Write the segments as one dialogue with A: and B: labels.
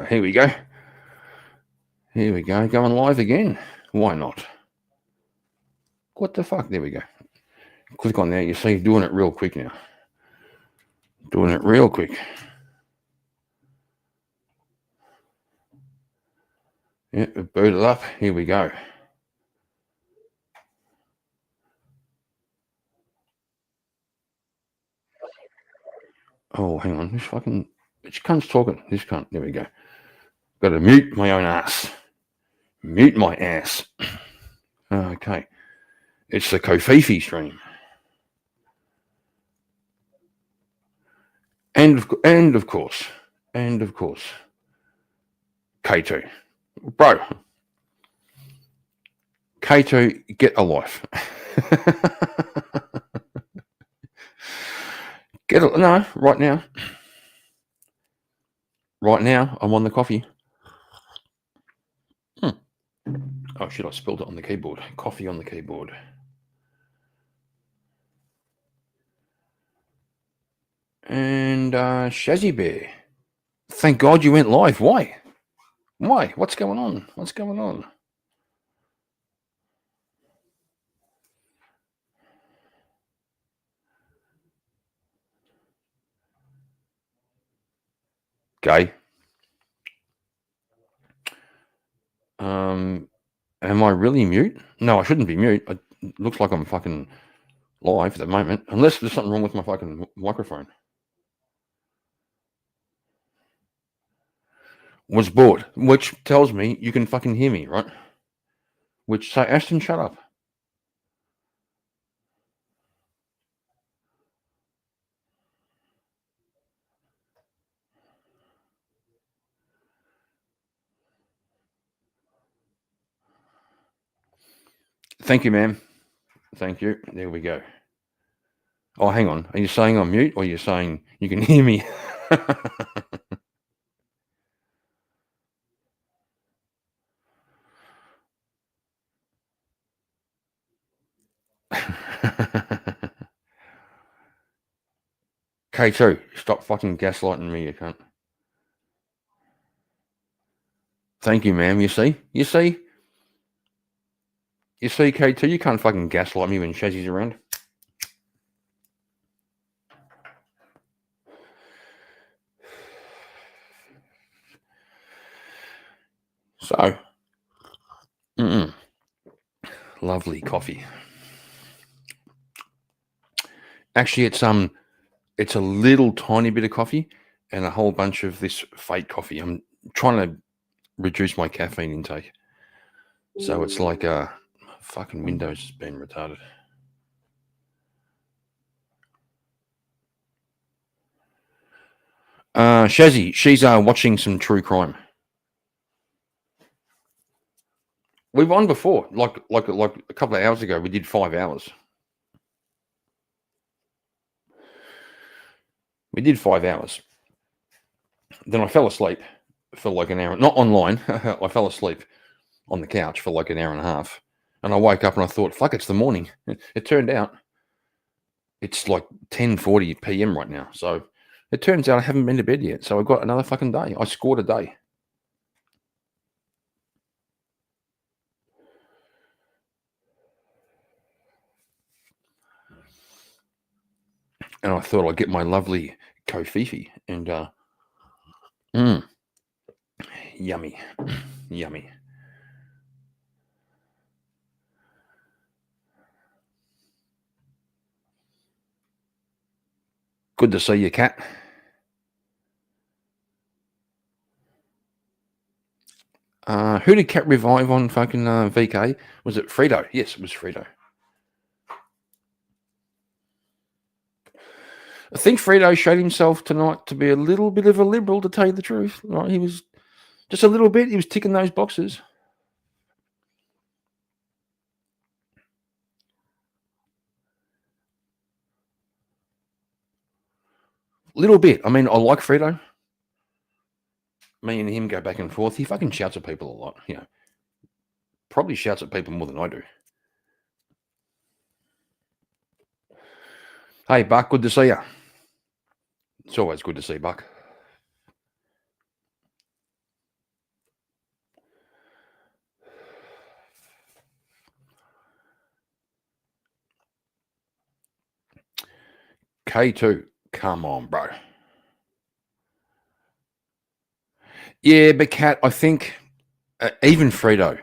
A: Here we go. Here we go. Going live again. Why not? What the fuck? There we go. Click on there. You see, doing it real quick now. Doing it real quick. Yeah, boot it up. Here we go. Oh, hang on. Which cunt's talking? This cunt. There we go. Got to mute my own ass. Mute my ass. Okay. It's the Cofefe stream. And of course, K2. Bro. K2, get a life. No, right now. Right now, I'm on the coffee. Oh shit, I spilled it on the keyboard. Coffee on the keyboard. And Shazzy Bear. Thank God you went live. Why? What's going on? Okay. Am I really mute? No, I shouldn't be mute. It looks like I'm fucking live at the moment. Unless there's something wrong with my fucking microphone. Was bored, which tells me you can fucking hear me, right? Which say, Ashton, shut up. Thank you, ma'am. Thank you. There we go. Oh, hang on. Are you saying I'm mute or are you saying you can hear me? K2, stop fucking gaslighting me, you cunt. Thank you, ma'am. You see, K2, you can't fucking gaslight me when Shazzy's around. So, lovely coffee. Actually, it's a little tiny bit of coffee and a whole bunch of this fake coffee. I'm trying to reduce my caffeine intake. So it's like fucking Windows has been retarded. Shazzy, she's watching some true crime. We won before, like a couple of hours ago. We did 5 hours. We did 5 hours. Then I fell asleep for like an hour. Not online. I fell asleep on the couch for like an hour and a half. And I woke up and I thought, fuck, it's the morning. It turned out it's like 10:40 p.m. right now. So it turns out I haven't been to bed yet. So I got another fucking day. I scored a day. And I thought I'd get my lovely Cofefe and yummy. Yummy. Good to see you, Cat. Who did Cat revive on fucking VK? Was it Frito? Yes, it was Frito. I think Frito showed himself tonight to be a little bit of a liberal, to tell you the truth. Right? He was just a little bit. He was ticking those boxes. Little bit. I mean, I like Frito. Me and him go back and forth. He fucking shouts at people a lot. You know, probably shouts at people more than I do. Hey, Buck, good to see you. It's always good to see Buck. K2. Come on, bro. Yeah, but Cat, I think even Fredo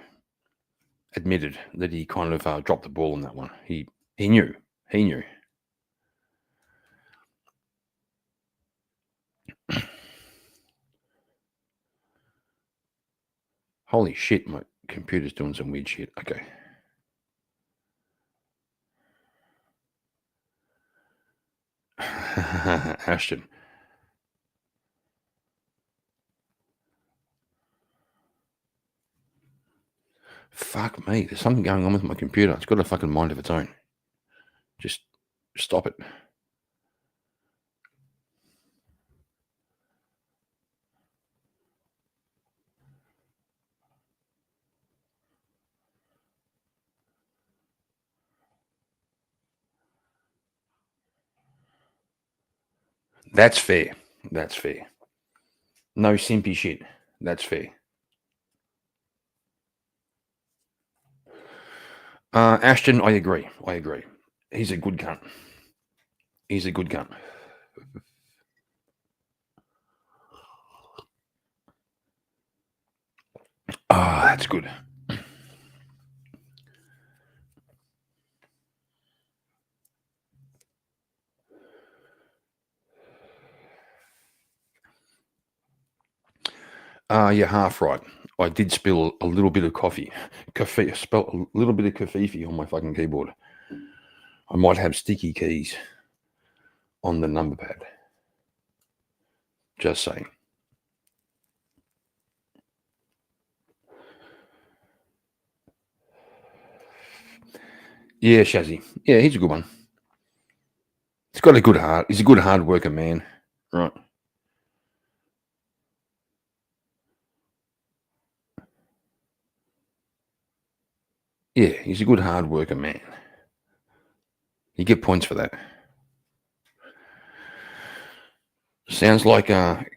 A: admitted that he kind of dropped the ball on that one. He knew. He knew. Holy shit, my computer's doing some weird shit. Okay. Ashton. Fuck me. There's something going on with my computer. It's got a fucking mind of its own. Just stop it. That's fair. That's fair. No simpy shit. That's fair. Ashton, I agree. I agree. He's a good cunt. He's a good cunt. Ah, that's good. You're half right. I did spill a little bit of coffee. Spelled a little bit of Cofefe on my fucking keyboard. I might have sticky keys on the number pad. Just saying. Yeah, Shazzy. Yeah, he's a good one. He's got a good heart. He's a good hard worker, man. Right. Yeah, he's a good hard worker, man. You get points for that. Sounds like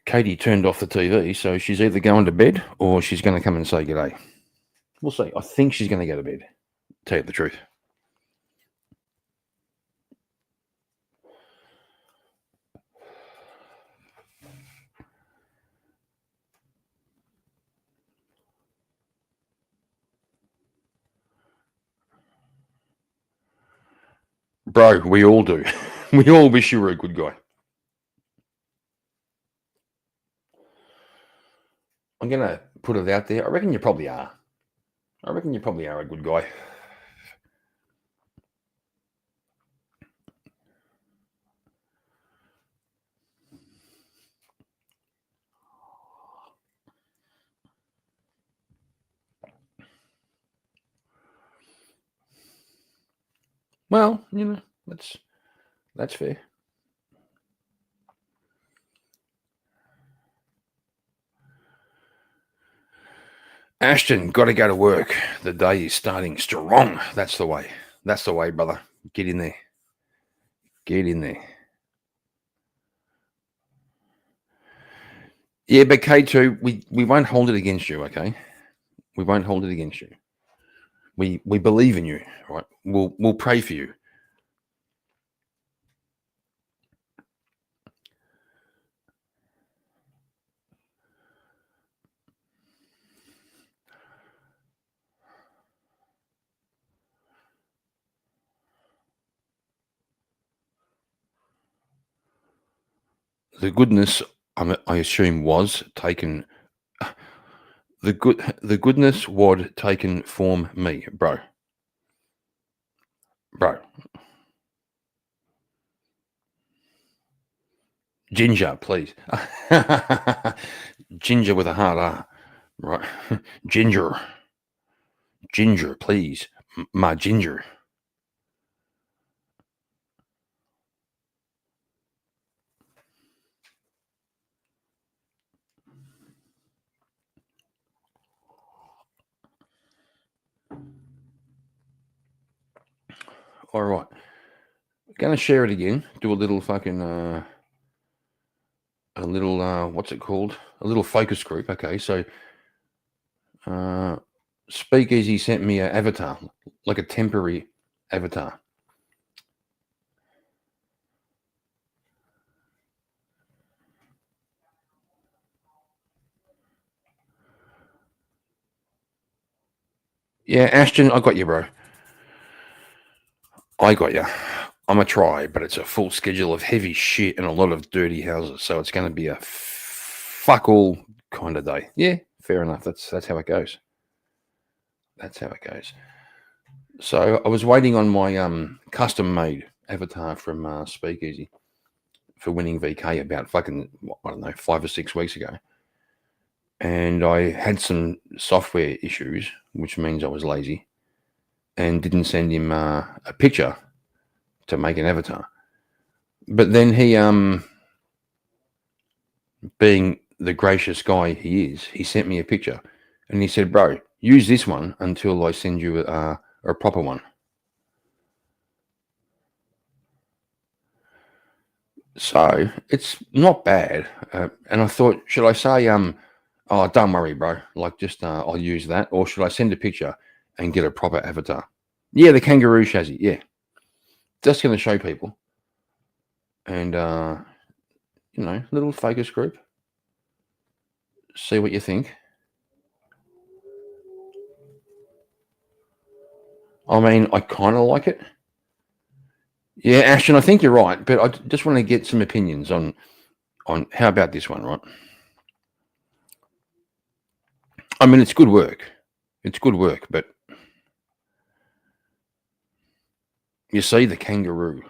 A: Katie turned off the TV, so she's either going to bed or she's going to come and say g'day. We'll see. I think she's going to go to bed. Tell you the truth. Bro, we all do. We all wish you were a good guy. I'm going to put it out there. I reckon you probably are. I reckon you probably are a good guy. Well, you know, that's fair. Ashton, got to go to work. The day is starting strong. That's the way. That's the way, brother. Get in there. Get in there. Yeah, but K2, we won't hold it against you, okay? We won't hold it against you. We believe in you, right? We'll pray for you. The goodness, I assume, was taken. The goodness was taken from me, bro. Bro, Ginger, please. Ginger with a hard R, right? Ginger, Ginger, please, my Ginger. All right, gonna share it again. Do a little fucking a little what's it called? A little focus group. Okay, so Speakeasy sent me an avatar, like a temporary avatar. Yeah, Ashton, I got you, bro. I got you. I'm going to try, but it's a full schedule of heavy shit and a lot of dirty houses. So it's going to be a fuck all kind of day. Yeah, fair enough. That's how it goes. That's how it goes. So I was waiting on my custom made avatar from Speakeasy for winning VK about fucking, I don't know, 5 or 6 weeks ago. And I had some software issues, which means I was lazy and didn't send him a picture to make an avatar. But then he, being the gracious guy he is, he sent me a picture and he said, bro, use this one until I send you a proper one. So it's not bad. And I thought, should I say, oh, don't worry, bro. Like, just I'll use that. Or should I send a picture and get a proper avatar? Yeah, the kangaroo chassis. Yeah. Just going to show people. And, little focus group. See what you think. I mean, I kind of like it. Yeah, Ashton, I think you're right. But I just want to get some opinions on how about this one, right? I mean, it's good work. It's good work, but you see the kangaroo.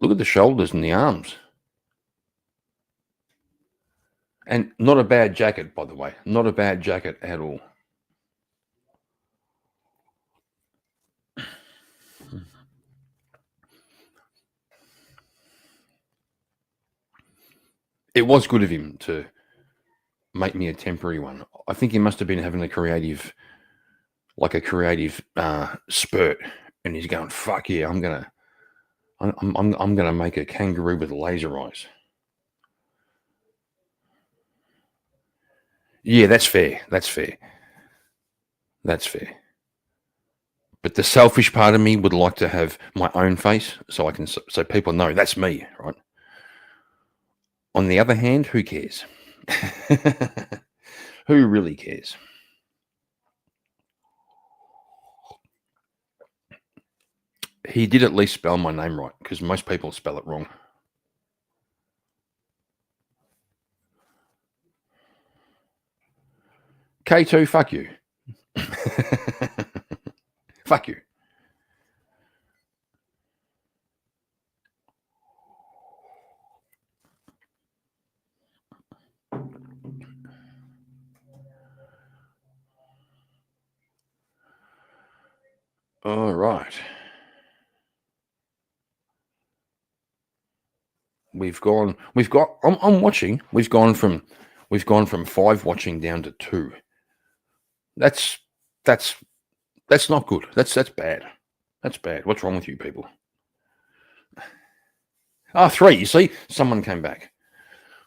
A: Look at the shoulders and the arms. And not a bad jacket, by the way. Not a bad jacket at all. It was good of him to make me a temporary one. I think he must have been having a creative spurt, and he's going, "Fuck yeah, I'm gonna make a kangaroo with laser eyes." Yeah, that's fair. That's fair. That's fair. But the selfish part of me would like to have my own face, so people know that's me, right? On the other hand, who cares? Who really cares? He did at least spell my name right, because most people spell it wrong. K2, fuck you. Fuck you. All right. I'm watching. We've gone from 5 watching down to 2. That's that's that's not good. That's bad. That's bad. What's wrong with you people? 3. You see, someone came back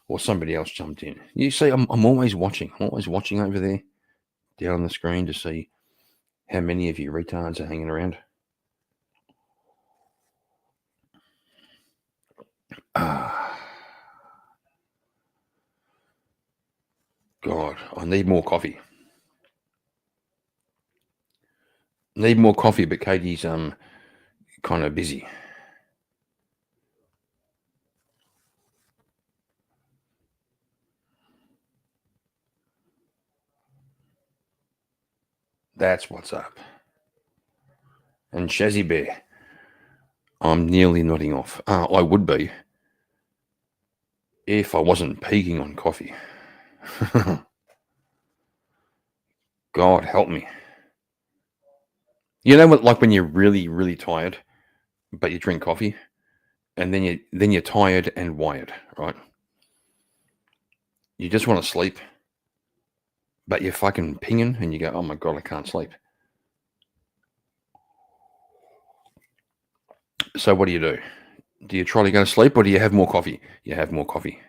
A: or somebody else jumped in. You see, I'm always watching. I'm always watching over there down on the screen to see how many of you retards are hanging around. God, I need more coffee. Need more coffee, but Katie's kind of busy. That's what's up. And Shazzy Bear, I'm nearly nodding off. I would be if I wasn't peaking on coffee. God help me. You know what? Like when you're really, really tired, but you drink coffee, and then you're tired and wired, right? You just want to sleep, but you're fucking pinging, and you go, "Oh my god, I can't sleep." So what do? Do you try to go to sleep, or do you have more coffee? You have more coffee.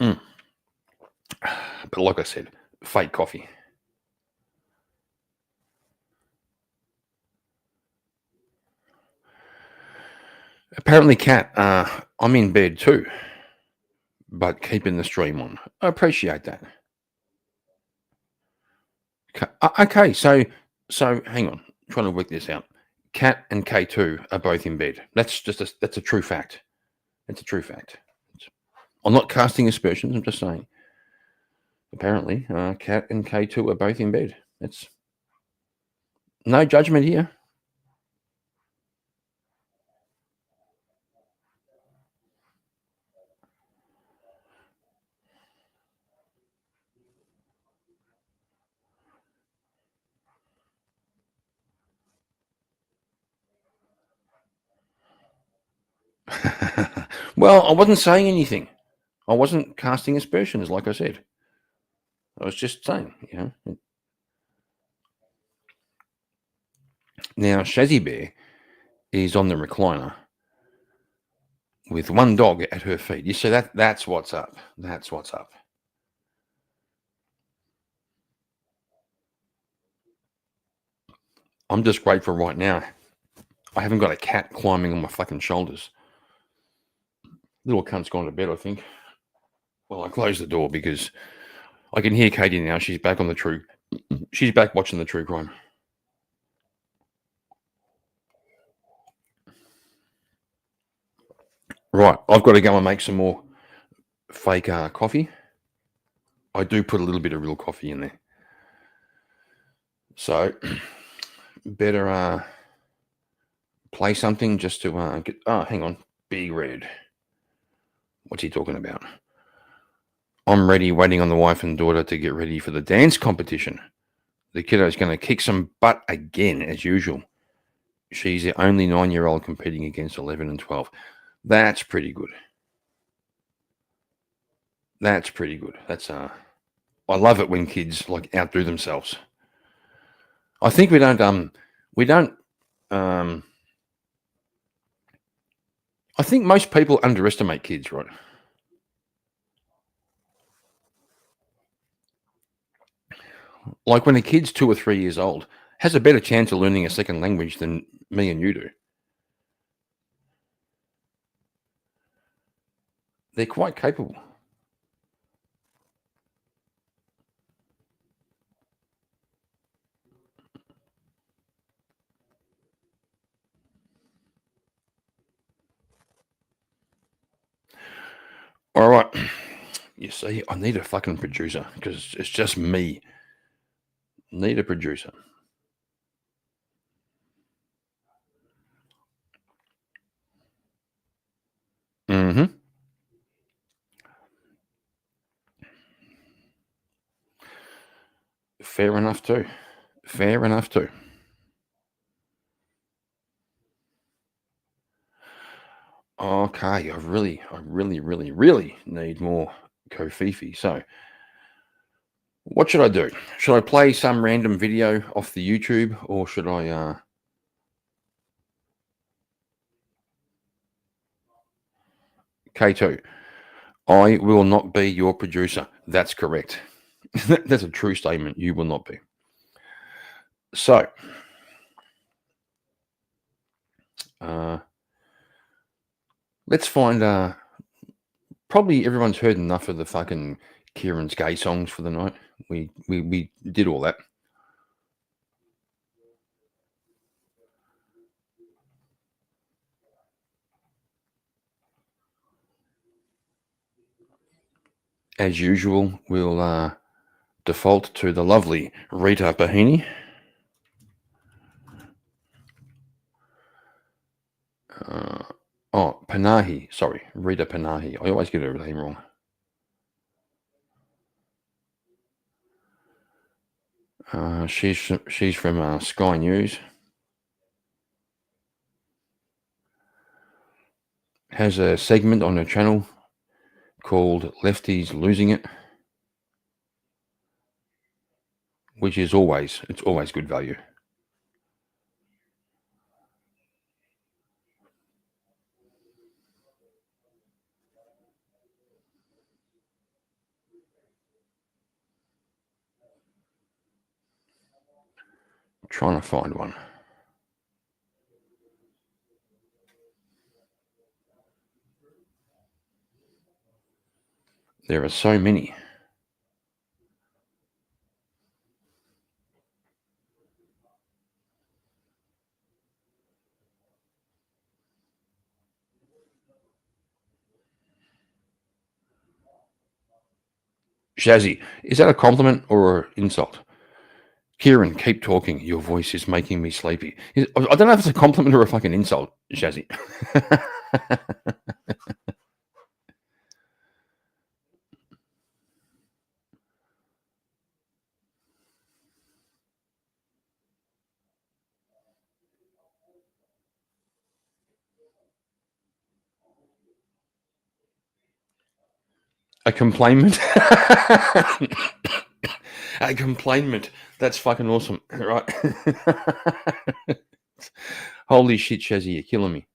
A: Mm. But like I said, fake coffee. Apparently, Kat, I'm in bed too. but keeping the stream on. I appreciate that. Okay, so hang on, I'm trying to work this out. Kat and K2 are both in bed. That's a true fact. It's a true fact. I'm not casting aspersions. I'm just saying. Apparently, Kat and K2 are both in bed. It's no judgment here. Well, I wasn't saying anything. I wasn't casting aspersions, like I said. I was just saying, Now, Shazzy Bear is on the recliner with one dog at her feet. You see that's what's up. That's what's up. I'm just grateful right now. I haven't got a cat climbing on my fucking shoulders. Little cunt's gone to bed, I think. Well, I closed the door because I can hear Katie now. She's back on the true. She's back watching the true crime. Right, I've got to go and make some more fake coffee. I do put a little bit of real coffee in there. So, better play something just to get... Oh, hang on. Big Red. What's he talking about? I'm ready, waiting on the wife and daughter to get ready for the dance competition. The kiddo's going to kick some butt again, as usual. She's the only 9-year-old competing against 11 and 12. That's pretty good. That's pretty good. That's I love it when kids like outdo themselves. I think we don't I think most people underestimate kids, right? Like when a kid's 2 or 3 years old, has a better chance of learning a second language than me and you do. They're quite capable. All right. You see, I need a fucking producer because it's just me. Need a producer. Mm-hmm. Fair enough too. Fair enough too. Okay, I really need more Cofefe. So, what should I do? Should I play some random video off the YouTube, or should I? K2, I will not be your producer. That's correct. That's a true statement. You will not be. So, let's find. Probably everyone's heard enough of the fucking Kieran's gay songs for the night. We did all that. As usual, we'll default to the lovely Rita Bahini. Panahi. Sorry, Rita Panahi. I always get her name wrong. She's from Sky News. Has a segment on her channel called Lefties Losing It, which is always good value. Trying to find one. There are so many. Shazzy, is that a compliment or an insult? Kieran, keep talking. Your voice is making me sleepy. I don't know if it's a compliment or a fucking insult, Shazzy. A complainment? A complainment. That's fucking awesome, right? Holy shit, Shazzy, you're killing me.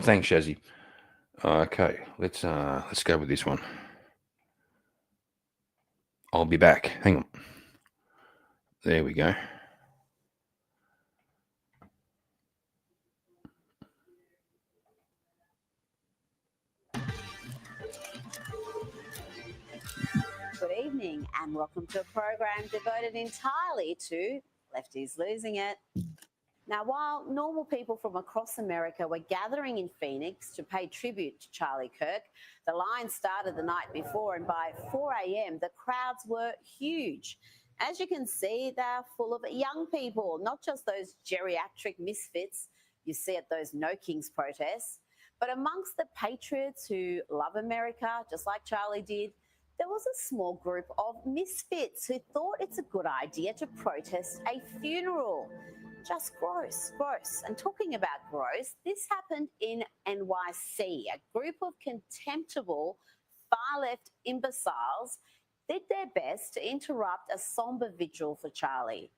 A: Thanks, Shazzy. Okay, let's go with this one. I'll be back. Hang on. There we go.
B: Good evening and welcome to a program devoted entirely to lefties losing it. Now, while normal people from across America were gathering in Phoenix to pay tribute to Charlie Kirk, the line started the night before, and by 4 a.m., the crowds were huge. As you can see, they're full of young people, not just those geriatric misfits you see at those No Kings protests, but amongst the patriots who love America, just like Charlie did, there was a small group of misfits who thought it's a good idea to protest a funeral. Just gross, gross. And talking about gross, this happened in NYC. A group of contemptible far-left imbeciles did their best to interrupt a somber vigil for Charlie.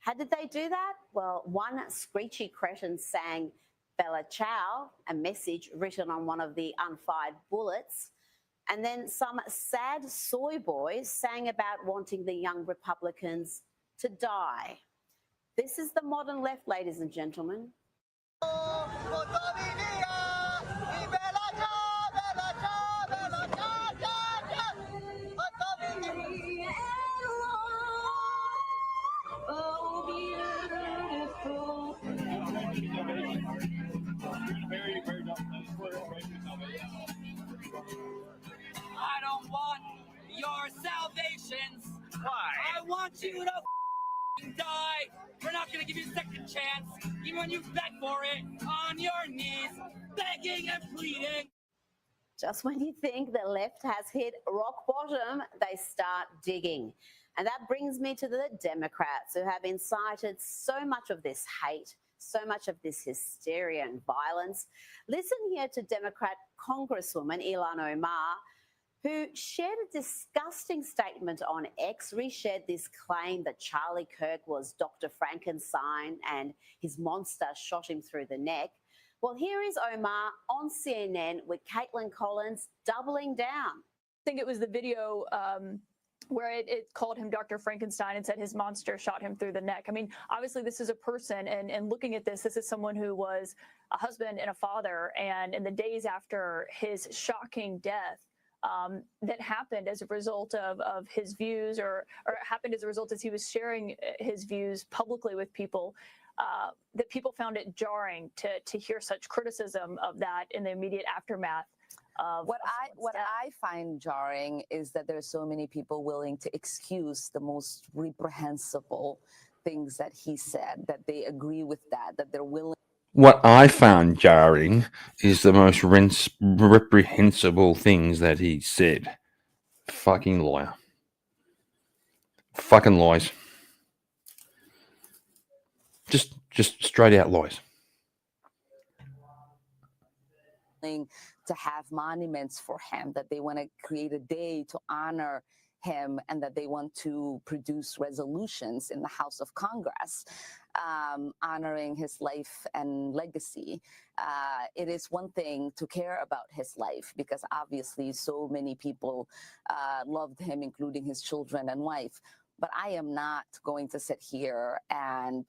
B: How did they do that? Well, one screechy cretin sang Bella Ciao, a message written on one of the unfired bullets. And then some sad soy boys sang about wanting the young Republicans to die. This is the modern left, ladies and gentlemen.
C: I don't want your salvations. Why? I want you to die. We're not going to give you a second chance, even when you beg for it on your knees, begging and pleading.
B: Just when you think the left has hit rock bottom, they start digging. And that brings me to the Democrats, who have incited so much of this hate, so much of this hysteria and violence. Listen here to Democrat Congresswoman Ilhan Omar, who shared a disgusting statement on X, reshared this claim that Charlie Kirk was Dr. Frankenstein and his monster shot him through the neck. Well, here is Omar on CNN with Caitlin Collins doubling down.
D: I think it was the video where it called him Dr. Frankenstein and said his monster shot him through the neck. I mean, obviously this is a person, and looking at this is someone who was a husband and a father, and in the days after his shocking death, that happened as a result of his views, or happened as a result as he was sharing his views publicly with people, that people found it jarring to hear such criticism of that in the immediate aftermath.
E: What I find jarring is that there's so many people willing to excuse the most reprehensible things that he said, that they agree with that they're willing.
A: What I found jarring is the most reprehensible things that he said. Fucking liar. Fucking lies. Just straight out lies.
E: To have monuments for him, that they want to create a day to honor him and that they want to produce resolutions in the House of Congress honoring his life and legacy. It is one thing to care about his life, because obviously so many people loved him, including his children and wife. But I am not going to sit here and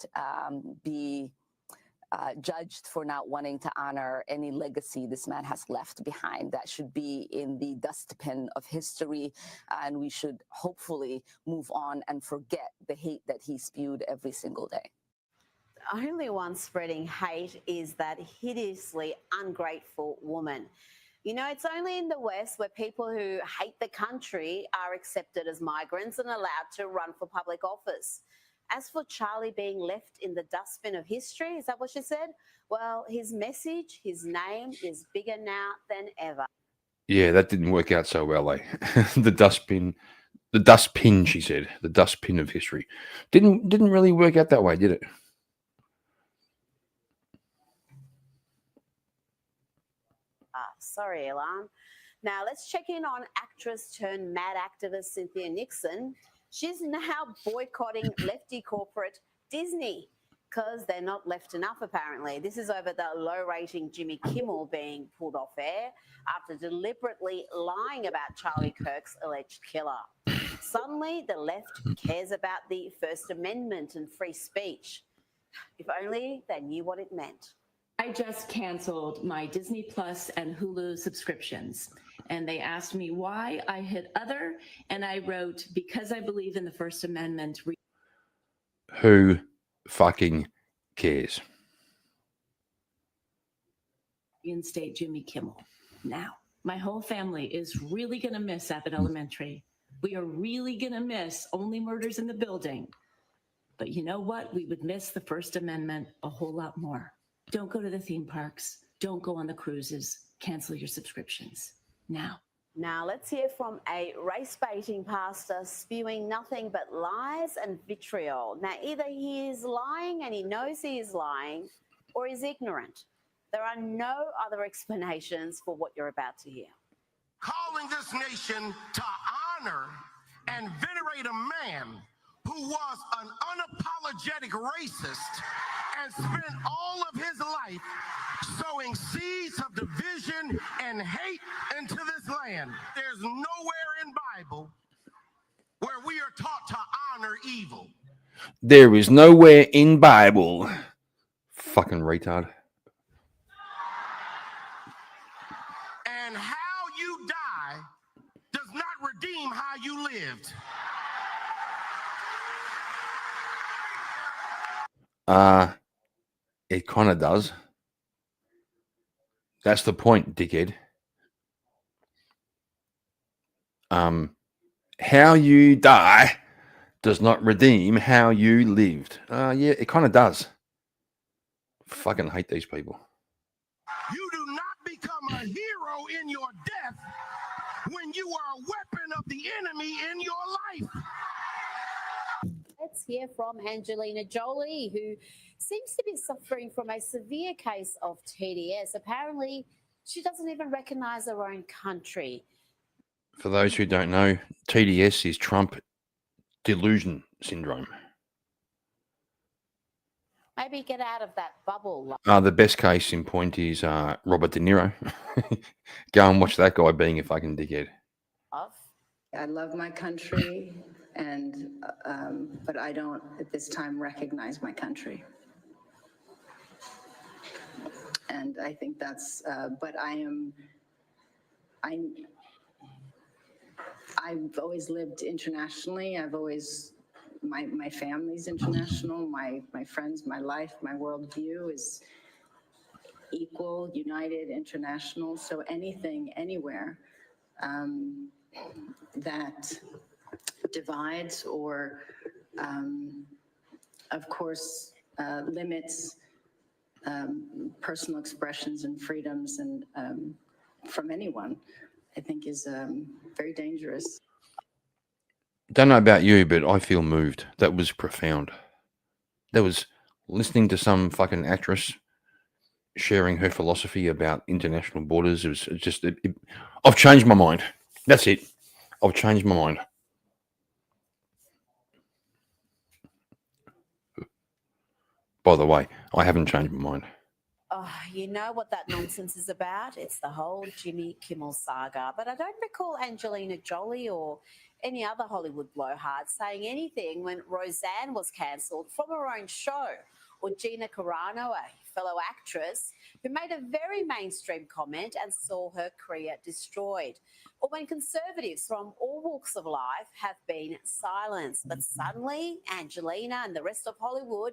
E: be judged for not wanting to honor any legacy this man has left behind. That should be in the dustbin of history, and we should hopefully move on and forget the hate that he spewed every single day.
B: The only one spreading hate is that hideously ungrateful woman. You know, it's only in the West where people who hate the country are accepted as migrants and allowed to run for public office. As for Charlie being left in the dustbin of history, is that what she said? Well, his message, his name is bigger now than ever.
A: Yeah, that didn't work out so well, eh? The dustbin, she said, the dustbin of history. Didn't really work out that way, did it?
B: Sorry, Ilan. Now let's check in on actress turned mad activist Cynthia Nixon. She's now boycotting lefty corporate Disney because they're not left enough, apparently. This is over the low-rating Jimmy Kimmel being pulled off air after deliberately lying about Charlie Kirk's alleged killer. Suddenly, the left cares about the First Amendment and free speech. If only they knew what it meant.
F: I just canceled my Disney Plus and Hulu subscriptions. And they asked me why. I hit other, and I wrote, because I believe in the First Amendment.
A: Who fucking cares?
F: Reinstate Jimmy Kimmel. Now, my whole family is really going to miss Abbott Elementary. We are really going to miss Only Murders in the Building. But you know what? We would miss the First Amendment a whole lot more. Don't go to the theme parks. Don't go on the cruises. Cancel your subscriptions now.
B: Now let's hear from a race-baiting pastor spewing nothing but lies and vitriol. Now either he is lying and he knows he is lying, or he's ignorant. There are no other explanations for what you're about to hear.
G: Calling this nation to honor and venerate a man who was an unapologetic racist and spent all of his life sowing seeds of division and hate into this land. There's nowhere in Bible where we are taught to honor evil.
A: There is nowhere in Bible. Fucking retard.
G: And how you die does not redeem how you lived.
A: It kind of does. That's the point, dickhead. How you die does not redeem how you lived. Yeah, it kind of does. Fucking hate these people.
G: You do not become a hero in your death when you are a weapon of the enemy in your life.
B: Let's hear from Angelina Jolie, who seems to be suffering from a severe case of TDS. Apparently, she doesn't even recognize her own country.
A: For those who don't know, TDS is Trump delusion syndrome.
B: Maybe get out of that bubble.
A: The best case in point is Robert De Niro. Go and watch that guy being a fucking dickhead.
H: I love my country, and but I don't at this time recognize my country. And I think that's, but I've always lived internationally. I've always, my family's international, my friends, my life, my worldview is equal, united, international. So anything, anywhere that divides or, of course, limits personal expressions and freedoms and from anyone, I think is very dangerous.
A: Don't know about you, but I feel moved. That was profound. That was listening to some fucking actress sharing her philosophy about international borders. It was just, I've changed my mind. That's it. I've changed my mind. by the way. I haven't changed my mind.
B: Oh, you know what that nonsense is about? It's the whole Jimmy Kimmel saga. But I don't recall Angelina Jolie or any other Hollywood blowhard saying anything when Roseanne was cancelled from her own show, or Gina Carano, a fellow actress, who made a very mainstream comment and saw her career destroyed, or when conservatives from all walks of life have been silenced. But suddenly, Angelina and the rest of Hollywood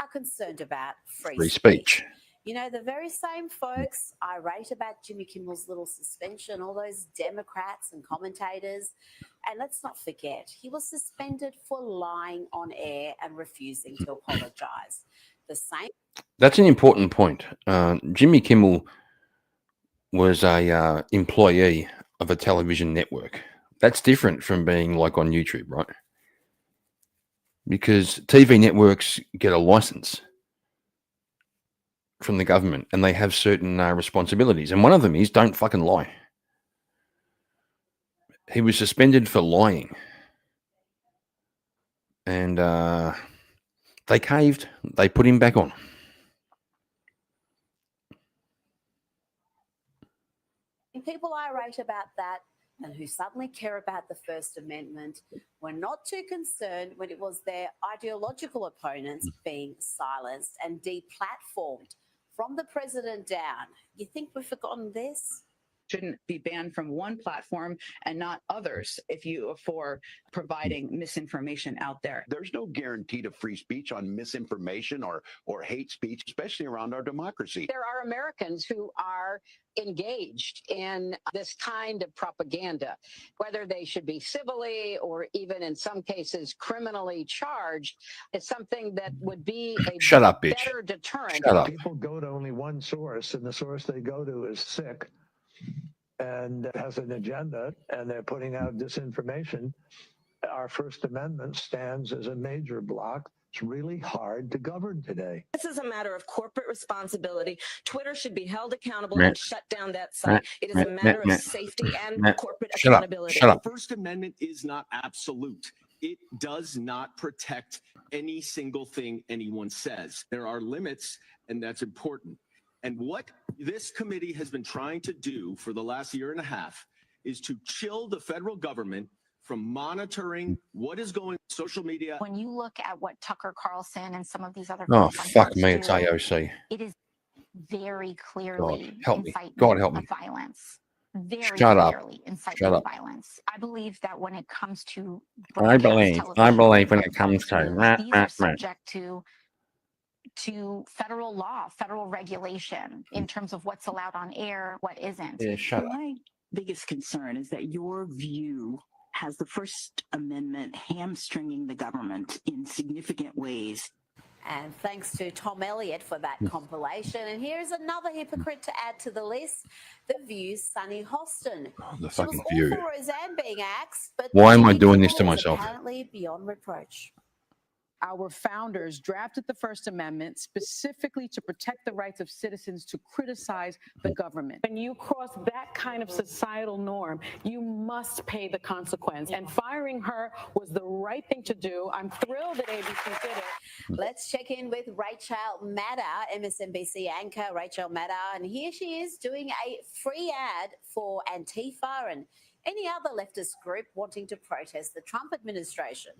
B: are concerned about free speech. You know, the very same folks irate about Jimmy Kimmel's little suspension, all those Democrats and commentators. And let's not forget, he was suspended for lying on air and refusing to apologise. The same.
A: That's an important point. Jimmy Kimmel was a employee of a television network. That's different from being like on YouTube, right? Because TV networks get a license from the government and they have certain responsibilities. And one of them is don't fucking lie. He was suspended for lying. And they caved. They put him back on.
B: People irate about that and who suddenly care about the First Amendment were not too concerned when it was their ideological opponents being silenced and deplatformed from the president down. You think we've forgotten this?
I: Shouldn't be banned from one platform and not others for providing misinformation out there.
J: There's no guarantee to free speech on misinformation or hate speech, especially around our democracy.
K: There are Americans who are engaged in this kind of propaganda, whether they should be civilly or even in some cases criminally charged. It's something that would be a better deterrent.
A: Shut up.
L: People go to only one source, and the source they go to is sick and has an agenda, and they're putting out disinformation. Our First Amendment stands as a major block. It's really hard to govern today.
M: This is a matter of corporate responsibility. Twitter should be held accountable and shut down that site. It is a matter of safety and corporate accountability.
N: The First Amendment is not absolute. It does not protect any single thing anyone says. There are limits, and that's important. And what this committee has been trying to do for the last year and a half is to chill the federal government from monitoring what is going on social media.
O: When you look at what Tucker Carlson and some of these other
A: fuck me, it's AOC.
O: It is very clearly incitement of violence. Very clearly incitement of violence. I believe that when it comes to
A: I believe when it comes to
O: these are subject to federal law, federal regulation in terms of what's allowed on air, what isn't.
A: Yeah, shut up.
P: My biggest concern is that your view has the First Amendment hamstringing the government in significant ways.
B: And thanks to Tom Elliott for that compilation. And here's another hypocrite to add to the list, The View's Sunny Hostin.
A: The
B: She
A: fucking
B: was
A: View.
B: all for Roseanne being axed, but
A: Why am I
B: Jimmy
A: doing this to
B: Kimmel is
A: myself?
B: apparently beyond reproach.
Q: Our founders drafted the First Amendment specifically to protect the rights of citizens to criticize the government. When you cross that kind of societal norm, you must pay the consequence. And firing her was the right thing to do. I'm thrilled that ABC did it.
B: Let's check in with Rachel Maddow, MSNBC anchor Rachel Maddow. And here she is doing a free ad for Antifa and any other leftist group wanting to protest the Trump administration.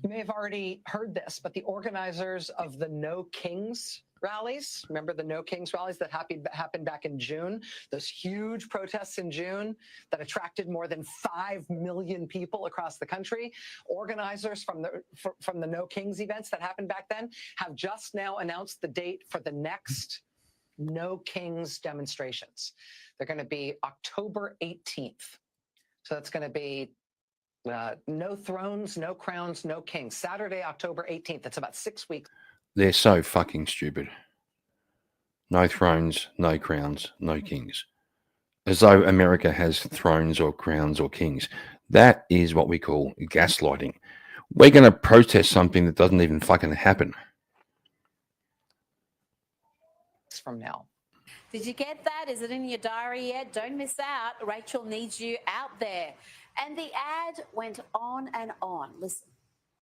R: You may have already heard this, but the organizers of the No Kings rallies, remember the No Kings rallies that happened back in June? Those huge protests in June that attracted more than 5 million people across the country. Organizers from the No Kings events that happened back then have just now announced the date for the next No Kings demonstrations. They're going to be October 18th. So that's going to be no thrones, no crowns, no kings. Saturday, October 18th. That's about 6 weeks.
A: They're so fucking stupid. No thrones, no crowns, no kings. As though America has thrones or crowns or kings. That is what we call gaslighting. We're going to protest something that doesn't even fucking happen.
R: From now.
B: Did you get that? Is it in your diary yet? Don't miss out. Rachel needs you out there. And the ad went on and on. Listen.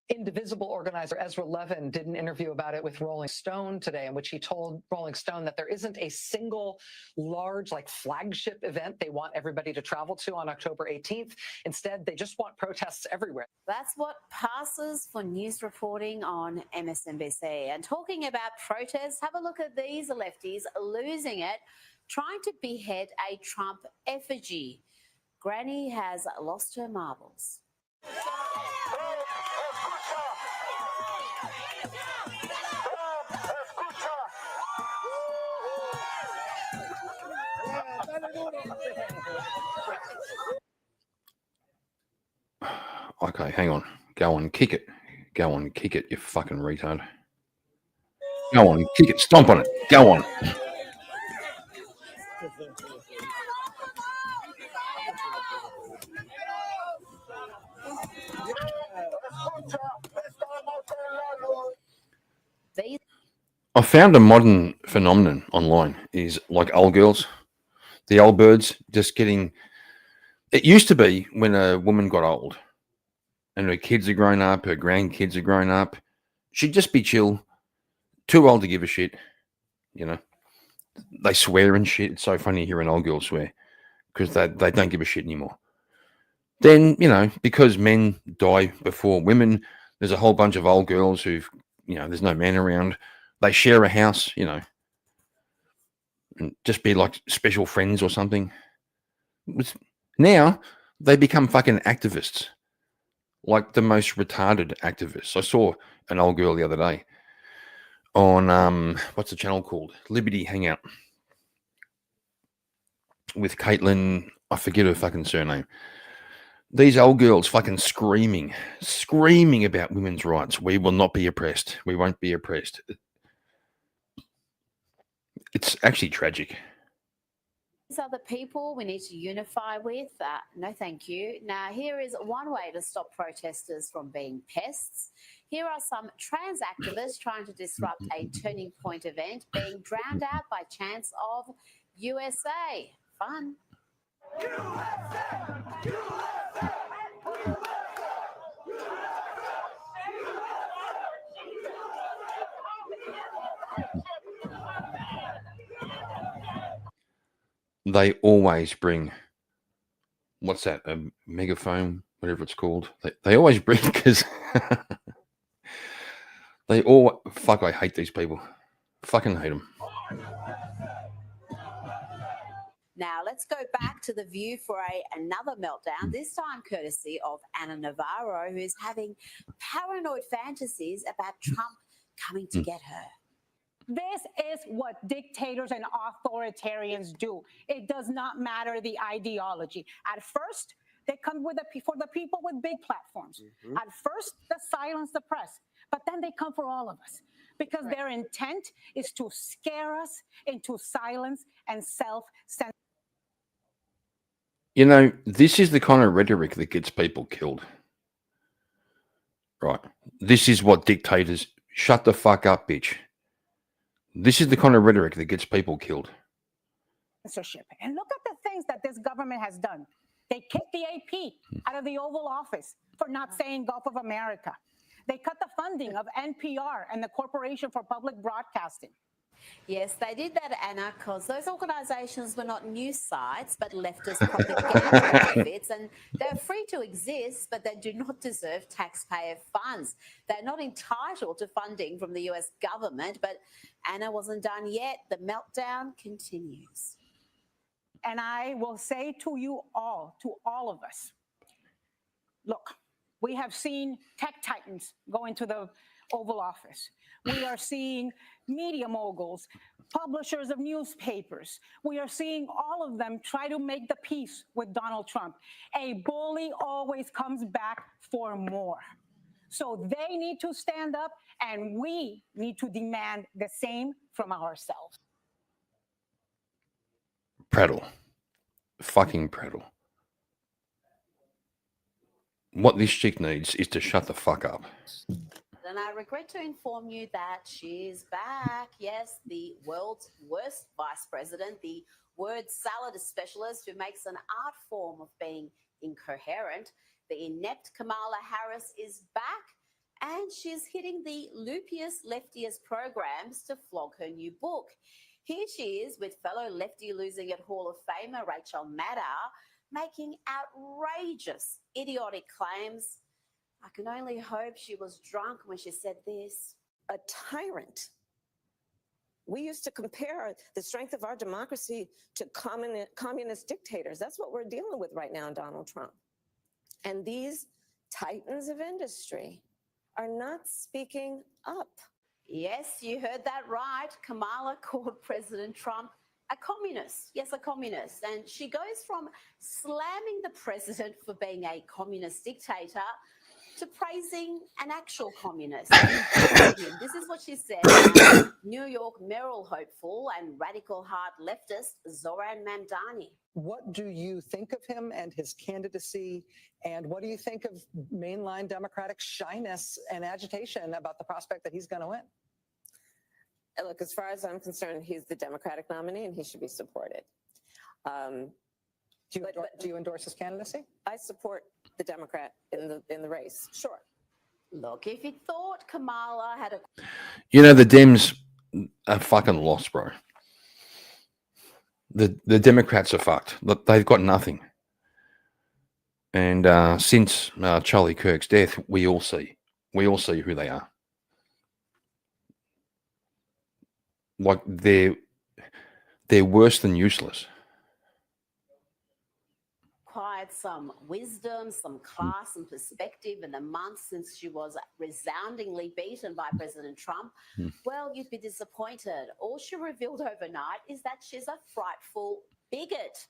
R: Indivisible organizer Ezra Levin did an interview about it with Rolling Stone today, in which he told Rolling Stone that there isn't a single large, like, flagship event they want everybody to travel to on October 18th. Instead, they just want protests everywhere.
B: That's what passes for news reporting on MSNBC. And talking about protests, have a look at these lefties losing it, trying to behead a Trump effigy. Granny has lost her marbles.
A: Okay, hang on. Go on, kick it. Go on, kick it, you fucking retard. Go on, kick it. Stomp on it. Go on. I found a modern phenomenon online is like old girls, the old birds just getting. It used to be when a woman got old and her kids are grown up, her grandkids are grown up, she'd just be chill, too old to give a shit, you know. They swear and shit. It's so funny hearing old girls swear because they don't give a shit anymore. Then, you know, because men die before women, there's a whole bunch of old girls who've, you know, there's no man around. They share a house, you know, and just be like special friends or something. Now they become fucking activists, like the most retarded activists. I saw an old girl the other day on what's the channel called? Liberty Hangout with Caitlin. I forget her fucking surname. These old girls fucking screaming about women's rights. We will not be oppressed. We won't be oppressed. It's actually tragic.
B: These are the people we need to unify with. No, thank you. Now, here is one way to stop protesters from being pests. Here are some trans activists trying to disrupt a Turning Point event being drowned out by chants of USA. Fun.
A: They always bring, what's that, a megaphone, whatever it's called. They always bring, because they all, fuck, I hate these people. Fucking hate them.
B: Now, let's go back to The View for another meltdown, this time courtesy of Anna Navarro, who's having paranoid fantasies about Trump coming to get her.
S: This is what dictators and authoritarians do. It does not matter the ideology. At first, they come for the people with big platforms. At first, they silence the press, but then they come for all of us because their intent is to scare us into silence and self-censorship.
A: You know, this is the kind of rhetoric that gets people killed. Right. This is what dictators, shut the fuck up, bitch. This is the kind of rhetoric that gets people killed.
S: And look at the things that this government has done. They kicked the AP out of the Oval Office for not saying Gulf of America. They cut the funding of NPR and the Corporation for Public Broadcasting.
B: Yes, they did that, Anna, because those organisations were not news sites but leftist propaganda outfits, and they're free to exist, but they do not deserve taxpayer funds. They're not entitled to funding from the US government, but Anna wasn't done yet. The meltdown continues.
S: And I will say to you all, to all of us, look, we have seen tech titans go into the Oval Office. We are seeing media moguls, publishers of newspapers. We are seeing all of them try to make the peace with Donald Trump. A bully always comes back for more. So they need to stand up, and we need to demand the same from ourselves.
A: Prattle. Fucking prattle. What this chick needs is to shut the fuck up.
B: And I regret to inform you that she's back. Yes, the world's worst vice president, the word salad specialist who makes an art form of being incoherent. The inept Kamala Harris is back, And she's hitting the loopiest, leftiest programs to flog her new book. Here she is with fellow lefty losing it Hall of Famer Rachel Maddow, making outrageous, idiotic claims. I can only hope she was drunk when she said this.
M: A tyrant. We used to compare the strength of our democracy to communist dictators. That's what we're dealing with right now in Donald Trump. And these titans of industry are not speaking up.
B: Yes, you heard that right. Kamala called President Trump a communist. Yes, a communist. And she goes from slamming the president for being a communist dictator to praising an actual communist. This is what she said about New York mayoral hopeful and radical heart leftist Zoran Mamdani.
R: What do you think of him and his candidacy? And what do you think of mainline Democratic shyness and agitation about the prospect that he's going to win?
M: Look, as far as I'm concerned, he's the Democratic nominee and he should be supported.
R: Do you endorse his candidacy?
M: I support the Democrat in the race. Sure.
B: Look, if you thought Kamala had a...
A: You know, the Dems are fucking lost, bro. The Democrats are fucked. Look, they've got nothing. And since Charlie Kirk's death, we all see who they are. Like they're worse than useless.
B: Acquired some wisdom, some class and perspective in the months since she was resoundingly beaten by President Trump, well, you'd be disappointed. All she revealed overnight is that she's a frightful bigot.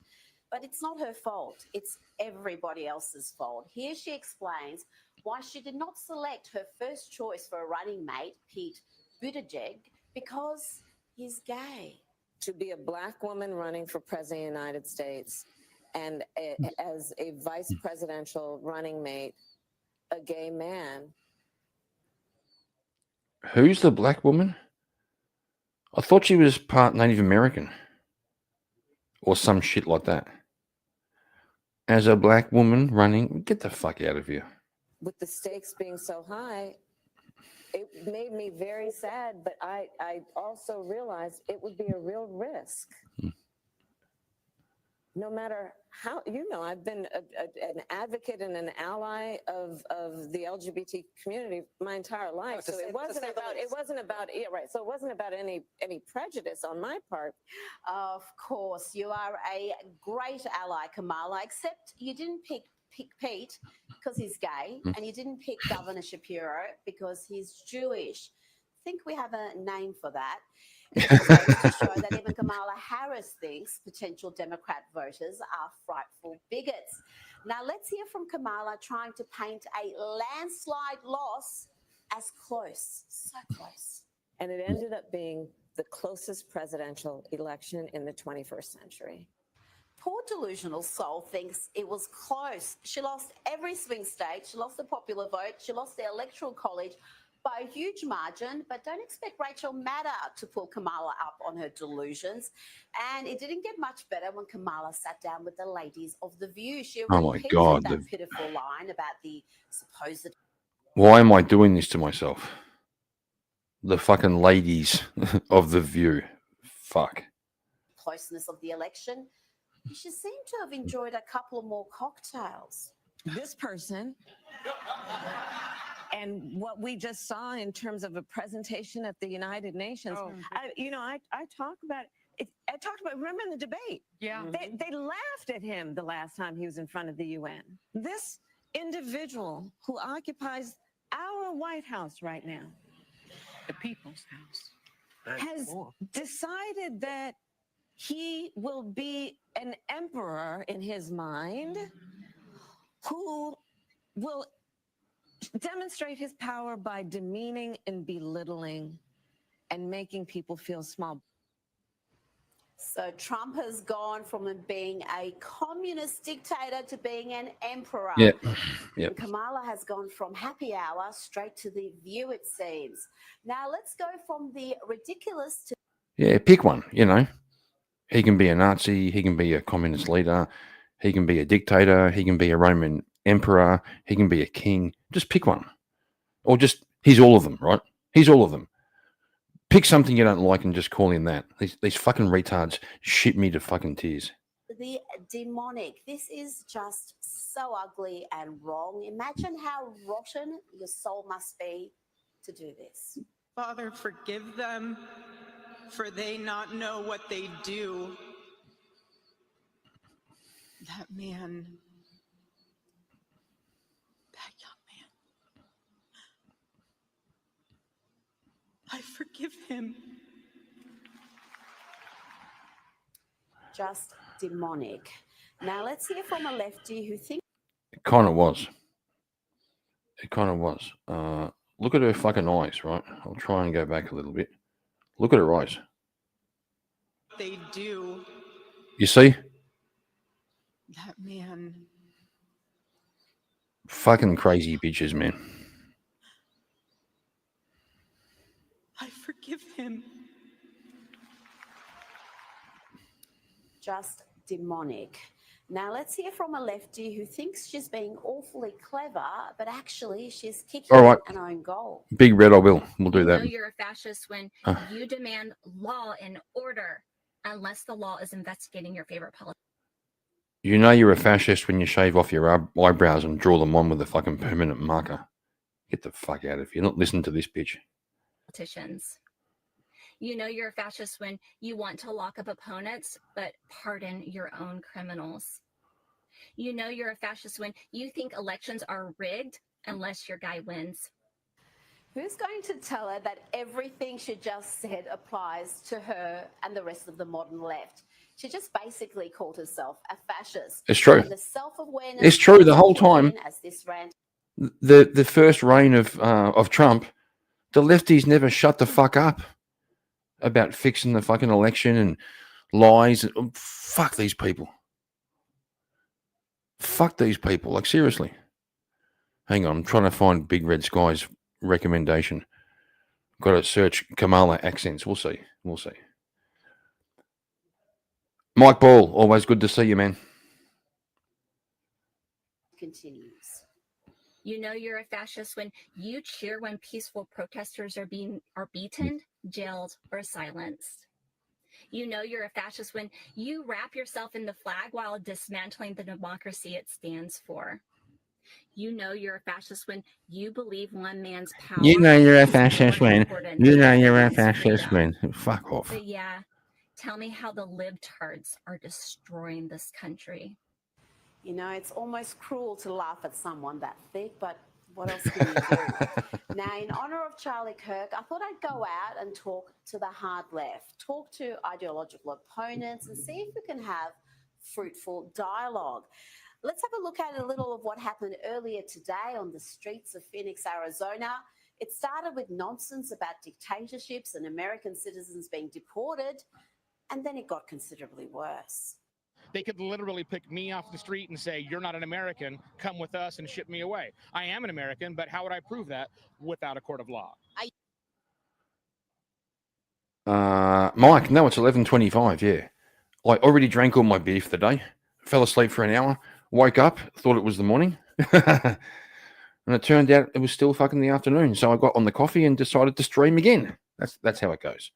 B: But it's not her fault. It's everybody else's fault. Here she explains why she did not select her first choice for a running mate, Pete Buttigieg, because he's gay.
M: To be a black woman running for president of the United States and as a vice presidential running mate, a gay man.
A: Who's the black woman? I thought she was part Native American or some shit like that. As a black woman running, get the fuck out of here.
M: With the stakes being so high, it made me very sad, but I also realized it would be a real risk. No matter how, I've been an advocate and an ally of the LGBT community my entire life. So it wasn't about any prejudice on my part.
B: Of course, you are a great ally, Kamala, except you didn't pick Pete because he's gay, and you didn't pick Governor Shapiro because he's Jewish. I think we have a name for that. It goes to show that even Kamala Harris thinks potential Democrat voters are frightful bigots. Now let's hear from Kamala trying to paint a landslide loss as close, so close.
M: And it ended up being the closest presidential election in the 21st century.
B: Poor delusional soul thinks it was close. She lost every swing state. She lost the popular vote. She lost the electoral college by a huge margin, but don't expect Rachel Maddow to pull Kamala up on her delusions. And it didn't get much better when Kamala sat down with the ladies of The View. She repeated that pitiful line about the supposed...
A: Why am I doing this to myself? The fucking ladies of The View. Fuck.
B: Closeness of the election. She seemed to have enjoyed a couple more cocktails.
M: This person... And what we just saw in terms of a presentation at the United Nations, I talk about it. I talked about, remember in the debate?
D: Yeah.
M: They laughed at him the last time he was in front of the UN. This individual who occupies our White House right now,
T: the People's House,
M: has decided that he will be an emperor in his mind who will demonstrate his power by demeaning and belittling and making people feel small.
B: So Trump has gone from being a communist dictator to being an emperor.
A: Yep.
B: And Kamala has gone from happy hour straight to The View, it seems. Now let's go from the ridiculous to...
A: Yeah, pick one, He can be a Nazi, he can be a communist leader, he can be a dictator, he can be a Roman emperor, he can be a king. Just pick one. Or just, he's all of them, right? He's all of them. Pick something you don't like and just call him that. These fucking retards shit me to fucking tears.
B: The demonic. This is just so ugly and wrong. Imagine how rotten your soul must be to do this.
U: Father, forgive them, for they not know what they do. That man, that young man, I forgive him.
B: Just demonic. Now let's hear from a lefty who thinks
A: it kind of was. It kind of was. Look at her fucking eyes, right? I'll try and go back a little bit. Look at her eyes.
U: They do.
A: You see?
U: That man.
A: Fucking crazy bitches, man.
U: I forgive him.
B: just demonic. Now let's hear from a lefty who thinks she's being awfully clever, but actually she's kicking an own goal.
A: Big red, I will. We'll do
V: You
A: that.
V: know you're a fascist when you demand law and order unless the law is investigating your favorite politician.
A: You know you're a fascist when you shave off your eyebrows and draw them on with a fucking permanent marker. Get the fuck out of here. Not listen to this bitch.
V: Politicians. You know you're a fascist when you want to lock up opponents, but pardon your own criminals. You know you're a fascist when you think elections are rigged unless your guy wins.
B: Who's going to tell her that everything she just said applies to her and the rest of the modern left? She just basically called herself a fascist.
A: It's true.
B: And the self-awareness
A: It's true the whole time.
B: as this rant.
A: The first reign of Trump, the lefties never shut the fuck up about fixing the fucking election and lies. Fuck these people. Fuck these people. Like, seriously. Hang on. I'm trying to find Big Red Sky's recommendation. Got to search Kamala accents. We'll see. We'll see. Mike Ball, always good to see you, man.
B: Continues.
V: You know you're a fascist when you cheer when peaceful protesters are beaten, jailed, or silenced. You know you're a fascist when you wrap yourself in the flag while dismantling the democracy it stands for. You know you're a fascist when you believe one man's power.
A: You know you're a
V: is
A: fascist
V: more
A: when.
V: important
A: You
V: than
A: know you're a
V: everyone's
A: fascist
V: freedom.
A: when. Fuck off.
V: But yeah, tell me how the libtards are destroying this country.
B: You know, it's almost cruel to laugh at someone that thick, but what else can you do? Now, in honor of Charlie Kirk, I thought I'd go out and talk to the hard left, talk to ideological opponents and see if we can have fruitful dialogue. Let's have a look at a little of what happened earlier today on the streets of Phoenix, Arizona. It started with nonsense about dictatorships and American citizens being deported, and then it got considerably worse.
W: They could literally pick me off the street and say, you're not an American, come with us and ship me away. I am an American, but how would I prove that without a court of law?
A: Mike, no, it's 11:25, yeah. I already drank all my beer for the day, fell asleep for an hour, woke up, thought it was the morning, and it turned out it was still fucking the afternoon. So I got on the coffee and decided to stream again. That's how it goes.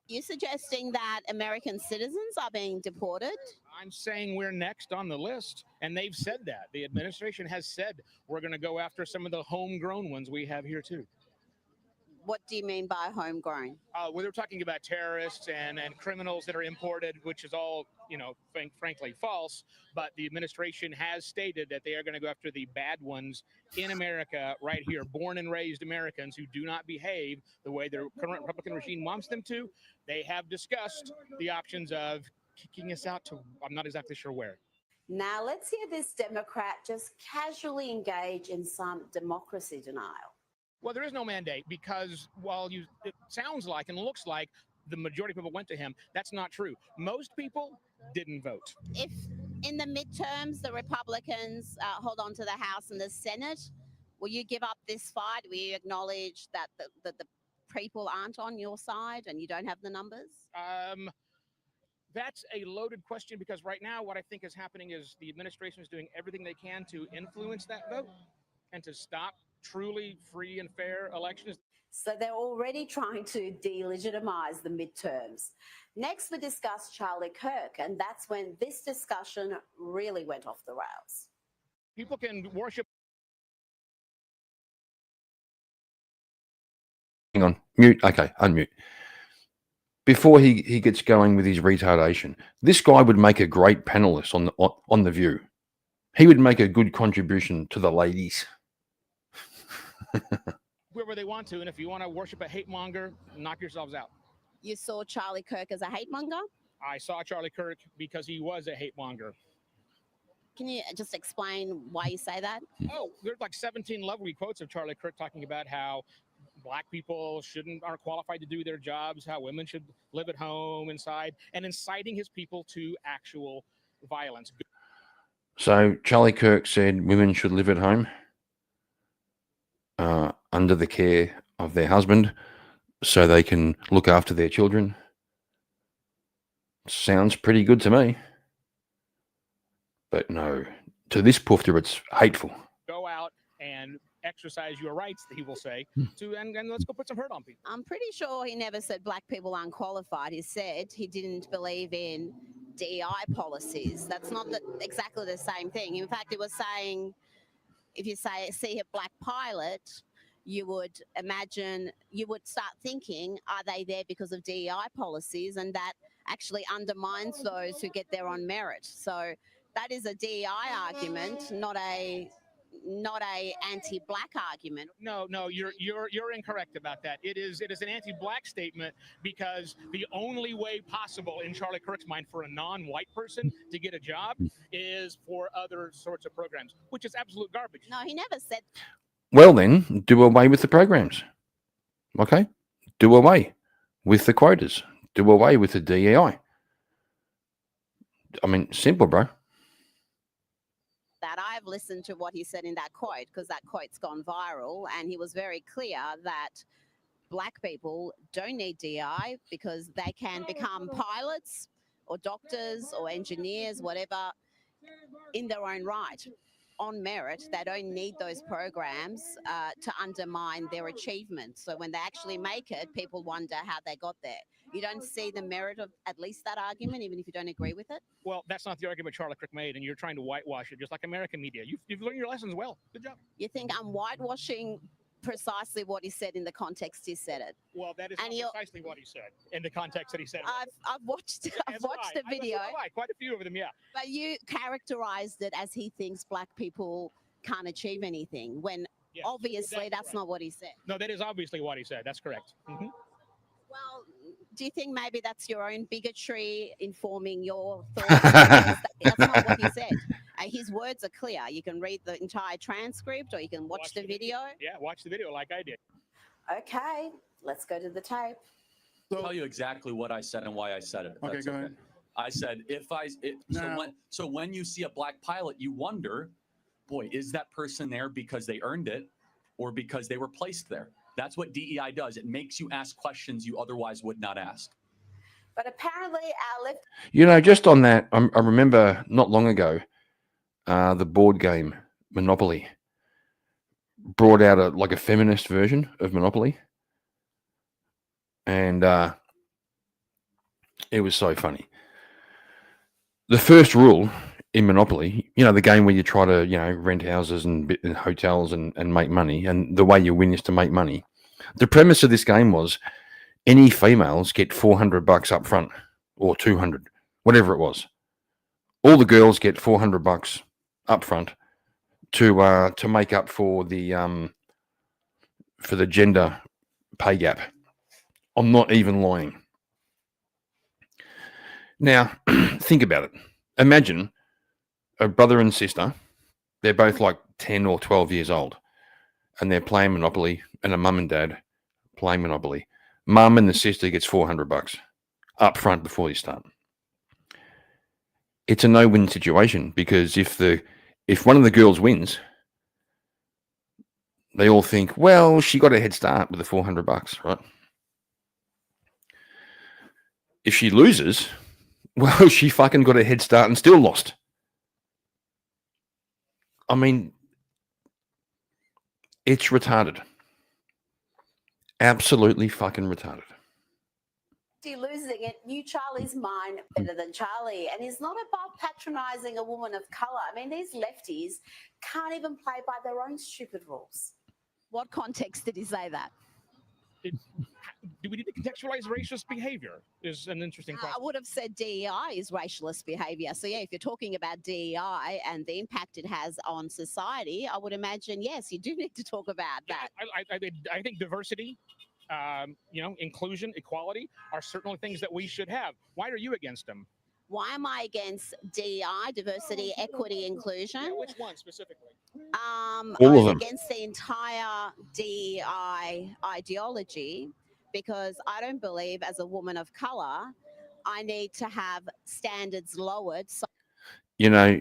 X: You suggesting that American citizens are being deported?
W: I'm saying we're next on the list, and they've said that. The administration has said we're going to go after some of the homegrown ones we have here, too.
X: What do you mean by homegrown?
W: Well, they're talking about terrorists and criminals that are imported, which is all, frankly false. But the administration has stated that they are going to go after the bad ones in America right here, born and raised Americans who do not behave the way their current Republican regime wants them to. They have discussed the options of kicking us out to, I'm not exactly sure where.
B: Now, let's hear this Democrat just casually engage in some democracy denial.
W: Well, there is no mandate because while it sounds like and looks like the majority of people went to him, that's not true. Most people didn't vote.
X: If in the midterms the Republicans hold on to the House and the Senate, will you give up this fight? Will you acknowledge that the people aren't on your side and you don't have the numbers?
W: That's a loaded question because right now what I think is happening is the administration is doing everything they can to influence that vote and to stop truly free and fair elections.
B: So they're already trying to delegitimize the midterms. Next, we discuss Charlie Kirk, and that's when this discussion really went off the rails.
W: People can worship.
A: Hang on, mute. Okay, unmute. Before he gets going with his retardation, this guy would make a great panelist on The View. He would make a good contribution to the ladies.
W: Wherever they want to, and if you want to worship a hate monger, knock yourselves out.
X: You saw Charlie Kirk as a hate monger?
W: I saw Charlie Kirk because he was a hate monger.
X: Can you just explain why you say that?
W: Oh, there's like 17 lovely quotes of Charlie Kirk talking about how black people aren't qualified to do their jobs, how women should live at home inside, and inciting his people to actual violence.
A: So Charlie Kirk said women should live at home under the care of their husband so they can look after their children. Sounds pretty good to me. But no, to this poofter, it's hateful.
W: Go out and exercise your rights, he will say, and let's go put some hurt on people.
X: I'm pretty sure he never said black people are unqualified. He said he didn't believe in DEI policies. That's not exactly the same thing. In fact, it was saying if you see a black pilot, you would start thinking, are they there because of DEI policies? And that actually undermines those who get there on merit. So that is a DEI argument, not a anti-black argument.
W: No, you're incorrect about that. It is an anti-black statement because the only way possible in Charlie Kirk's mind for a non-white person to get a job is for other sorts of programs, which is absolute garbage.
X: No, he never said.
A: Well, then, do away with the programs. Okay? Do away with the quotas. Do away with the DEI. I mean, simple, bro.
X: That I've listened to what he said in that quote because that quote's gone viral, and he was very clear that black people don't need DI because they can become pilots or doctors or engineers, whatever, in their own right, on merit. They don't need those programs to undermine their achievement. So when they actually make it, people wonder how they got there. You don't see the merit of at least that argument, even if you don't agree with it?
W: Well, that's not the argument Charlie Kirk made, and you're trying to whitewash it, just like American media. You've learned your lessons well. Good job.
X: You think I'm whitewashing precisely what he said in the context he said it?
W: Well, that is precisely what he said in the context that he said it.
X: I've watched the video.
W: Quite a few of them, yeah.
X: But you characterized it as he thinks black people can't achieve anything, when obviously that's not what he said.
W: No, that is obviously what he said. That's correct. Mm-hmm.
X: Well, do you think maybe that's your own bigotry informing your thoughts? That's not what he said. His words are clear. You can read the entire transcript or you can watch the video.
W: Yeah, watch the video like I did.
B: Okay, let's go to the tape.
C: I'll tell you exactly what I said and why I said it.
E: Okay, go ahead.
C: I said, so when you see a black pilot, you wonder, boy, is that person there because they earned it or because they were placed there? That's what DEI does. It makes you ask questions you otherwise would not ask.
B: But apparently our left...
A: You know, just on that, I remember not long ago, the board game Monopoly brought out a feminist version of Monopoly. And it was so funny. The first rule in Monopoly, you know, the game where you try to, rent houses and hotels and make money, and the way you win is to make money. The premise of this game was any females get $400 up front, or 200, whatever it was. All the girls get $400 up front to make up for the gender pay gap. I'm not even lying. Now, think about it. Imagine a brother and sister. They're both like 10 or 12 years old, and they're playing Monopoly, and a mum and dad playing Monopoly. Mum and the sister gets $400 up front before you start. It's a no-win situation because if one of the girls wins, they all think, well, she got a head start with the $400, right? If she loses, Well, she fucking got a head start and still lost. I mean, it's retarded. Absolutely fucking retarded.
B: Losing it, knew Charlie's mind better than Charlie. And it's not about patronizing a woman of color. I mean, these lefties can't even play by their own stupid rules. What context did he say that?
W: Do we need to contextualize racist behavior? Is an interesting question.
B: I would have said DEI is racialist behavior. So, yeah, if you're talking about DEI and the impact it has on society, I would imagine, yes, you do need to talk about that.
W: I think diversity, inclusion, equality are certainly things that we should have. Why are you against them?
B: Why am I against DEI, diversity, equity, inclusion?
W: Yeah, which one specifically?
A: All
B: I'm
A: of them.
B: against the entire DEI ideology because I don't believe, as a woman of color, I need to have standards lowered. So
A: You know,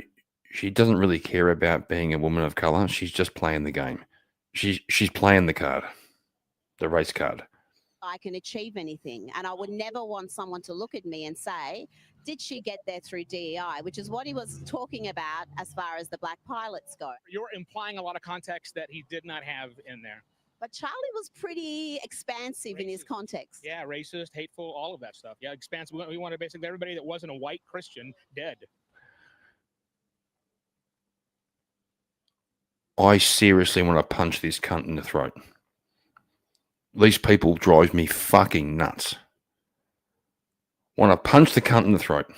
A: she doesn't really care about being a woman of color. She's just playing the game. She's playing the card, the race card.
B: I can achieve anything. And I would never want someone to look at me and say, did she get there through DEI? Which is what he was talking about as far as the black pilots go.
W: You're implying a lot of context that he did not have in there.
B: But Charlie was pretty expansive in his context.
W: Yeah, racist, hateful, all of that stuff. Yeah, expansive. We wanted basically everybody that wasn't a white Christian dead.
A: I seriously want to punch this cunt in the throat. These people drive me fucking nuts. Want to punch the cunt in the throat.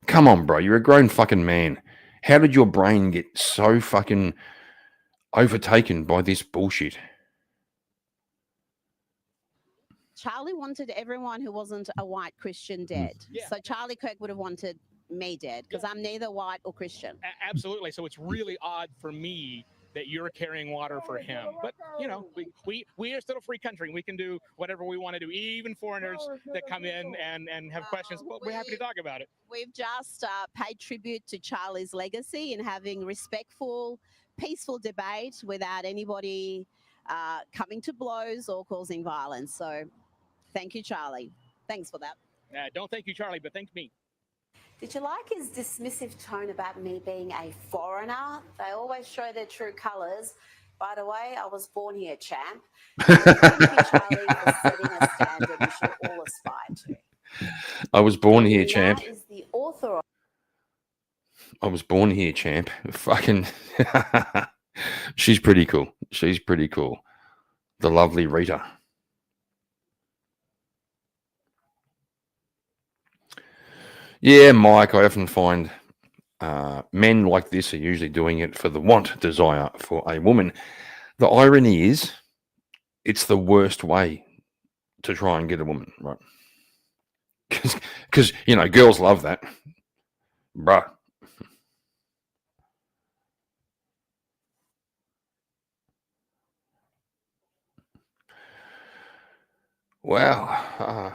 A: Come on, bro. You're a grown fucking man. How did your brain get so fucking overtaken by this bullshit?
B: Charlie wanted everyone who wasn't a white Christian dead.
W: Yeah.
B: So Charlie Kirk would have wanted me dead because I'm neither white or Christian.
W: Absolutely. So it's really odd for me that you're carrying water for him. But, we are still a free country. We can do whatever we want to do, even foreigners that come in and have questions. Well, we're happy to talk about it.
B: We've just paid tribute to Charlie's legacy in having respectful, peaceful debate without anybody coming to blows or causing violence. So thank you, Charlie. Thanks for that.
W: Don't thank you, Charlie, but thank me.
B: Did you like his dismissive tone about me being a foreigner? They always show their true colours. By the way, I was born here, champ. Thank you, Charlie, for setting a standard we should all aspire to.
A: I was born here, champ.
B: Is the author of
A: I was born here, champ. Fucking. She's pretty cool. She's pretty cool. The lovely Rita. Yeah, Mike, I often find men like this are usually doing it for the desire for a woman. The irony is, it's the worst way to try and get a woman, right? Because, girls love that. Bruh. Wow.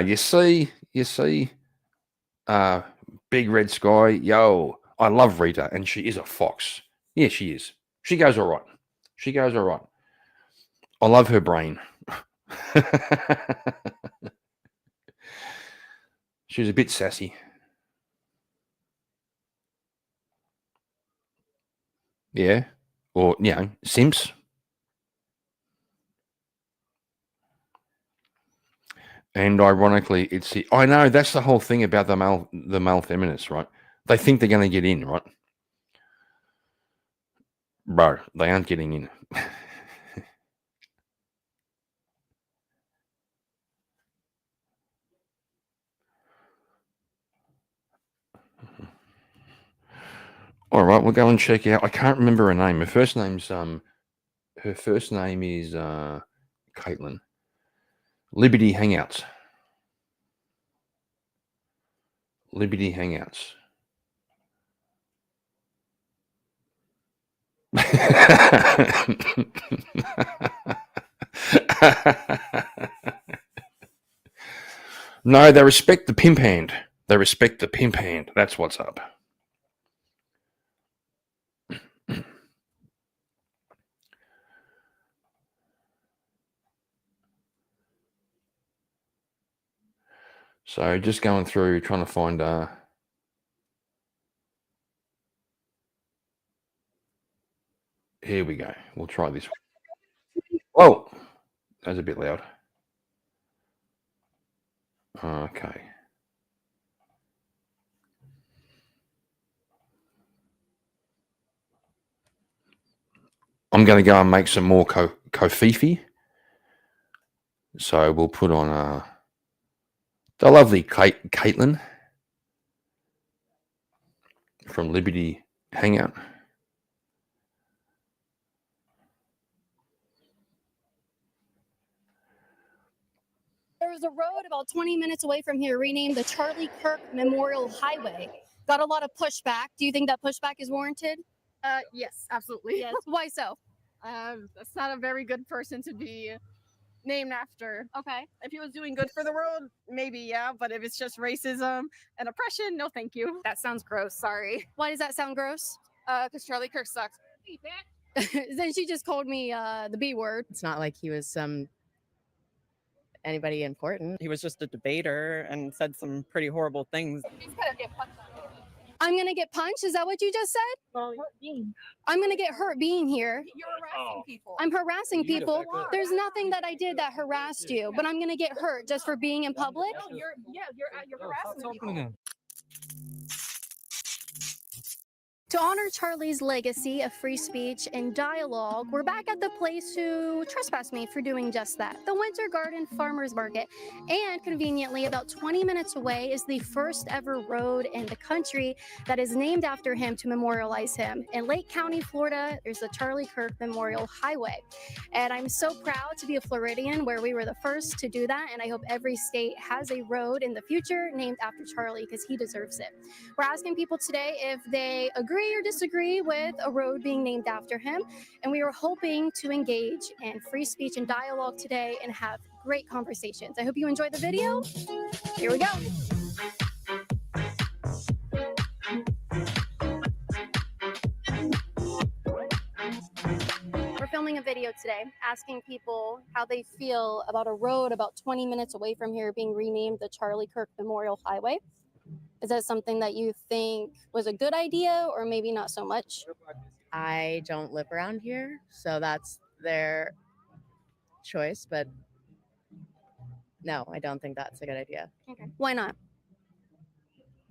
A: You see, Big Red Sky, yo, I love Rita, and she is a fox. Yeah, she is. She goes all right. I love her brain. She's a bit sassy. Yeah. Or, simps. And ironically, I know that's the whole thing about the male feminists, right? They think they're going to get in, right? Bro, they aren't getting in. All right, we'll go and check out. I can't remember her name. Her first name is Caitlin. Liberty Hangouts. Liberty Hangouts. No, they respect the pimp hand. That's what's up. So just going through, trying to find here we go. We'll try this. Whoa, that was a bit loud. Okay. I'm going to go and make some more Cofefe. So we'll put on the lovely Caitlin from Liberty Hangout.
E: There's a road about 20 minutes away from here renamed the Charlie Kirk Memorial Highway. Got a lot of pushback. Do you think that pushback is warranted?
F: Yes, absolutely.
E: Yes. Why so?
F: That's not a very good person to be named after.
E: Okay.
F: If he was doing good for the world, maybe, yeah. But if it's just racism and oppression, no thank you.
E: That sounds gross. Sorry. Why does that sound gross?
F: Because Charlie Kirk sucks.
E: Then she just called me the B word.
G: It's not like he was anybody important.
H: He was just a debater and said some pretty horrible things.
E: I'm going to get punched? Is that what you just said? I'm going to get hurt being here.
F: You're harassing people.
E: I'm harassing people. There's nothing that I did that harassed you, but I'm going to get hurt just for being in public?
F: No, you're harassing people.
E: To honor Charlie's legacy of free speech and dialogue, we're back at the place who trespassed me for doing just that, the Winter Garden Farmers Market. And conveniently, about 20 minutes away is the first ever road in the country that is named after him to memorialize him. In Lake County, Florida, there's the Charlie Kirk Memorial Highway. And I'm so proud to be a Floridian where we were the first to do that. And I hope every state has a road in the future named after Charlie because he deserves it. We're asking people today if they agree or disagree with a road being named after him, and we are hoping to engage in free speech and dialogue today and have great conversations. I hope you enjoyed the video. Here we go. We're filming a video today asking people how they feel about a road about 20 minutes away from here being renamed the Charlie Kirk Memorial Highway. Is that something that you think was a good idea or maybe not so much?
G: I don't live around here, so that's their choice, but no, I don't think that's a good idea.
E: Okay. Why not?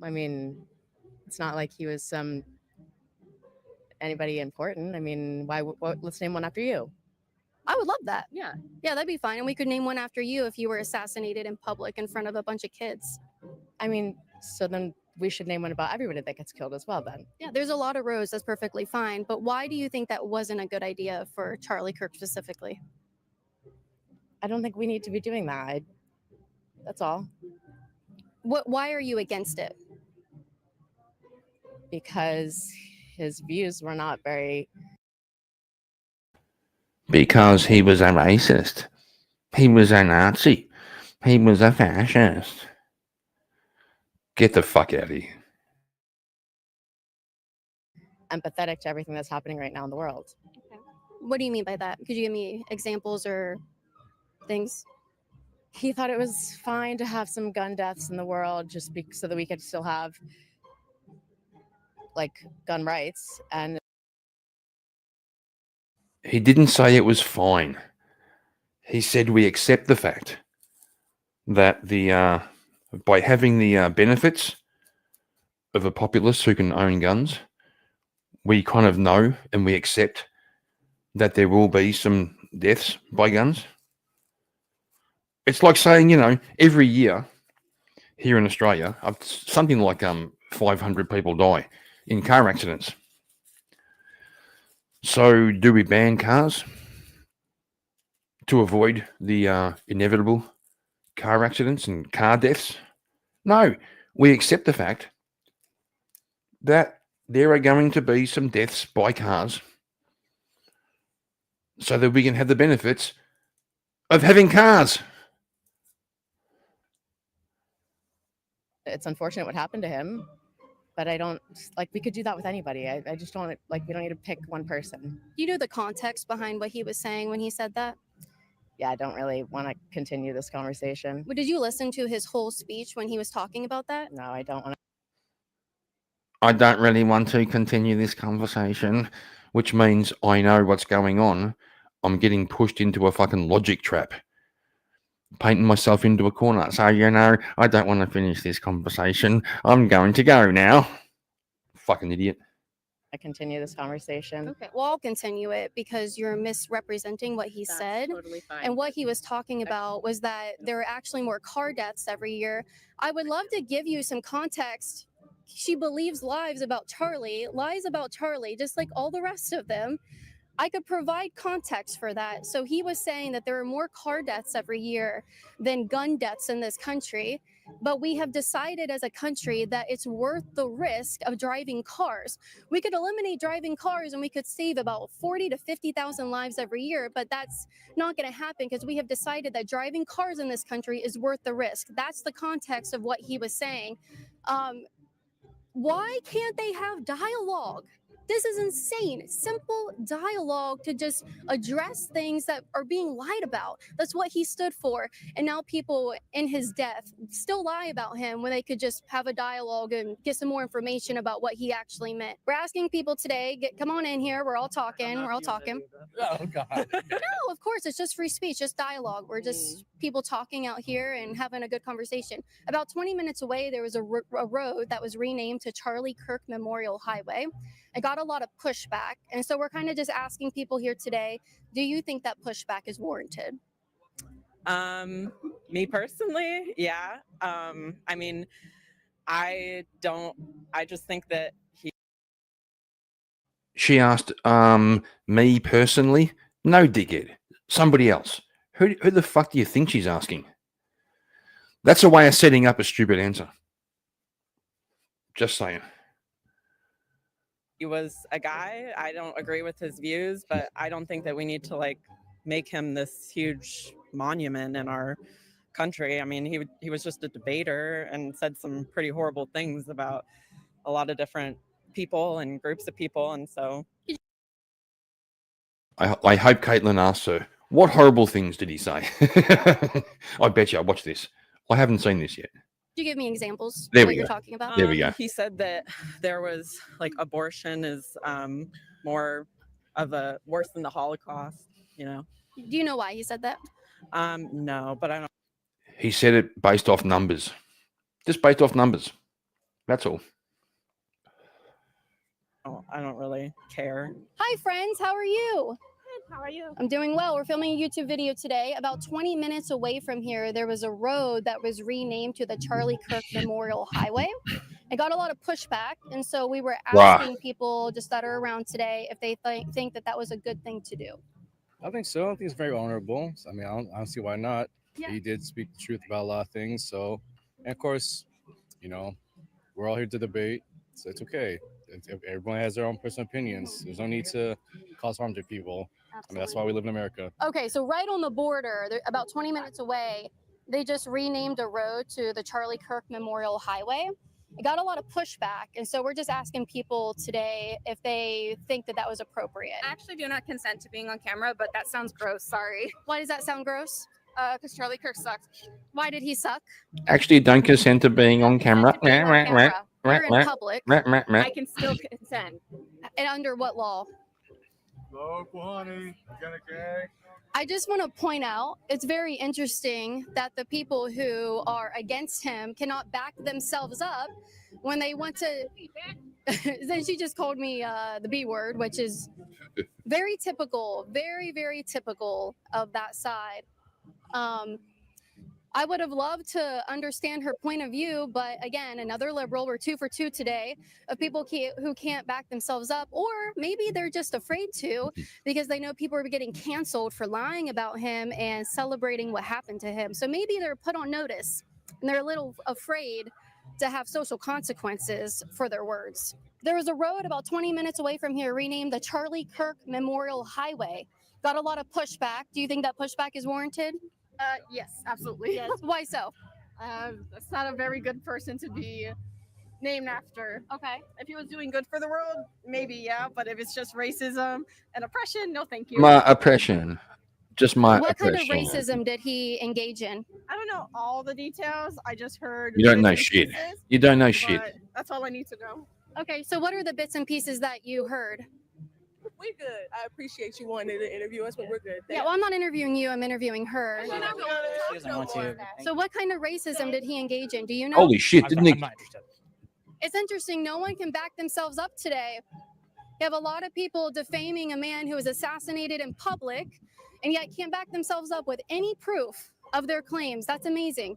G: I mean, it's not like he was anybody important. I mean, let's name one after you.
E: I would love that.
G: Yeah.
E: Yeah, that'd be fine. And we could name one after you if you were assassinated in public in front of a bunch of kids.
G: I mean, so then we should name one about everybody that gets killed as well then.
E: Yeah, there's a lot of roads. That's perfectly fine. But why do you think that wasn't a good idea for Charlie Kirk specifically?
G: I don't think we need to be doing that. That's all.
E: Why are you against it?
G: Because his views were not very...
A: Because he was a racist. He was a Nazi. He was a fascist. Get the fuck out of here.
G: Empathetic to everything that's happening right now in the world.
E: Okay. What do you mean by that? Could you give me examples or things?
G: He thought it was fine to have some gun deaths in the world just so that we could still have like gun rights. And
A: he didn't say it was fine. He said we accept the fact that the by having the benefits of a populace who can own guns, we kind of know and we accept that there will be some deaths by guns. It's like saying, every year here in Australia, something like 500 people die in car accidents. So do we ban cars to avoid the inevitable car accidents and car deaths? No, we accept the fact that there are going to be some deaths by cars so that we can have the benefits of having cars.
G: It's unfortunate what happened to him, but I don't, we could do that with anybody. I just don't, we don't need to pick one person.
E: Do you know the context behind what he was saying when he said that?
G: yeah, I don't really want to continue this conversation.
E: But did you listen to his whole speech when he was talking about that?
G: No, I don't want to.
A: I don't really want to continue this conversation, which means I know what's going on. I'm getting pushed into a fucking logic trap, painting myself into a corner. So, I don't want to finish this conversation. I'm going to go now. Fucking idiot.
G: I continue this conversation.
E: Okay, well, I'll continue it because you're misrepresenting what he said.
G: Totally fine.
E: And what he was talking about was that there are actually more car deaths every year. I would love to give you some context. She believes lies about Charlie, just like all the rest of them. I could provide context for that. So he was saying that there are more car deaths every year than gun deaths in this country. But we have decided as a country that it's worth the risk of driving cars. We could eliminate driving cars and we could save about 40 to 50,000 lives every year, but that's not going to happen because we have decided that driving cars in this country is worth the risk. That's the context of what he was saying. Why can't they have dialogue? This is insane. Simple dialogue to just address things that are being lied about. That's what he stood for. And now people in his death still lie about him when they could just have a dialogue and get some more information about what he actually meant. We're asking people today, come on in here. We're all talking.
I: Oh, God.
E: No, of course, it's just free speech, just dialogue. We're just people talking out here and having a good conversation. About 20 minutes away, there was a road that was renamed to Charlie Kirk Memorial Highway. It got a lot of pushback. And so we're kind of just asking people here today, do you think that pushback is warranted?
H: Me personally, yeah. I mean, I just think that
A: She asked, me personally? No, dickhead. Somebody else. Who the fuck do you think she's asking? That's a way of setting up a stupid answer. Just saying.
H: he was a guy. I don't agree with his views, but I don't think that we need to make him this huge monument in our country. I mean, he was just a debater and said some pretty horrible things about a lot of different people and groups of people, and so
A: I hope Caitlin asks her, what horrible things did he say? I bet you. I'll watch this. I haven't seen this yet.
E: Could you give me examples
A: There
E: of
A: we
E: what you're
A: go.
E: talking about?
A: There we go.
H: He said that there was abortion is more of a worse than the Holocaust,
E: Do you know why he said that?
H: No, but I don't.
A: He said it based off numbers. Just based off numbers. That's all.
H: I don't really care.
E: Hi, friends. How are you?
F: Good. How are you?
E: I'm doing well. We're filming a YouTube video today. About 20 minutes away from here, there was a road that was renamed to the Charlie Kirk Memorial Highway. It got a lot of pushback, and so we were asking people just that are around today if they think that was a good thing to do.
I: I think so. I think it's very honorable. I mean, I don't see why not.
E: Yeah.
I: He did speak the truth about a lot of things. So, and of course, we're all here to debate. So it's okay. Everyone has their own personal opinions. There's no need to cause harm to people. I mean, that's why we live in America.
E: Okay, so right on the border, about 20 minutes away, they just renamed a road to the Charlie Kirk Memorial Highway. It got a lot of pushback, and so we're just asking people today if they think that was appropriate.
J: I actually do not consent to being on camera, but that sounds gross. Sorry.
E: Why does that sound gross?
J: Because Charlie Kirk sucks.
E: Why did he suck?
A: Actually, don't consent to being on camera.
E: You're in public.
J: I can still consent.
E: And under what law? I just want to point out, it's very interesting that the people who are against him cannot back themselves up when they want to. Then she just called me the B word, which is very typical, very, very typical of that side. I would have loved to understand her point of view, but again, another liberal. We're 2 for 2 today of people who can't back themselves up, or maybe they're just afraid to because they know people are getting canceled for lying about him and celebrating what happened to him. So maybe they're put on notice and they're a little afraid to have social consequences for their words. There was a road about 20 minutes away from here renamed the Charlie Kirk Memorial Highway. Got a lot of pushback. Do you think that pushback is warranted?
J: Yes, absolutely.
E: Yes. Why so?
J: That's not a very good person to be named after.
E: Okay.
F: If he was doing good for the world, maybe, yeah. But if it's just racism and oppression, no thank you.
A: My oppression. just my
E: What kind of
A: impression.
E: racism did he engage in?
F: I don't know all the details. I just heard
A: You don't know
F: bits and
A: shit.
F: pieces,
A: You don't know shit.
F: but that's all I need to know.
E: Okay, so what are the bits and pieces that you heard?
K: We're good. I appreciate you wanting to interview us, but we're good.
E: Yeah, well, I'm not interviewing you, I'm interviewing her.
K: She doesn't want to.
E: So what kind of racism did he engage in? Do you know?
A: Holy shit! Didn't he?
E: It's interesting. No one can back themselves up today. You have a lot of people defaming a man who was assassinated in public and yet can't back themselves up with any proof of their claims. That's amazing.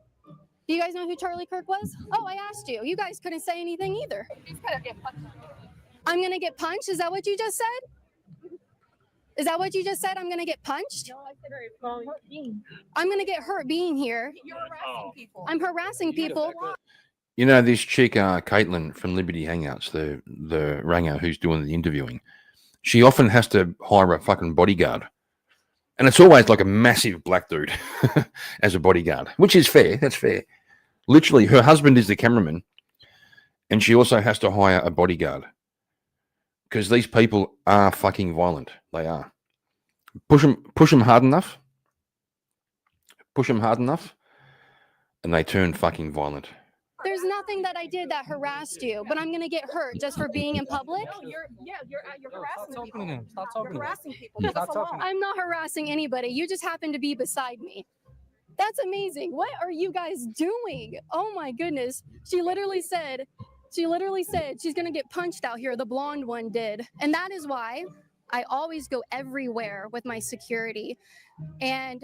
E: Do you guys know who Charlie Kirk was? Oh, I asked you. You guys couldn't say anything either. I'm going to get punched? Is that what you just said? Is that what you just said? I'm going to get punched?
K: No, I said hurt being.
E: I'm going to get hurt being here.
K: You're harassing people.
E: I'm harassing people.
A: You know this chick, Caitlin from Liberty Hangouts, the ranger who's doing the interviewing. She often has to hire a fucking bodyguard, and it's always like a massive black dude as a bodyguard, which is fair. That's fair. Literally, her husband is the cameraman, and she also has to hire a bodyguard because these people are fucking violent. They are. Push them hard enough. Push them hard enough, and they turn fucking violent.
E: There's nothing that I did that harassed you, but I'm going to get hurt just for being in public?
K: No, you're harassing people.
I: Stop
K: You're
I: talking to him.
K: harassing people.
I: Stop
K: That's the law.
I: talking.
E: I'm not harassing anybody. You just happen to be beside me. That's amazing. What are you guys doing? Oh my goodness. She literally said she's going to get punched out here. The blonde one did. And that is why I always go everywhere with my security. And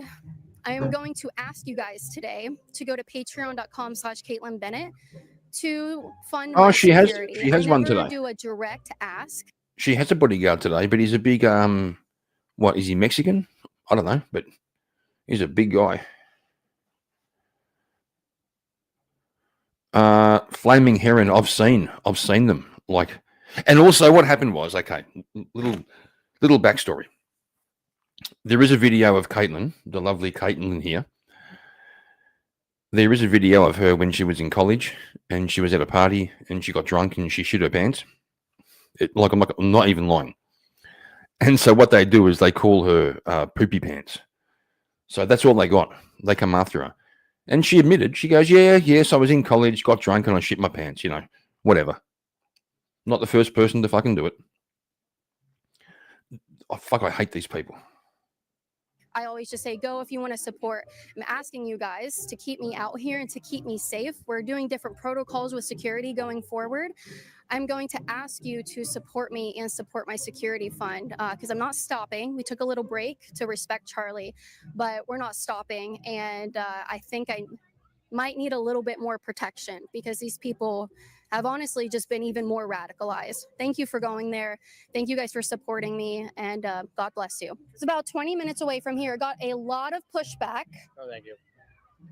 E: I am going to ask you guys today to go to patreon.com/Caitlin Bennett to fund
A: Oh,
E: my
A: she has
E: security.
A: one
E: I'm gonna
A: today.
E: do a direct ask.
A: She has a bodyguard today, but he's a big what is he, Mexican? I don't know, but he's a big guy. Flaming Heron, I've seen them. Like, and also what happened was, okay, little backstory. There is a video of Caitlin, the lovely Caitlin here. There is a video of her when she was in college and she was at a party and she got drunk and she shit her pants. I'm not even lying. And so what they do is they call her poopy pants. So that's all they got. They come after her. And she admitted, she goes, yes, I was in college, got drunk and I shit my pants, whatever. Not the first person to fucking do it. Oh, fuck, I hate these people.
E: I always just say, go if you want to support. I'm asking you guys to keep me out here and to keep me safe. We're doing different protocols with security going forward. I'm going to ask you to support me and support my security fund because I'm not stopping. We took a little break to respect Charlie, but we're not stopping. And I think I might need a little bit more protection because these people have honestly just been even more radicalized. Thank you for going there. Thank you guys for supporting me, and God bless you. It's about 20 minutes away from here. Got a lot of pushback.
I: Oh, thank you.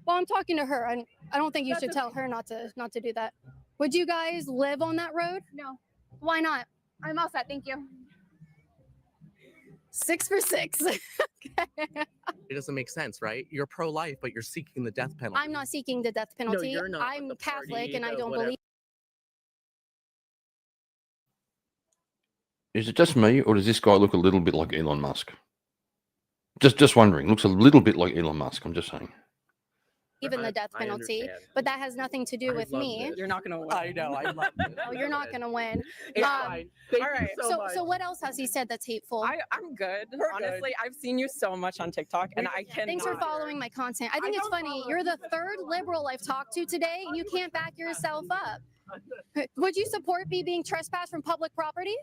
E: Well, I'm talking to her. I don't think you should tell her not to do that. Would you guys live on that road?
J: No,
E: Why not?
J: I'm all set. Thank you.
E: 6 for 6.
L: It doesn't make sense, right? You're pro-life, but you're seeking the death penalty.
E: I'm not seeking the death penalty.
L: you're not, but
E: I'm
L: the
E: Catholic,
L: party,
E: and I
L: the
E: don't
L: whatever.
E: believe.
A: Is it just me, or does this guy look a little bit like Elon Musk? Just wondering. Looks a little bit like Elon Musk. I'm just saying.
E: Even the death
L: I
E: penalty,
L: understand.
E: but that has nothing to do with
L: love
E: me.
L: this.
H: You're not gonna win.
L: I know. I love it.
E: Oh, you're not gonna win.
L: It's
E: Um,
L: fine. Thank
H: all
L: you
H: right.
L: so much.
E: So what else has he said that's hateful?
H: I'm good.
L: We're
H: Honestly, I've seen you so much on TikTok, and I can't.
E: Thanks for following my content. I think it's funny. You're the third liberal I've talked to today. You can't back yourself up. Would you support me being trespassed from public property?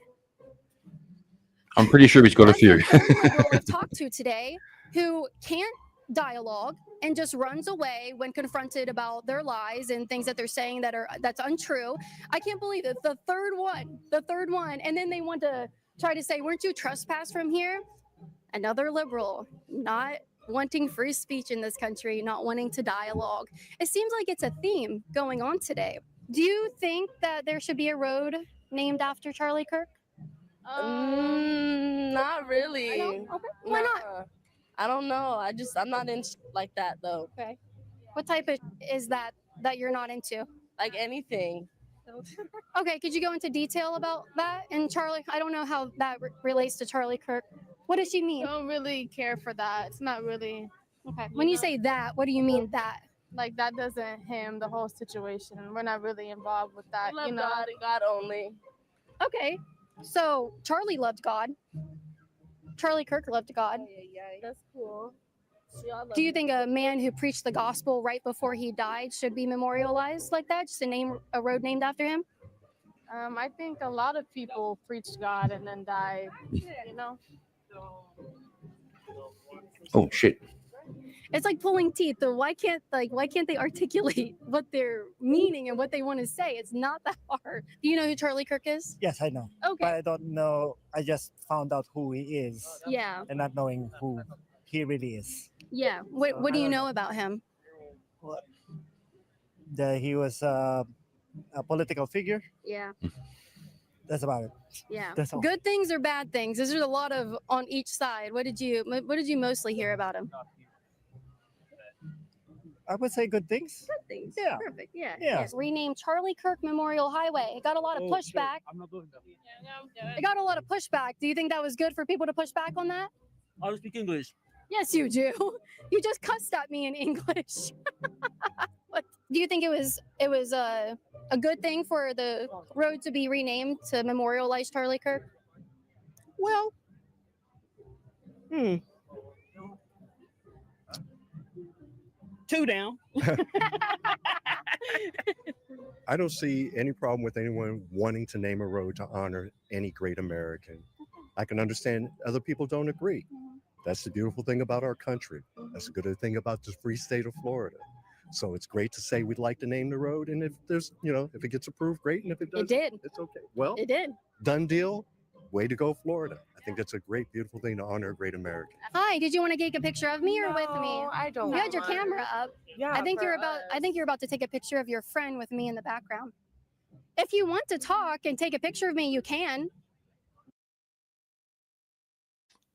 A: I'm pretty sure he's got a few.
E: Liberal I've talked to today who can't dialogue and just runs away when confronted about their lies and things that they're saying that's untrue. I can't believe it. The third one. And then they want to try to say, weren't you trespassed from here? Another liberal, not wanting free speech in this country, not wanting to dialogue. It seems like it's a theme going on today. Do you think that there should be a road named after Charlie Kirk?
N: Not really.
E: No? Okay. Why not?
N: I don't know. I'm not in like that though.
E: Okay. What type of is that you're not into?
N: Like anything.
E: Okay, could you go into detail about that? And Charlie, I don't know how that relates to Charlie Kirk. What does she mean?
J: Don't really care for that. It's not really
E: Okay. When you say that, what do you mean that?
J: like that doesn't him the whole situation. We're not really involved with that.
N: Love
J: You know.
N: God and God only.
E: Okay. So Charlie loved God. Charlie Kirk loved God.
N: That's cool.
E: Do you think a man who preached the gospel right before he died should be memorialized like that? Just a road named after him?
J: I think a lot of people preached God and then died. You know.
A: Oh shit.
E: It's like pulling teeth. Though why can't they articulate what they're meaning and what they want to say? It's not that hard. Do you know who Charlie Kirk is?
O: Yes, I know.
E: Okay.
O: But I don't know. I just found out who he is.
E: Yeah.
O: And not knowing who he really is.
E: Yeah. What do you know about him?
O: That he was a political figure.
E: Yeah.
O: That's about it.
E: Yeah.
O: That's all.
E: Good things or bad things? There's a lot of on each side. What did you mostly hear about him?
O: I would say good things.
E: Good things.
O: Yeah.
E: Perfect. Yeah.
O: Yeah.
E: Renamed Charlie Kirk Memorial Highway. It got a lot of pushback.
O: I'm not doing that.
E: It got a lot of pushback. Do you think that was good for people to push back on that?
O: I don't speak English.
E: Yes, you do. You just cussed at me in English. What do you think it was a good thing for the road to be renamed to memorialize Charlie Kirk?
O: Well, two down.
P: I don't see any problem with anyone wanting to name a road to honor any great American. I can understand other people don't agree. That's the beautiful thing about our country. That's the good thing about the free state of Florida. So it's great to say we'd like to name the road, and if there's, if it gets approved, great, and if it doesn't,
E: It did.
P: it's okay. Well,
E: It did.
P: done deal. Way to go, Florida. I think that's a great, beautiful thing to honor a great American.
E: Hi, did you want to take a picture of me or with me?
N: I don't
E: You had your
N: mind.
E: camera up.
N: Yeah,
E: I think
N: for
E: you're about to take a picture of your friend with me in the background. If you want to talk and take a picture of me, you can.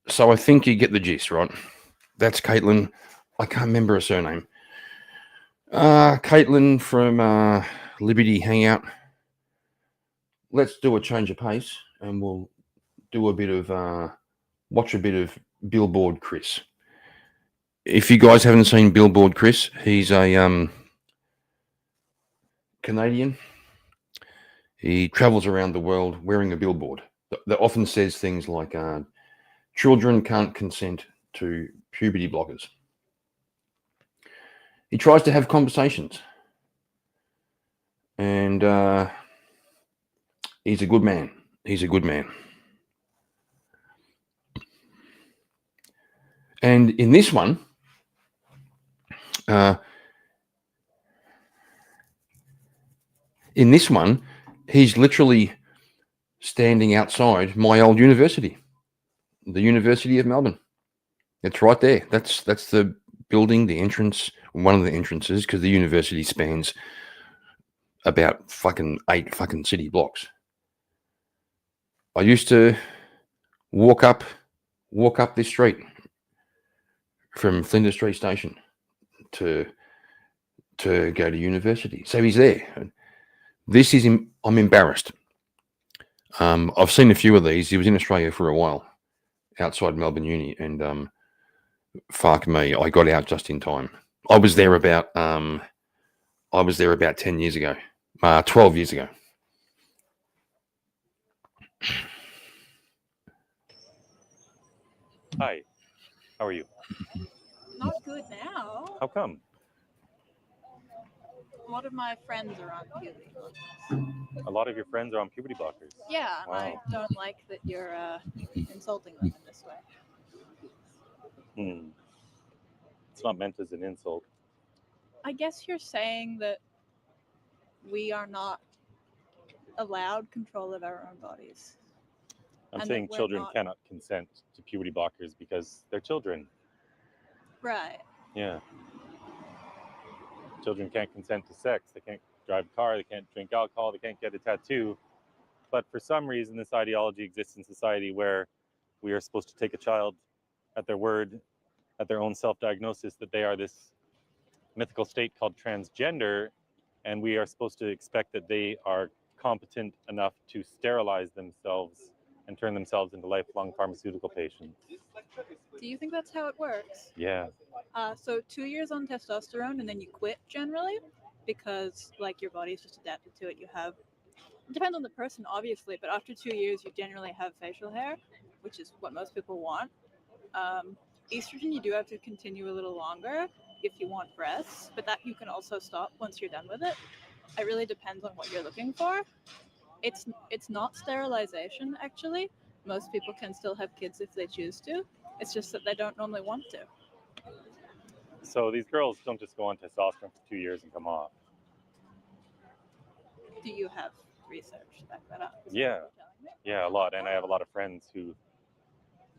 A: So I think you get the gist, right? That's Caitlin. I can't remember her surname. Caitlin from Liberty Hangout. Let's do a change of pace, and we'll do a bit of watch a bit of Billboard Chris. If you guys haven't seen Billboard Chris, he's a Canadian. He travels around the world wearing a billboard that often says things like children can't consent to puberty blockers. He tries to have conversations, and he's a good man. He's a good man. And in this one, he's literally standing outside my old university, the University of Melbourne. It's right there. That's the building, the entrance, one of the entrances, because the university spans about 8 city blocks. I used to walk up this street from Flinders Street Station to go to university. So he's there. This is him. I'm embarrassed. I've seen a few of these. He was in Australia for a while, outside Melbourne Uni, and fuck me, I got out just in time. I was there about 10 years ago, 12 years ago.
Q: Hi, how are you?
S: Not good now.
Q: How come?
S: A lot of my friends are on puberty blockers.
Q: A lot of your friends are on puberty blockers.
S: Yeah, and I
Q: Wow.
S: don't like that you're insulting them in this way.
Q: It's not meant as an insult.
S: I guess you're saying that we are not allowed control of our own bodies.
Q: I'm
S: And
Q: saying
S: that we're
Q: children
S: not-
Q: cannot consent to puberty blockers because they're children.
S: Right.
Q: Yeah. Children can't consent to sex. They can't drive a car. They can't drink alcohol. They can't get a tattoo. But for some reason, this ideology exists in society where we are supposed to take a child at their word, at their own self-diagnosis, that they are this mythical state called transgender, and we are supposed to expect that they are competent enough to sterilize themselves and turn themselves into lifelong pharmaceutical patients.
S: Do you think that's how it works?
Q: Yeah.
S: So 2 years on testosterone and then you quit generally because like your body's just adapted to it. You have, it depends on the person obviously, but after 2 years you generally have facial hair, which is what most people want. Estrogen you do have to continue a little longer if you want breasts, but that you can also stop once you're done with it. It really depends on what you're looking for. It's not sterilization actually. Most people can still have kids if they choose to. It's just that they don't normally want to.
Q: So these girls don't just go on testosterone for 2 years and come off.
S: Do you have research to back that up?
Q: Yeah. Yeah, a lot. And I have a lot of friends who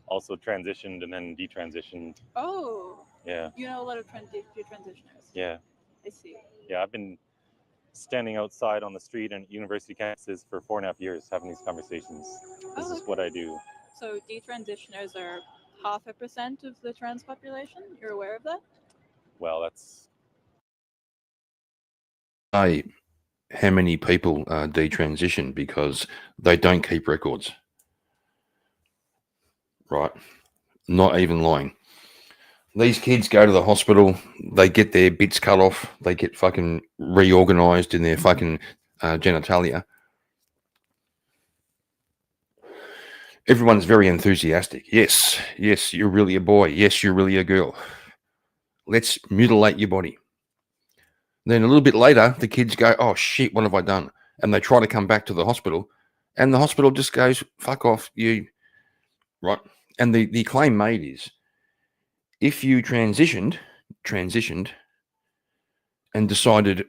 Q: also transitioned and then detransitioned.
S: Oh.
Q: Yeah.
S: You know a lot of transitioners.
Q: Yeah.
S: I see.
Q: Yeah, I've been standing outside on the street and university campuses for 4.5 years having these conversations. This is what I do.
S: So detransitioners are 0.5% of the trans population. You're aware of that?
Q: Well, that's
A: Hey, how many people detransition because they don't keep records, right? Not even lying. These kids go to the hospital, they get their bits cut off, they get fucking reorganized in their fucking genitalia. Everyone's very enthusiastic. Yes, yes, you're really a boy. Yes, you're really a girl. Let's mutilate your body. Then a little bit later, the kids go, oh shit, what have I done? And they try to come back to the hospital, and the hospital just goes, fuck off, you, right? And the claim made is, if you transitioned and decided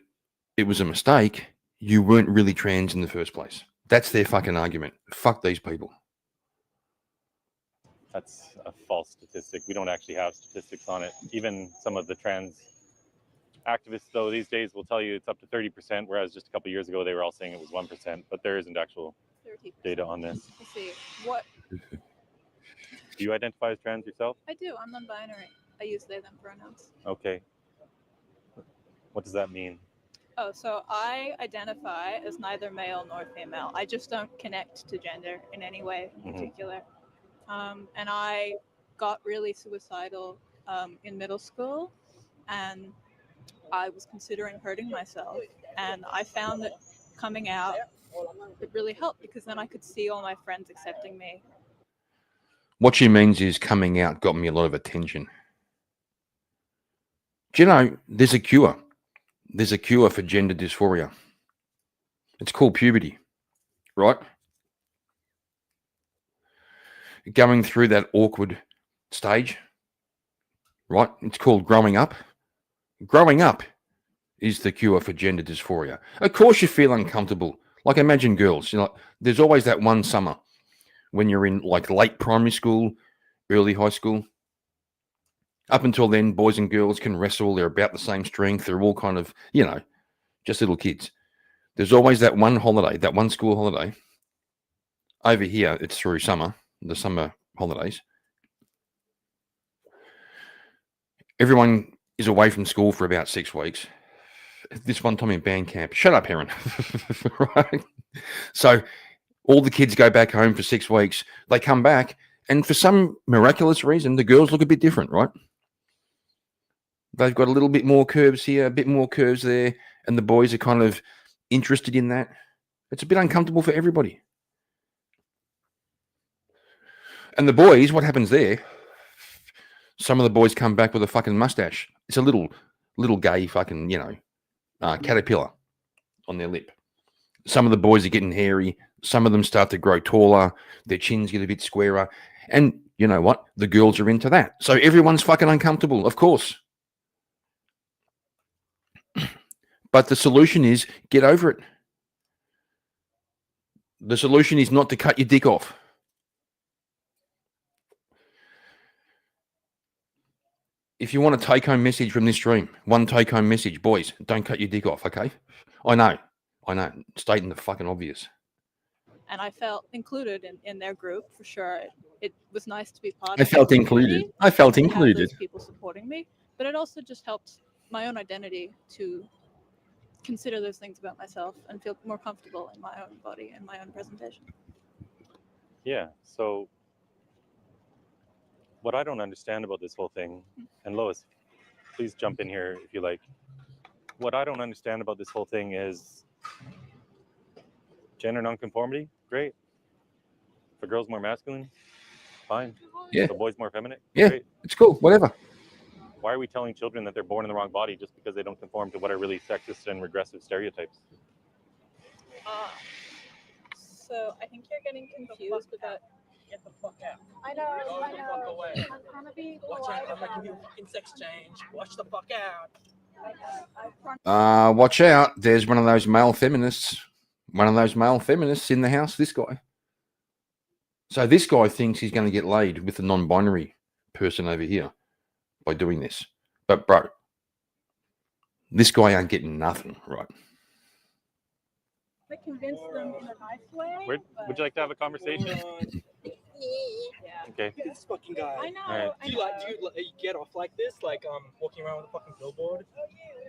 A: it was a mistake, you weren't really trans in the first place. That's their fucking argument. Fuck these people.
Q: That's a false statistic. We don't actually have statistics on it. Even some of the trans activists, though, these days will tell you it's up to 30%, whereas just a couple of years ago they were all saying it was 1%, but there isn't actual
S: 30%.
Q: data on this.
S: I see. What?
Q: Do you identify as trans yourself?
S: I do. I'm non-binary. I use they, them pronouns.
Q: Okay. What does that mean?
S: Oh, so I identify as neither male nor female. I just don't connect to gender in any way in particular. And I got really suicidal in middle school, and I was considering hurting myself. And I found that coming out, it really helped because then I could see all my friends accepting me.
A: What she means is coming out got me a lot of attention. Do you know, there's a cure. There's a cure for gender dysphoria. It's called puberty, right? Going through that awkward stage, right? It's called growing up. Growing up is the cure for gender dysphoria. Of course you feel uncomfortable. Like imagine girls, you know, there's always that one summer when you're in like late primary school, early high school. Up until then, boys and girls can wrestle. They're about the same strength. They're all kind of, you know, just little kids. There's always that one holiday, that one school holiday. Over here, it's through summer, the summer holidays. Everyone is away from school for about 6 weeks. This one time in band camp, shut up, Heron. Right? So all the kids go back home for 6 weeks. They come back, and for some miraculous reason, the girls look a bit different, right? They've got a little bit more curves here, a bit more curves there, and the boys are kind of interested in that. It's a bit uncomfortable for everybody. And the boys, what happens there? Some of the boys come back with a fucking mustache. It's a little gay fucking, you know, caterpillar on their lip. Some of the boys are getting hairy. Some of them start to grow taller. Their chins get a bit squarer. And you know what? The girls are into that. So everyone's fucking uncomfortable, of course. But the solution is get over it. The solution is not to cut your dick off. If you want a take-home message from this stream, one take-home message, boys, don't cut your dick off, okay? I know, stating the fucking obvious.
S: And I felt included in their group for sure. It was nice to be part
A: I
S: of.
A: felt
S: the
A: included.
S: community
A: I felt
S: and to have
A: included.
S: those people supporting me, but it also just helped my own identity to consider those things about myself and feel more comfortable in my own body and my own presentation.
Q: Yeah. So what I don't understand about this whole thing, and Lois, please jump in here if you like. What I don't understand about this whole thing is gender nonconformity, great. For girls more masculine, fine.
A: Yeah.
Q: For boys more feminine,
A: Yeah,
Q: great.
A: it's cool. Whatever.
Q: Why are we telling children that they're born in the wrong body just because they don't conform to what are really sexist and regressive stereotypes?
S: So I think you're getting confused about.
K: Get the fuck out.
S: I know.
K: Go
S: I
K: the
S: know.
K: fuck away.
S: I'm trying to be
K: Watch
S: polite
K: out, I'm
S: about
K: making you
S: it.
K: a fucking sex change. Watch the fuck out.
A: Watch out. There's one of those male feminists. One of those male feminists in the house, this guy. So this guy thinks he's going to get laid with the non-binary person over here by doing this. But bro, this guy ain't getting nothing, right?
S: I convince them in a nice way.
Q: Would you like to have a conversation?
S: Yeah.
Q: Okay.
K: This fucking guy.
S: I know.
Q: Alright.
S: I
K: Do you get off like this? Like walking around with a fucking billboard?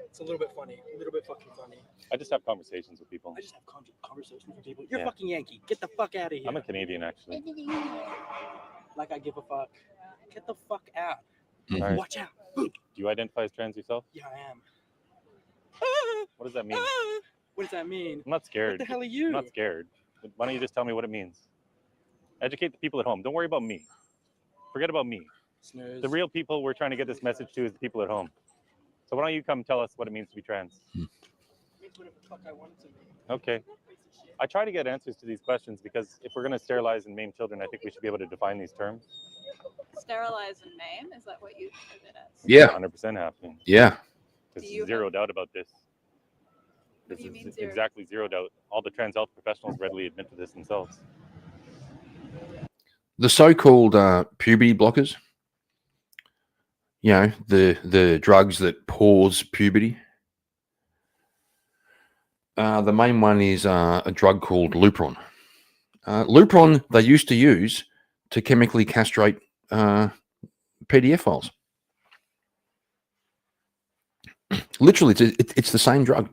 K: It's a little bit funny. A little bit fucking funny.
Q: I just have conversations with people.
K: I just have conversations with people. You're
Q: Yeah.
K: fucking Yankee. Get the fuck out of here.
Q: I'm a Canadian, actually.
K: Like I give a fuck. Get the fuck out.
Q: Alright.
K: Watch out.
Q: Do you identify as trans yourself?
K: Yeah, I am.
Q: What does that mean?
K: What does that mean?
Q: I'm not scared.
K: What the hell are you?
Q: I'm not scared. Why don't you just tell me what it means? Educate the people at home. Don't worry about me. Forget about me.
K: Snooze.
Q: The real people we're trying to get this message to is the people at home. So why don't you come tell us what it means to be trans?
K: Means whatever the fuck I want it to mean.
Q: Okay. I try to get answers to these questions because if we're going to sterilize and maim children, I think we should be able to define these terms.
S: Sterilize and maim? Is that what you think of it as?
A: Yeah.
Q: 100% happening.
A: Yeah.
Q: There's
S: Do you
Q: zero doubt about this.
S: What do you
Q: This
S: mean
Q: is
S: zero?
Q: exactly zero doubt. All the trans health professionals readily admit to this themselves.
A: The so-called puberty blockers, you know, the drugs that pause puberty. The main one is a drug called Lupron. Lupron they used to use to chemically castrate PDF files. Literally, it's the same drug.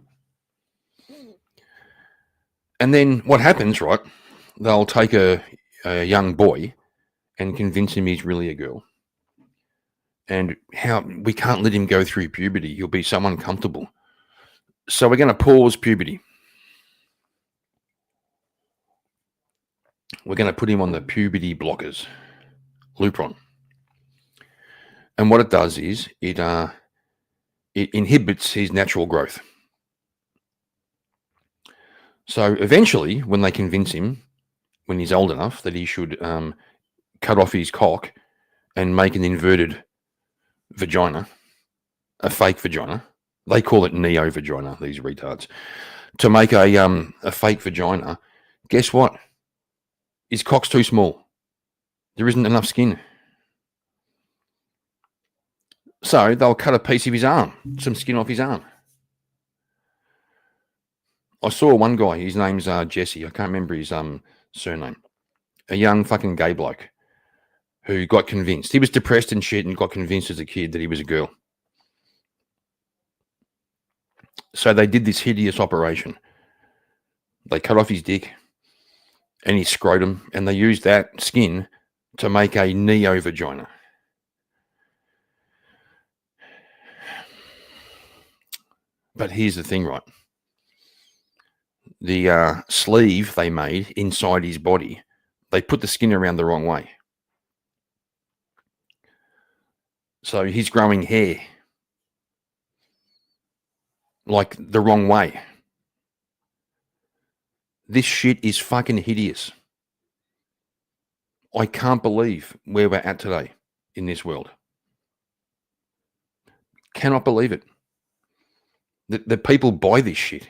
A: And then what happens, right? They'll take a young boy and convince him he's really a girl. And how we can't let him go through puberty. He'll be so uncomfortable. So we're going to pause puberty. We're going to put him on the puberty blockers, Lupron. And what it does is it inhibits his natural growth. So eventually, when they convince him, when he's old enough, that he should cut off his cock and make an inverted vagina, a fake vagina. They call it neo-vagina, these retards. To make a fake vagina, guess what? His cock's too small. There isn't enough skin. So they'll cut a piece of his arm, some skin off his arm. I saw one guy, his name's Jesse, I can't remember his surname. A young fucking gay bloke who got convinced. He was depressed and shit and got convinced as a kid that he was a girl. So they did this hideous operation. They cut off his dick and his scrotum, and they used that skin to make a neo-vagina. But here's the thing, right? The sleeve they made inside his body, they put the skin around the wrong way. So he's growing hair like the wrong way. This shit is fucking hideous. I can't believe where we're at today in this world. Cannot believe it. The people buy this shit.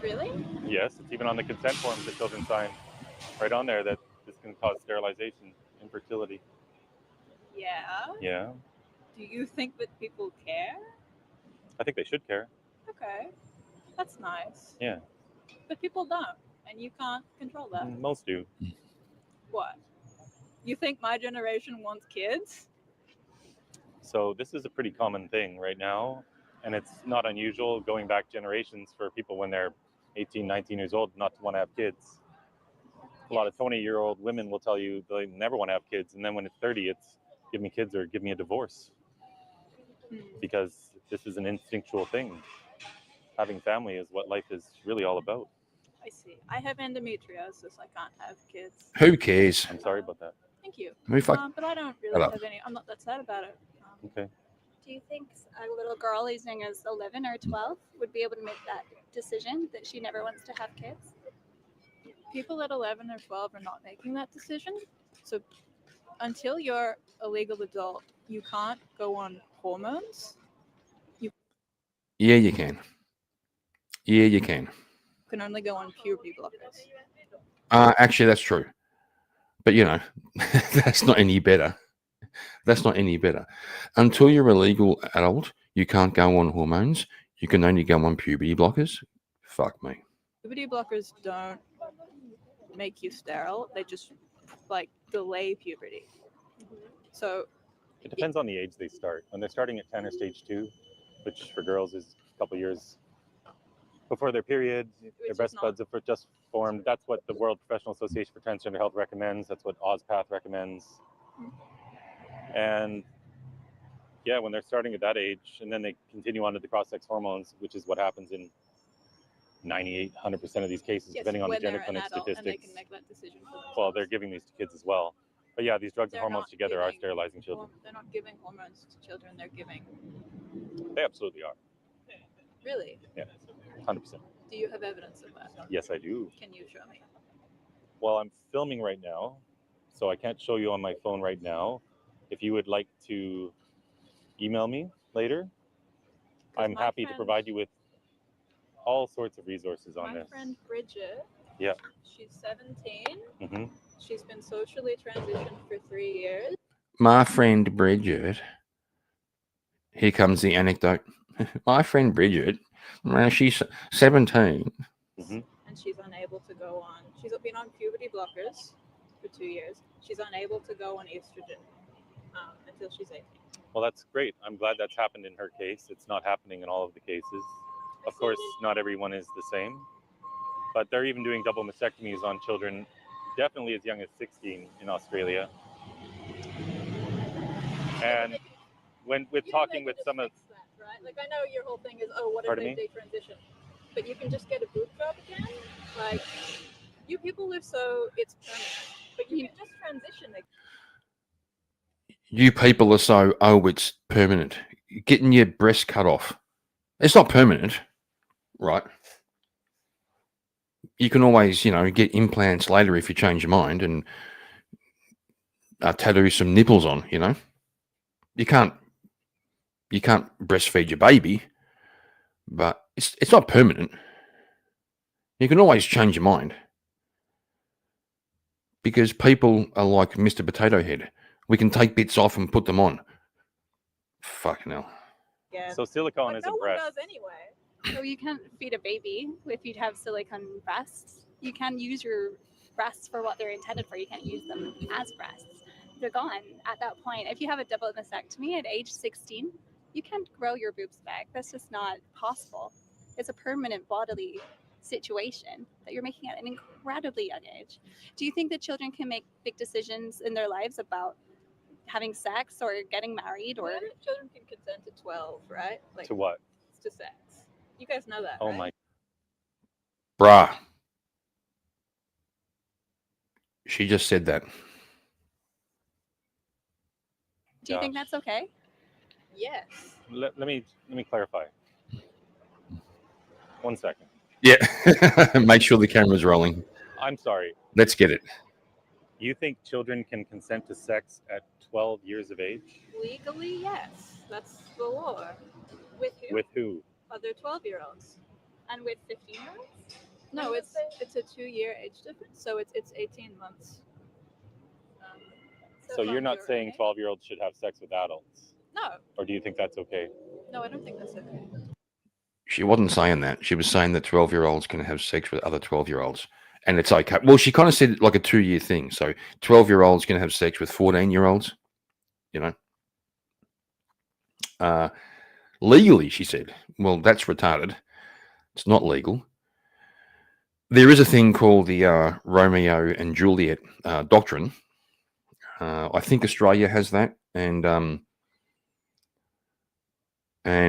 S: Really?
Q: Yes, it's even on the consent forms that children sign right on there that this can cause sterilization, infertility.
S: Yeah.
Q: Yeah,
S: Do you think that people care?
Q: I think they should care.
S: Okay. That's nice.
Q: Yeah,
S: But people don't, and you can't control that.
Q: most do.
S: What? You think my generation wants kids?
Q: So this is a pretty common thing right now, and it's not unusual going back generations for people when they're 18, 19 years old not to want to have kids. A lot of 20-year-old women will tell you they never want to have kids, and then when it's 30, it's give me kids or give me a divorce, because this is an instinctual thing. Having family is what life is really all about.
S: I see. I have endometriosis. I can't have kids.
A: Who cares?
Q: I'm sorry about that.
S: Thank you.
A: Who fuck-
S: But I don't
A: Shut
S: really
A: up.
S: have any. I'm not that sad about it.
Q: Okay.
J: Do you think a little girl as young as 11 or 12 would be able to make that decision that she never wants to have kids?
S: People at 11 or 12 are not making that decision. So until you're a legal adult, you can't go on hormones. You
A: Yeah, you can. Yeah, you can.
S: can only go on puberty blockers.
A: Actually, that's true. But, you know, that's not any better. That's not any better. Until you're a legal adult, you can't go on hormones. You can only go on puberty blockers. Fuck me.
S: Puberty blockers don't make you sterile. They just like delay puberty. So
Q: It depends on the age they start. When they're starting at Tanner stage 2, which for girls is a couple years before their period, their breast buds have just formed. That's what the World Professional Association for Transgender Health recommends. That's what OzPath recommends. And yeah, when they're starting at that age, and then they continue on to the cross-sex hormones, which is what happens in 98, 100% of these cases,
S: yes,
Q: depending on the
S: when
Q: gender
S: they're an
Q: clinic
S: adult and they
Q: statistics.
S: can make that decision for themselves.
Q: Well, they're giving these to kids as well. But yeah, these drugs and
S: They're
Q: hormones
S: not
Q: together are
S: giving
Q: sterilizing children.
S: They're not giving hormones to children. They're giving.
Q: They absolutely are.
S: Really?
Q: Yeah, 100%.
S: Do you have evidence of that?
Q: Yes, I do.
S: Can you show me?
Q: Well, I'm filming right now, so I can't show you on my phone right now. If you would like to email me later, I'm
S: my
Q: happy to
S: friend-
Q: provide you with all sorts of resources on
S: My
Q: this.
S: friend Bridget.
Q: Yeah.
S: She's 17.
Q: hmm
S: She's been socially transitioned for 3 years.
A: My friend Bridget. Here comes the anecdote. My friend Bridget, she's 17.
Q: Mm-hmm.
S: And she's unable to go on. She's been on puberty blockers for 2 years. She's unable to go on estrogen until she's 18.
Q: Well, that's great. I'm glad that's happened in her case. It's not happening in all of the cases. Of course, not everyone is the same, but they're even doing double mastectomies on children definitely as young as 16 in Australia. And when with talking with some of
S: Right? Like I know your whole thing is, oh, what if
Q: Pardon
S: they
Q: me?
S: detransition? But you can just get a boob job again. Like you people live so it's permanent, but you can just transition.
A: You people are so, oh, it's permanent. Getting your breast cut off. It's not permanent, right? You can always, you know, get implants later if you change your mind and tattoo some nipples on, you know. You can't breastfeed your baby, but it's not permanent. You can always change your mind. Because people are like Mr. Potato Head. We can take bits off and put them on. Fucking hell.
S: Yeah.
Q: So silicone is
S: no
Q: a
S: one
Q: breast.
S: does anyway.
J: So you can't feed a baby if you have silicone breasts. You can use your breasts for what they're intended for. You can't use them as breasts. They're gone at that point. If you have a double mastectomy at age 16, you can't grow your boobs back. That's just not possible. It's a permanent bodily situation that you're making at an incredibly young age. Do you think that children can make big decisions in their lives about having sex or getting married or
S: Children can consent to 12, right? Like
Q: To what?
S: to sex. You guys know that,
Q: Oh
S: right?
Q: my.
A: Bruh. She just said that.
J: do you think that's okay?
S: Yes.
Q: Let me clarify. 1 second.
A: Yeah. Make sure the camera's rolling.
Q: I'm sorry.
A: Let's get it.
Q: You think children can consent to sex at 12 years of age?
S: Legally, yes. That's the law. With who?
Q: With who?
S: Other 12-year-olds.
J: And with 15-year-olds?
S: No, it's a 2-year age difference, so it's 18 months.
Q: So you're not saying 12-year-olds should have sex with adults?
S: No.
Q: Or do you think that's okay?
S: No, I don't think that's okay.
A: She wasn't saying that. She was saying that 12-year-olds can have sex with other 12-year-olds. And it's okay. Well, she kind of said it like a 2-year thing. So 12-year-olds can have sex with 14-year-olds, you know. Legally, she said, well, that's retarded. It's not legal. There is a thing called the Romeo and Juliet doctrine. I think Australia has that, and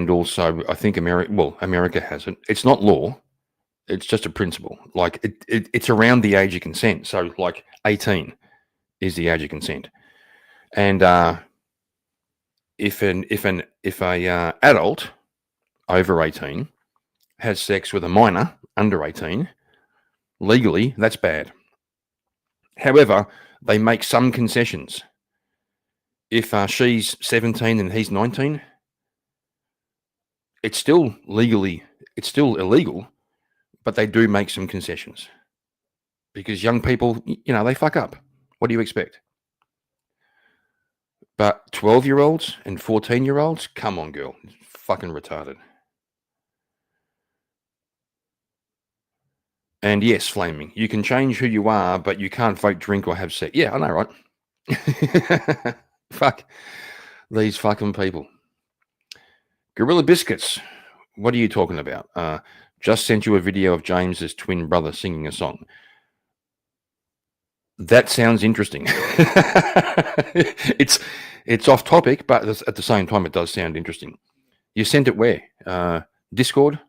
A: also I think America has it. It's not law; it's just a principle. Like it's around the age of consent. So like 18 is the age of consent, and if a adult over 18 has sex with a minor under 18, legally that's bad. However, they make some concessions. If she's 17 and he's 19, it's still illegal, but they do make some concessions because young people, they fuck up. What do you expect? But 12-year-olds and 14-year-olds, come on, girl, it's fucking retarded. And yes, Flaming, you can change who you are, but you can't vote, drink, or have sex. Yeah, I know, right? Fuck these fucking people. Gorilla Biscuits, what are you talking about? Just sent you a video of James's twin brother singing a song. That sounds interesting. It's off topic, but at the same time, it does sound interesting. You sent it where? Discord?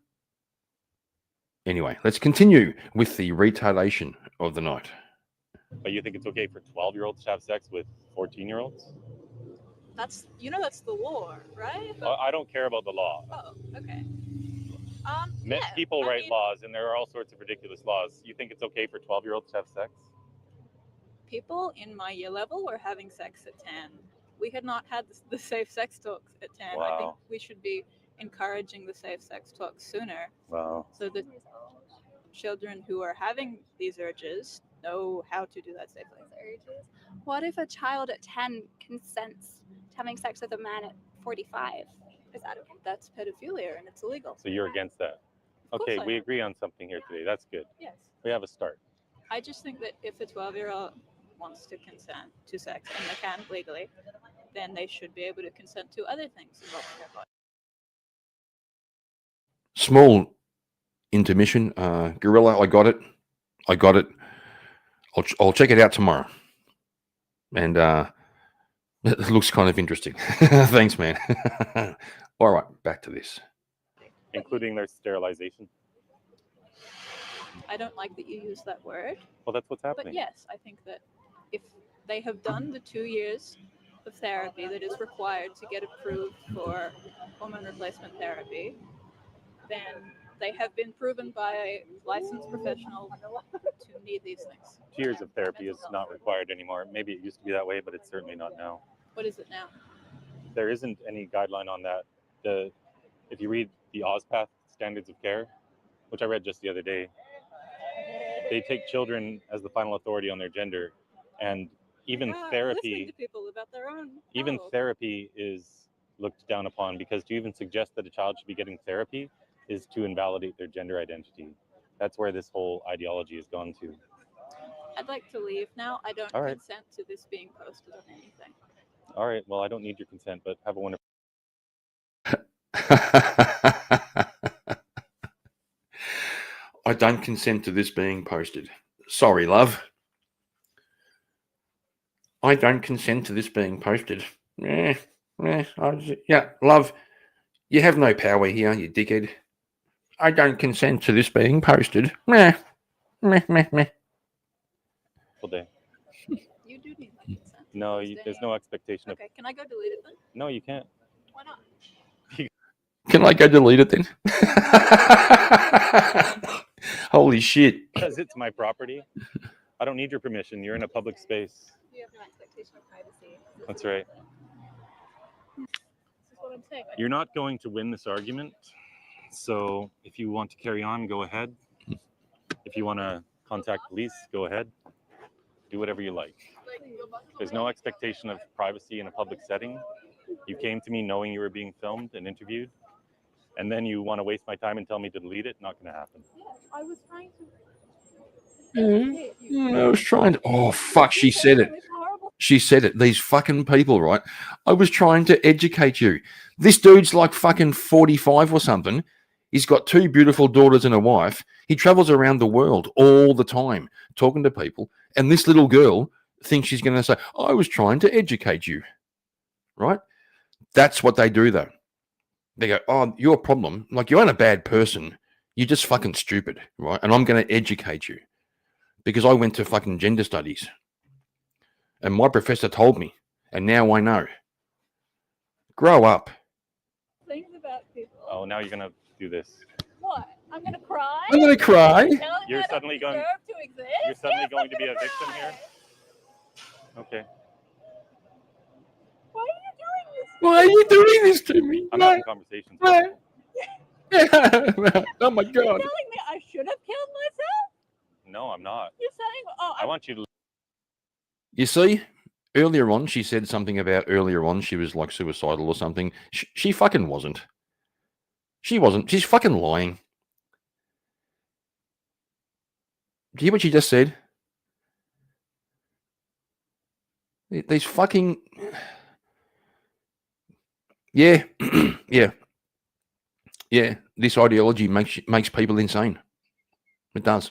A: Anyway, let's continue with the retardation of the night.
Q: But you think it's okay for 12-year-olds to have sex with 14-year-olds?
S: That's the law, right?
Q: I don't care about the law.
S: Oh, okay.
Q: People write laws, and there are all sorts of ridiculous laws. You think it's okay for 12-year-olds to have sex?
S: People in my year level were having sex at 10. We had not had the safe sex talks at 10. I think
Q: Wow.
S: we should be encouraging the safe sex talks sooner.
Q: Wow.
S: So that children who are having these urges know how to do that safely.
J: Urges. What if a child at 10 consents to having sex with a man at 45? Is that okay?
S: That's pedophilia and it's illegal.
Q: So you're against that?
S: Of course
Q: Okay,
S: I
Q: we
S: am.
Q: agree on something here today. That's good.
S: Yes.
Q: We have a start.
S: I just think that if a 12-year-old wants to consent to sex and they can legally, then they should be able to consent to other things involving their body.
A: Small intermission. Gorilla, I got it. I'll check it out tomorrow. And it looks kind of interesting. Thanks, man. All right, back to this.
Q: Including their sterilization.
S: I don't like that you use that word.
Q: Well, that's what's happening.
S: But yes, I think that if they have done the 2 years of therapy that is required to get approved for hormone replacement therapy, then they have been proven by a licensed professional to need these things.
Q: 2 years of therapy is not required anymore. Maybe it used to be that way, but it's certainly not now.
S: What is it now?
Q: There isn't any guideline on that. If you read the OZPATH Standards of Care, which I read just the other day, they take children as the final authority on their gender, and even
S: Listening
Q: therapy,
S: to people about their own
Q: even
S: health.
Q: therapy is looked down upon, because to even suggest that a child should be getting therapy is to invalidate their gender identity. That's where this whole ideology has gone to.
S: I'd like to leave now. I don't
Q: All right.
S: consent to this being posted on anything.
Q: All right, well, I don't need your consent, but have a wonderful.
A: I don't consent to this being posted. Sorry, love. I don't consent to this being posted. Yeah, love. You have no power here, you dickhead. I don't consent to this being posted. Meh.
Q: Full day.
S: You do need my consent.
Q: No, there's no expectation of.
S: Okay, can I go delete it then?
Q: No, you can't.
S: Why not?
A: Can I go delete it then? Holy shit.
Q: Because it's my property. I don't need your permission. You're in a public space.
S: You have no expectation of privacy.
Q: That's right.
S: This is what I'm saying.
Q: You're not going to win this argument. So if you want to carry on, go ahead. If you want to contact police, go ahead. Do whatever you like. There's no expectation of privacy in a public setting. You came to me knowing you were being filmed and interviewed, and then you want to waste my time and tell me to delete it? Not going to happen.
S: I was trying to.
A: I was trying to. Oh, fuck, she said it. She said it. These fucking people, right? I was trying to educate you. This dude's like fucking 45 or something. He's got 2 beautiful daughters and a wife. He travels around the world all the time talking to people. And this little girl thinks she's going to say, I was trying to educate you. Right? That's what they do, though. They go, oh, your problem. Like, you aren't a bad person. You're just fucking stupid. Right? And I'm going to educate you because I went to fucking gender studies. And my professor told me. And now I know. Grow up.
S: Things about people.
Q: Oh, now you're gonna do this.
S: What? I'm gonna cry.
A: I'm gonna cry.
Q: You're suddenly going.
S: To exist?
Q: You're suddenly going to be a victim here. Okay.
S: Why are you doing this?
A: Why are you doing this to me?
Q: I'm having conversations.
A: Oh my
S: You're
A: God.
S: telling me I should have killed myself?
Q: No, I'm not.
S: You're saying, oh,
Q: I want you to.
A: You see, earlier on, she said something about earlier on she was like suicidal or something. She fucking wasn't. She wasn't. She's fucking lying. Do you hear what she just said? These fucking... Yeah. Yeah. Yeah. This ideology makes people insane. It does.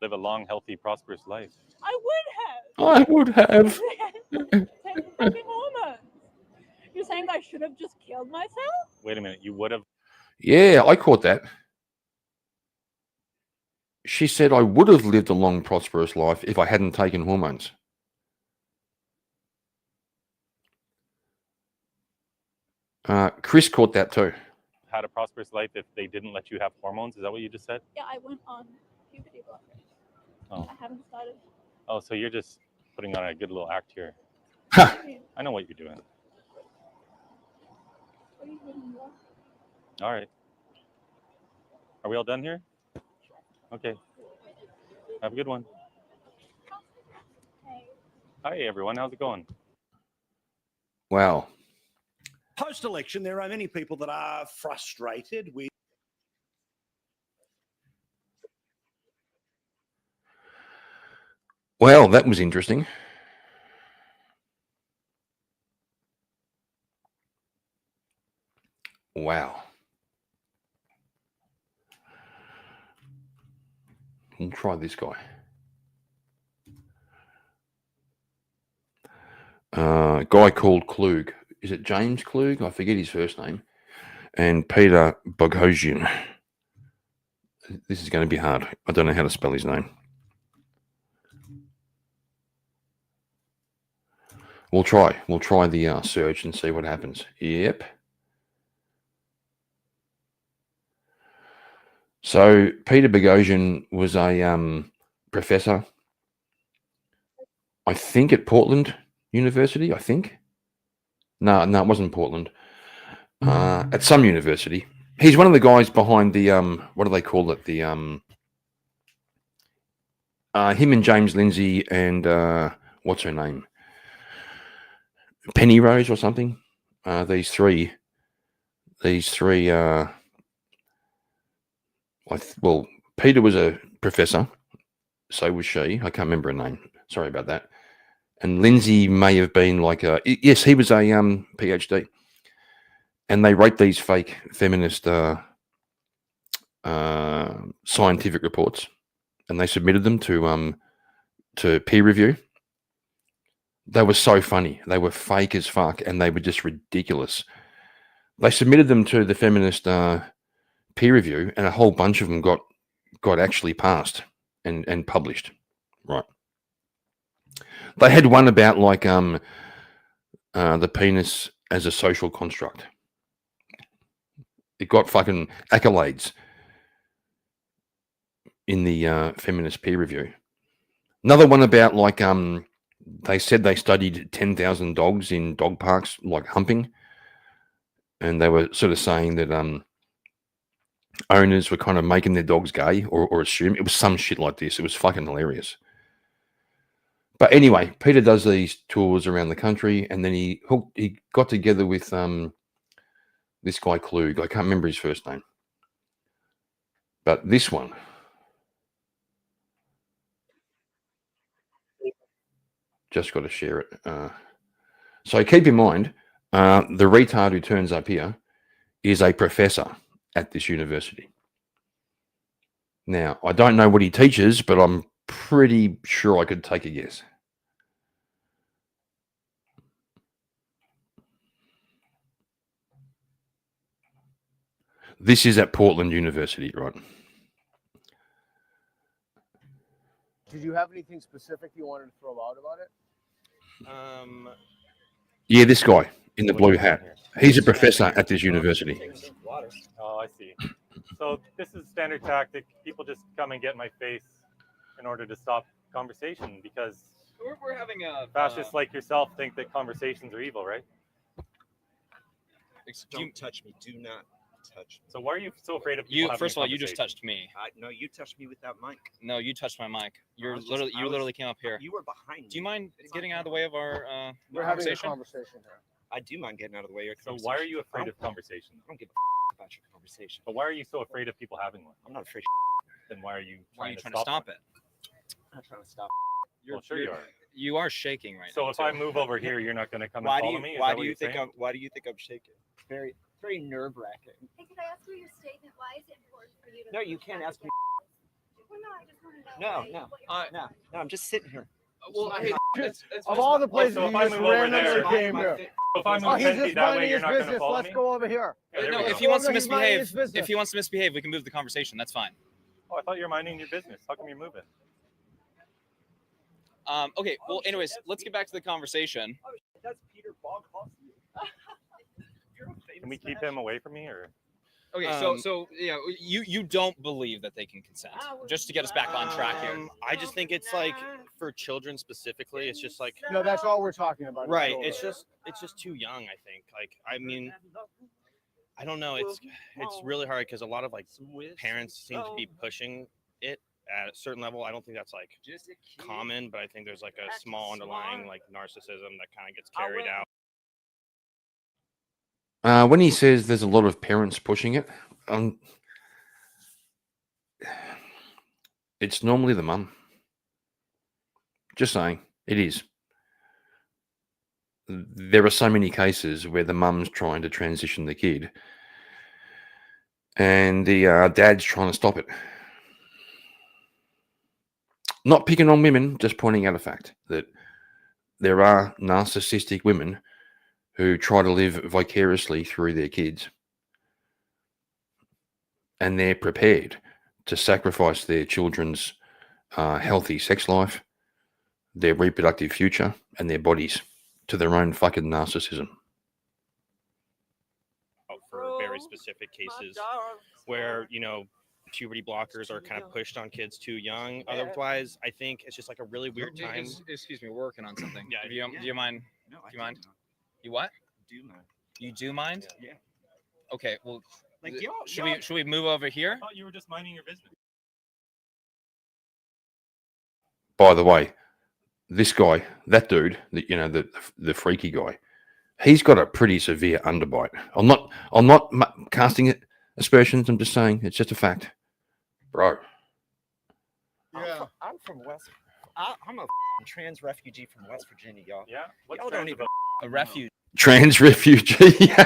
Q: Live a long, healthy, prosperous life.
S: I would have.
A: Take
S: the fucking hormones. You're saying I should have just killed myself?
Q: Wait a minute. You would have.
A: Yeah, I caught that. She said I would have lived a long, prosperous life if I hadn't taken hormones. Chris caught that too.
Q: Had a prosperous life if they didn't let you have hormones. Is that what you just said?
S: Yeah, I went on puberty blockers.
Q: Oh.
S: I haven't started.
Q: Oh, so you're just putting on a good little act here. I know what you're doing.
S: What are you doing?
Q: All right. Are we all done here? Okay. Have a good one. Hi, everyone. How's it going?
A: Wow.
D: Post-election, there are many people that are frustrated with.
A: Well, that was interesting. Wow. We'll try this guy. Guy called Klug. Is it James Klug? I forget his first name. And Peter Boghossian. This is going to be hard. I don't know how to spell his name. We'll try. We'll try the search and see what happens. Yep. So Peter Boghossian was a professor, I think, at Portland University. I think. No, it wasn't Portland. At some university. He's one of the guys behind the what do they call it? The him and James Lindsay and what's her name? Penny Rose or something. These three. Well, Peter was a professor, so was she. I can't remember her name. Sorry about that. And Lindsay may have been like a... Yes, he was a PhD. And they wrote these fake feminist scientific reports, and they submitted them to peer review. They were so funny. They were fake as fuck, and they were just ridiculous. They submitted them to the feminist peer review, and a whole bunch of them got actually passed and published. Right. They had one about like the penis as a social construct. It got fucking accolades in the feminist peer review. Another one about like they said they studied 10,000 dogs in dog parks, like humping, and they were sort of saying that owners were kind of making their dogs gay or assume it was some shit like this. It was fucking hilarious. But anyway, Peter does these tours around the country, and then he got together with this guy Klug. I can't remember his first name, but this one. Just got to share it. So keep in mind, the retard who turns up here is a professor at this university. Now, I don't know what he teaches, but I'm pretty sure I could take a guess. This is at Portland University, right?
M: Did you have anything specific you wanted to throw out about it?
A: Yeah, this guy in the blue hat. He's a professor at this university.
Q: Oh, I see. So this is standard tactic. People just come and get in my face in order to stop conversation because
R: We're having a
Q: fascists like yourself think that conversations are evil, right?
T: Don't touch me. Do not touch me.
Q: So why are you so afraid of people
R: You
Q: having
R: first
Q: a
R: of all, you just
Q: conversation?
R: touched me.
T: No, you touched me with that mic.
R: No, you touched my mic.
T: I was
R: You literally came up here.
T: You were behind me.
R: Do you mind getting out of the way of our
M: We're having a
R: conversation?
M: conversation here.
T: I do mind getting out of the way of your
Q: So
T: conversation.
Q: why are you afraid of conversation?
T: I don't give a about your conversation.
Q: But why are you so afraid of people having one?
T: I'm not afraid.
Q: Then why are you
R: Why are you
Q: trying
R: trying to stop
Q: one?
R: it?
T: I'm not trying to stop.
Q: Well, sure you are.
R: You are shaking right
Q: So
R: now.
Q: if I move over here, you're not going to come
T: Why
Q: and
T: do
Q: follow
T: you?
Q: me? Is
T: Why
Q: that
T: do
Q: what
T: you
Q: you're
T: think
Q: saying?
T: I'm? Why do you think I'm shaking? Very nerve wracking.
U: Hey, can I ask for your statement? Why is it important for you to?
T: No, you can't ask me.
U: Well, no, I just want to know.
T: No. I'm just sitting here.
R: Well, hey,
M: Of all the places
Q: so
M: you
Q: if I
M: just
Q: move over
M: randomly
Q: there-
M: came here.
Q: If I
M: Oh,
Q: move
M: he's
Q: 10
M: just
Q: feet that way,
M: minding
Q: you're
M: his
Q: not going to
M: business.
Q: follow
M: Let's
Q: me?
M: go over here.
Q: Yeah, there
R: no,
Q: we go.
R: if he wants to
M: He's minding his
R: misbehave,
M: business.
R: if he wants to misbehave, we can move the conversation. That's fine.
Q: Oh, I thought you were minding your business. How come you're moving?
R: Okay. Well, anyways, let's get back to the conversation.
T: That's Peter Boghoff.
Q: Can we keep him away from me, or?
R: Okay, so yeah, you don't believe that they can consent. Just to get us back on track here.
T: I just think it's like for children specifically. It's just like
M: No, that's all we're talking about.
T: right.
M: Children.
T: It's just too young. I think. Like I mean, I don't know. It's really hard because a lot of like parents seem to be pushing it at a certain level. I don't think that's like common, but I think there's like a small underlying like narcissism that kind of gets carried out.
A: When he says there's a lot of parents pushing it, it's normally the mum. Just saying, it is. There are so many cases where the mum's trying to transition the kid and the dad's trying to stop it. Not picking on women, just pointing out a fact that there are narcissistic women who try to live vicariously through their kids. And they're prepared to sacrifice their children's healthy sex life, their reproductive future, and their bodies to their own fucking narcissism.
T: For very specific cases where, you know, puberty blockers are kind of pushed on kids too young. Otherwise, I think it's just like a really weird time.
R: Excuse me, we're working on something.
T: Yeah,
R: Do you mind?
T: No,
R: Do you mind? You what?
T: Do mind.
R: You do mind?
T: Yeah.
R: Okay. Well,
T: Like,
R: should we move over here?
Q: I thought you were just minding your business.
A: By the way, this guy, that dude, the freaky guy, he's got a pretty severe underbite. I'm not casting aspersions. I'm just saying it's just a fact, bro.
T: Yeah. I'm from West. I'm a trans refugee from West Virginia, y'all.
Q: Yeah. What's
T: Y'all don't even.
R: A refuge.
A: Trans refugee.
Q: What's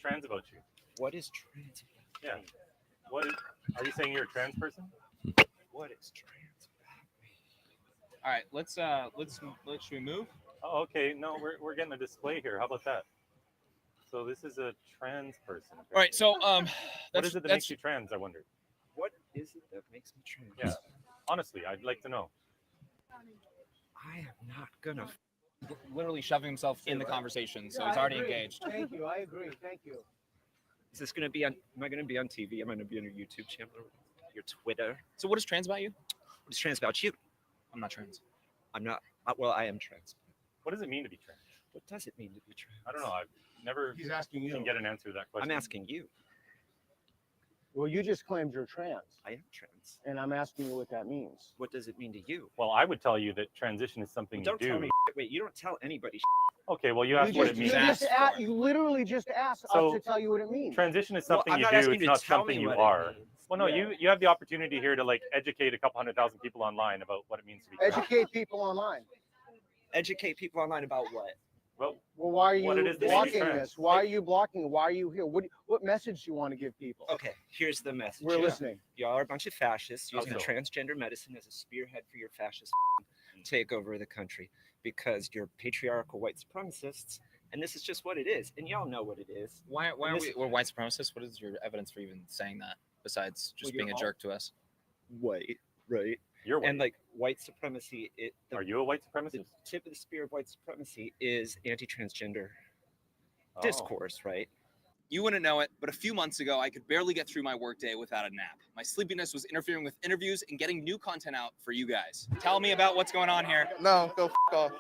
Q: trans about you?
T: What is trans?
Q: Yeah. What is? Are you saying you're a trans person?
T: What is trans?
R: All right. Let's should we move?
Q: Oh, okay. No, we're getting a display here. How about that? So this is a trans person.
R: All right. So
Q: what is it that makes you trans? I wonder.
T: What is it that makes me trans?
Q: Yeah. Honestly, I'd like to know.
T: I am not gonna.
R: Literally shoving himself in the conversation, so he's already engaged.
M: Thank you. I agree. Thank you.
T: Is this gonna be on? Am I gonna be on TV? Am I gonna be on your YouTube channel? Your Twitter?
R: So what is trans about you?
T: What is trans about you?
R: I'm not trans.
T: I'm not. Well, I am trans.
Q: What does it mean to be trans?
T: What does it mean to be trans?
Q: I don't know. I've never
M: He's asking you.
Q: can get an answer to that question.
T: I'm asking you.
M: Well, you just claimed you're trans,
T: I am trans.
M: and I'm asking you what that means.
T: What does it mean to you?
Q: Well, I would tell you that transition is something
T: Don't
Q: you
T: tell
Q: do.
T: me. Wait, you don't tell anybody.
Q: Okay, well, you asked what it means.
M: You literally just asked
Q: So,
M: us to tell you what it means.
Q: Transition is
T: Well,
Q: something
T: I'm
Q: you
T: not
Q: do.
T: asking
Q: It's
T: you to
Q: not
T: tell
Q: something
T: me
Q: you
T: what it
Q: are.
T: means.
Q: Well, no,
M: Yeah.
Q: you have the opportunity here to like educate a couple 100,000 people online about what it means to be trans.
M: Educate people online.
T: Educate people online about what?
Q: Well,
M: why are
Q: what it
M: you
Q: is that
M: blocking
Q: you're
M: this? Why are you blocking? Why are you here? What message do you want to give people?
C: Okay, here's the message.
M: We're listening.
C: Y'all are a bunch of fascists using
Q: so?
C: transgender medicine as a spearhead for your fascist takeover of the country because you're patriarchal white supremacists, and this is just what it is. And y'all know what it is.
R: Why
C: And
R: are
C: this-
R: we're white supremacists? What is your evidence for even saying that besides just
C: Well,
R: being a
C: you're
R: jerk to us?
C: White, right?
Q: You're white.
C: And like white supremacy,
Q: Are you a white
C: the
Q: supremacist?
C: tip of the spear of white supremacy is anti-transgender
Q: Oh.
C: discourse, right?
R: You wouldn't know it, but a few months ago, I could barely get through my workday without a nap. My sleepiness was interfering with interviews and getting new content out for you guys. Tell me about what's going on here.
L: No, go f off.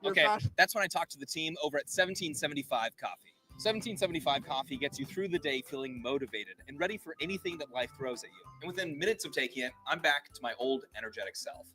R: Okay, that's when I talked to the team over at 1775 Coffee. 1775 Coffee gets you through the day feeling motivated and ready for anything that life throws at you. And within minutes of taking it, I'm back to my old energetic self.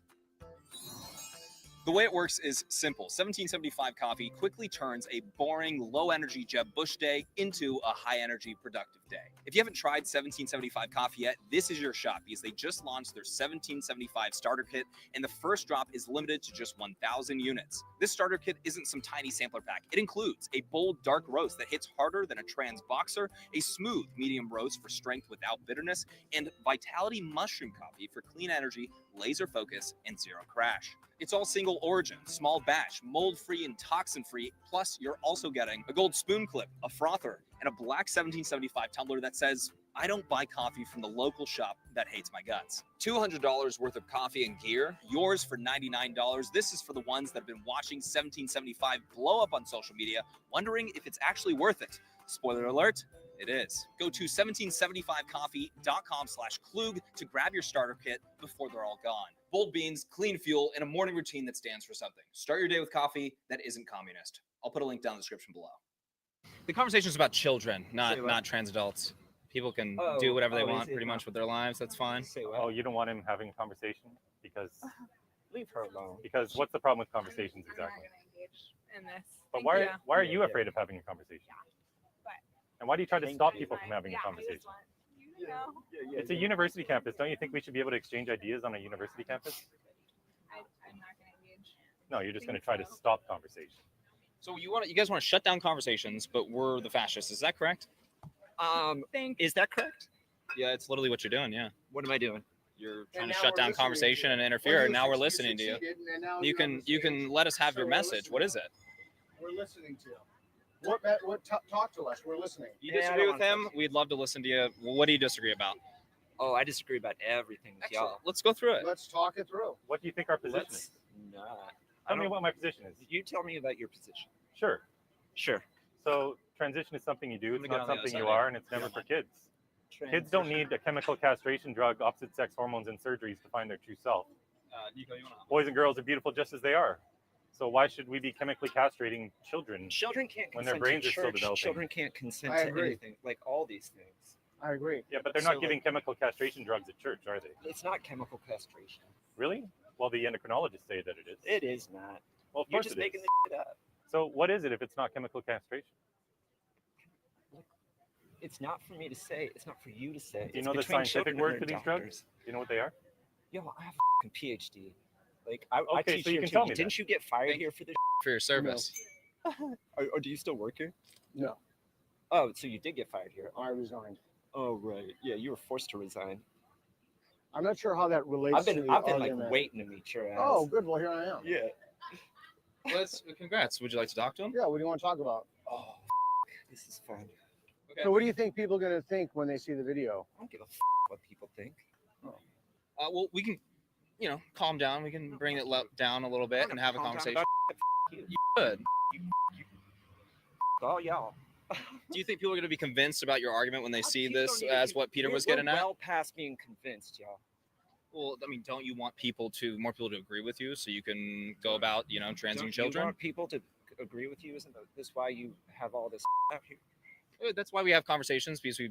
R: The way it works is simple. 1775 Coffee quickly turns a boring, low-energy Jeb Bush day into a high-energy, productive day. If you haven't tried 1775 Coffee yet, this is your shot because they just launched their 1775 starter kit, and the first drop is limited to just 1,000 units. This starter kit isn't some tiny sampler pack. It includes a bold, dark roast that hits harder than a trans boxer, a smooth, medium roast for strength without bitterness, and Vitality Mushroom Coffee for clean energy, laser focus, and zero crash. It's all single origin, small batch, mold-free and toxin-free, plus you're also getting a gold spoon clip, a frother, and a black 1775 tumbler that says, I don't buy coffee from the local shop that hates my guts. $200 worth of coffee and gear, yours for $99. This is for the ones that have been watching 1775 blow up on social media, wondering if it's actually worth it. Spoiler alert, it is. Go to 1775coffee.com/Klug to grab your starter kit before they're all gone. Bold beans, clean fuel, and a morning routine that stands for something. Start your day with coffee that isn't communist. I'll put a link down in the description below. The conversation is about children, not trans adults. People can do whatever they want pretty much with their lives. That's fine.
Q: Oh, you don't want him having a conversation because
C: leave her alone.
Q: Because what's the problem with conversations exactly?
S: In this.
Q: But why are you afraid of having a conversation? And why do you try to stop people from having a conversation? It's a university campus. Don't you think we should be able to exchange ideas on a university campus?
S: I'm not going to engage.
Q: No, you're just going to try to stop conversation.
R: So you guys want to shut down conversations, but we're the fascists. Is that correct?
C: Is that correct?
R: Yeah, it's literally what you're doing. Yeah.
C: What am I doing?
R: You're trying to shut down conversation and interfere, and now we're listening to you. You can let us have your message. What is it?
M: We're listening to you. Talk to us. We're listening.
R: You disagree with him? We'd love to listen to you. Well, what do you disagree about?
C: Oh, I disagree about everything with y'all.
R: Let's go through it.
M: Let's talk it through.
Q: What do you think our position is? Tell me what my position is.
C: You tell me about your position.
Q: Sure.
C: Sure.
Q: So transition is something you do. It's
R: get
Q: not
R: on the other
Q: something you
R: side.
Q: are, and it's never for kids. Kids don't need a chemical castration drug, opposite sex hormones, and surgeries to find their true self.
R: Nico, you want to?
Q: Boys and girls are beautiful just as they are. So why should we be chemically castrating children?
C: Children can't
Q: when
C: consent
Q: their brains
C: to
Q: are still
C: church.
Q: developing.
C: Children can't consent
M: I
C: to
M: agree.
C: anything, like all these things.
M: I agree.
Q: Yeah, but they're
C: So,
Q: not giving chemical castration drugs at church, are they?
C: It's not chemical castration.
Q: Really? Well, the endocrinologists say that it is.
C: It is not.
Q: Well, of
C: You're
Q: course
C: just
Q: it is.
C: making this shit up.
Q: So what is it if it's not chemical castration?
C: It's not for me to say. It's not for you to say.
Q: Do you
C: It's
Q: know the
C: between
Q: scientific
C: children
Q: word
C: and
Q: for
C: their
Q: these drugs?
C: doctors.
Q: Do you know what they are?
C: Yo, I have a fucking PhD. Like I
Q: Okay,
C: teach
Q: so you
C: here
Q: can
C: too.
Q: tell me
C: Didn't
Q: that.
C: you get fired here for this?
R: For your service.
C: Or do you still work here?
M: No,
C: Oh, so you did get fired here.
M: I resigned.
C: Oh right. Yeah, you were forced to resign.
M: I'm not sure how that relates
C: I've
M: to
C: been
M: the
C: like
M: argument.
C: waiting to meet your ass.
M: Oh, good. Well, here I am.
C: Yeah.
R: Congrats. Would you like to talk to him?
M: Yeah. What do you want to talk about?
C: Oh, this is fun.
M: So, what do you think people are going to think when they see the video?
C: I don't give a what people think.
R: Well, we can, calm down. We can bring it down a little bit and have a
C: Calm down
R: conversation.
C: about you.
R: You could.
C: Oh, y'all.
R: Do you think people are going to be convinced about your argument when they see
C: People
R: this
C: don't need to
R: as
C: be-
R: what Peter was
C: we're
R: getting at?
C: well past being convinced, y'all.
R: Well, I mean, don't you want more people to agree with you so you can go about, transing
C: Don't
R: children?
C: You want people to agree with you? Isn't this why you have all this out here?
R: That's why we have conversations, because we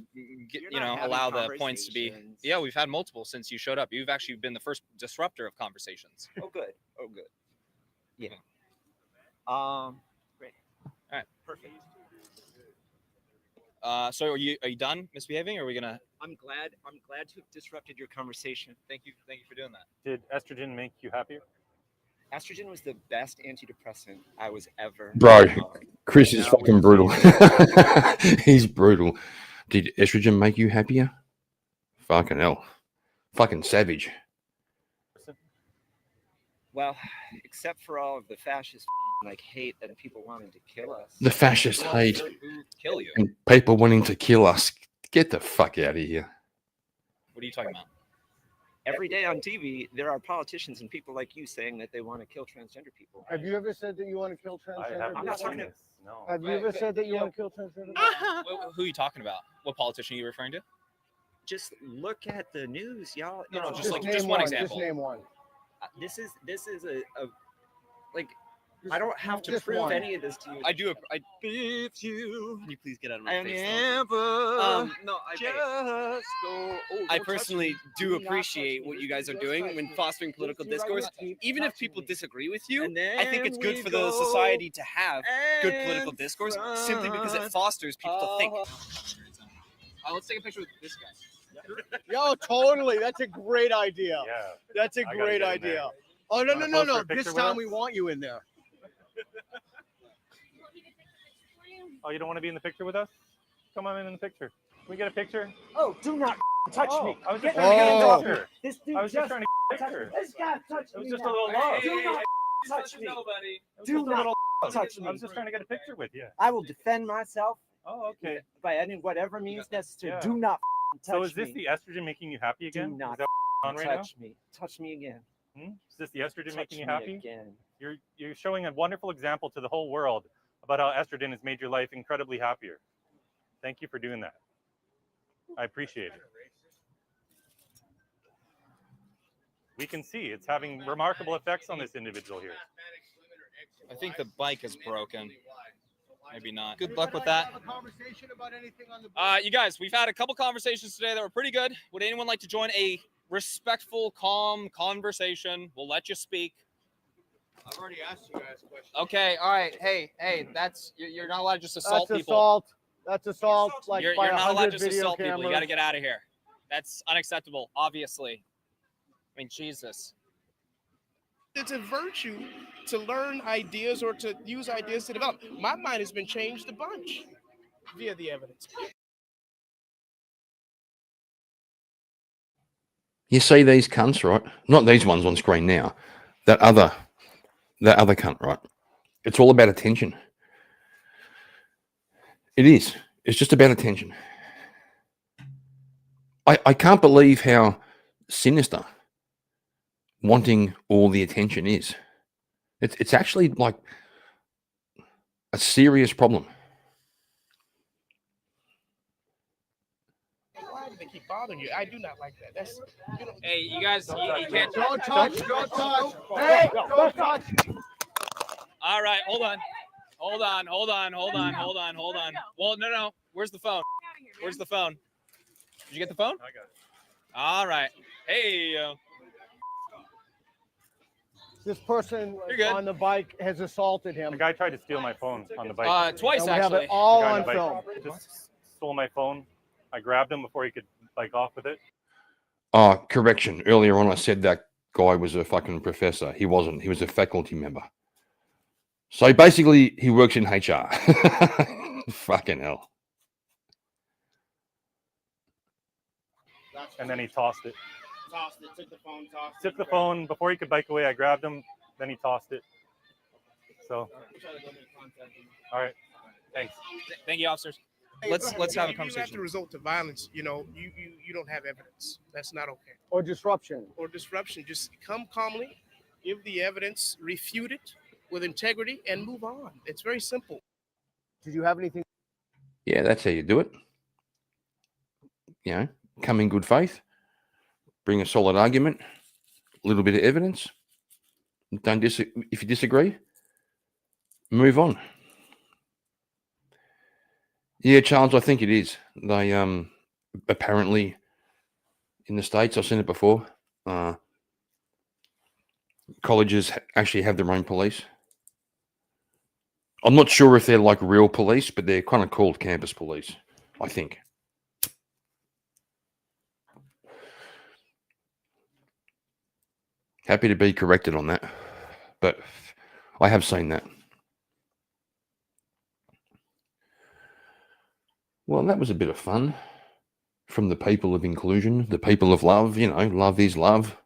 R: get,
C: You're not having
R: allow the points to be.
C: conversations.
R: Yeah, we've had multiple since you showed up. You've actually been the first disruptor of conversations.
C: Oh, good. Oh, good. Yeah. Great.
R: All right.
C: Perfect.
R: So are you done misbehaving, or are we gonna?
C: I'm glad to have disrupted your conversation.
R: Thank you for doing that.
Q: Did estrogen make you happier?
C: Estrogen was the best antidepressant I was ever
A: Bro,
C: on.
A: Chris is
C: Now
A: fucking
C: we
A: brutal.
C: see-
A: He's brutal. Did estrogen make you happier? Fucking hell. Fucking savage.
C: Well, except for all of the fascist like hate that people wanted to kill us.
A: The fascist hate
C: Who kill you?
A: and people wanting to kill us. Get the fuck out of here.
R: What are you talking about?
C: Every day on TV, there are politicians and people like you saying that they want to kill transgender people.
M: Have you ever said that you want to kill transgender
C: I'm not
M: people?
C: talking to.
Q: No.
M: Have you ever said that you want to kill transgender people?
R: Who are you talking about? What politician are you referring to?
C: Just look at the news, y'all.
R: No,
C: It's
R: just like
M: name
R: just one
M: one.
R: example.
M: Just name one.
C: This is a like. I don't have to
M: Just
C: prove
M: one.
C: any of this to you.
R: I do.
C: If you
R: Can you please get out of my
C: and
R: face?
C: ever
R: No,
C: just go. Oh,
B: I
C: don't touch
B: personally
C: me.
B: do
C: Do not
B: appreciate
C: touch
B: what
C: me.
B: you guys are
C: Just
B: doing
C: touch
B: when
C: me.
B: fostering political
C: Just
B: discourse.
C: keep
B: Even if
C: touching
B: people
C: me.
B: disagree with you,
C: And
B: I think it's
C: then
B: good
C: we
B: for the
C: go
B: society to have good political
C: and
B: discourse simply because it
C: front.
B: fosters people to think.
R: Let's take a picture with this guy.
M: Yo, totally. That's a great idea.
Q: Yeah.
M: That's a
Q: I gotta
M: great
Q: get in there.
M: idea. Oh, no,
Q: Wanna
M: no, no,
Q: pose for
M: no.
Q: a picture
M: This
Q: with
M: time
Q: us?
M: we want you in there.
Q: Oh, you don't want to be in the picture with us? Come on in the picture. Can we get a picture?
C: Oh, do not touch me.
Q: I was
C: Get
Q: just trying to get
C: your
Q: a
C: hands off me.
Q: picture.
C: This dude
Q: I was just trying to get a
C: touched me.
Q: picture.
C: This guy touched
Q: It was
C: me.
Q: just a
C: now.
Q: little love.
C: Do not touch me.
R: Nobody.
Q: It was
C: Do
Q: just a
C: not
Q: little
C: touch me.
Q: I was just trying to get a picture with you.
C: I will defend myself
Q: Oh, okay.
C: by any whatever means necessary.
Q: Yeah.
C: Do not touch
Q: So is this
C: me.
Q: the estrogen making you happy again?
C: Do not
Q: Is that what's on right now?
C: touch me. Touch me again.
Q: Is this the estrogen
C: Touch
Q: making you
C: me
Q: happy?
C: again.
Q: You're showing a wonderful example to the whole world about how estrogen has made your life incredibly happier. Thank you for doing that. I appreciate it. We can see it's having remarkable effects on this individual here.
R: I think the bike is broken. Maybe not. Good luck with that. You guys, we've had a couple conversations today that were pretty good. Would anyone like to join a respectful, calm conversation? We'll let you speak.
B: I've already asked you guys questions.
R: Okay, all right. Hey, that's you're not allowed to just assault
M: That's
R: people.
M: assault. That's assault. Like
R: You're
M: by
R: not allowed
M: 100
R: to just
M: video
R: assault people. You got to
M: cameras.
R: get out of here. That's unacceptable, obviously. I mean, Jesus.
V: It's a virtue to learn ideas or to use ideas to develop. My mind has been changed a bunch via the evidence.
A: You see these cunts, right? Not these ones on screen now. That other cunt, right? It's all about attention. It is. It's just about attention. I can't believe how sinister wanting all the attention is. It's actually like a serious problem.
V: Why do they keep bothering you? I do not like that. That's
R: Hey, you guys, you can't.
M: Don't touch. Don't touch. Hey, don't touch.
R: All right, hold on. Well, no. Where's the phone? Where's the phone? Did you get the phone?
Q: I got it.
R: All right. Hey.
M: This person
R: You're good.
M: on the bike has assaulted him.
Q: The guy tried to steal my phone on the bike.
R: Twice
M: And we have
R: actually.
M: it all
Q: The guy on
M: on
Q: the bike
M: film.
Q: just stole my phone. I grabbed him before he could bike off with it.
A: Correction. Earlier on, I said that guy was a fucking professor. He wasn't. He was a faculty member. So basically, he works in HR. Fucking hell.
Q: And then he tossed it.
B: tossed it, took the phone, tossed it.
Q: Took the phone before he could bike away. I grabbed him. Then he tossed it. So, all right. Thanks.
R: Thank you, officers. Let's have a
V: If you have
R: conversation.
V: to resort to violence, you don't have evidence. That's not okay.
M: Or disruption.
V: Or disruption. Just come calmly, give the evidence, refute it with integrity, and move on. It's very simple.
M: Did you have anything?
A: Yeah, that's how you do it. You know, come in good faith, bring a solid argument, a little bit of evidence. Don't if you disagree, move on. Yeah, Charles, I think it is. They apparently in the States, I've seen it before. Colleges actually have their own police. I'm not sure if they're like real police, but they're kind of called campus police, I think. Happy to be corrected on that. But I have seen that. Well, that was a bit of fun from the people of inclusion, the people of love. You know, love is love.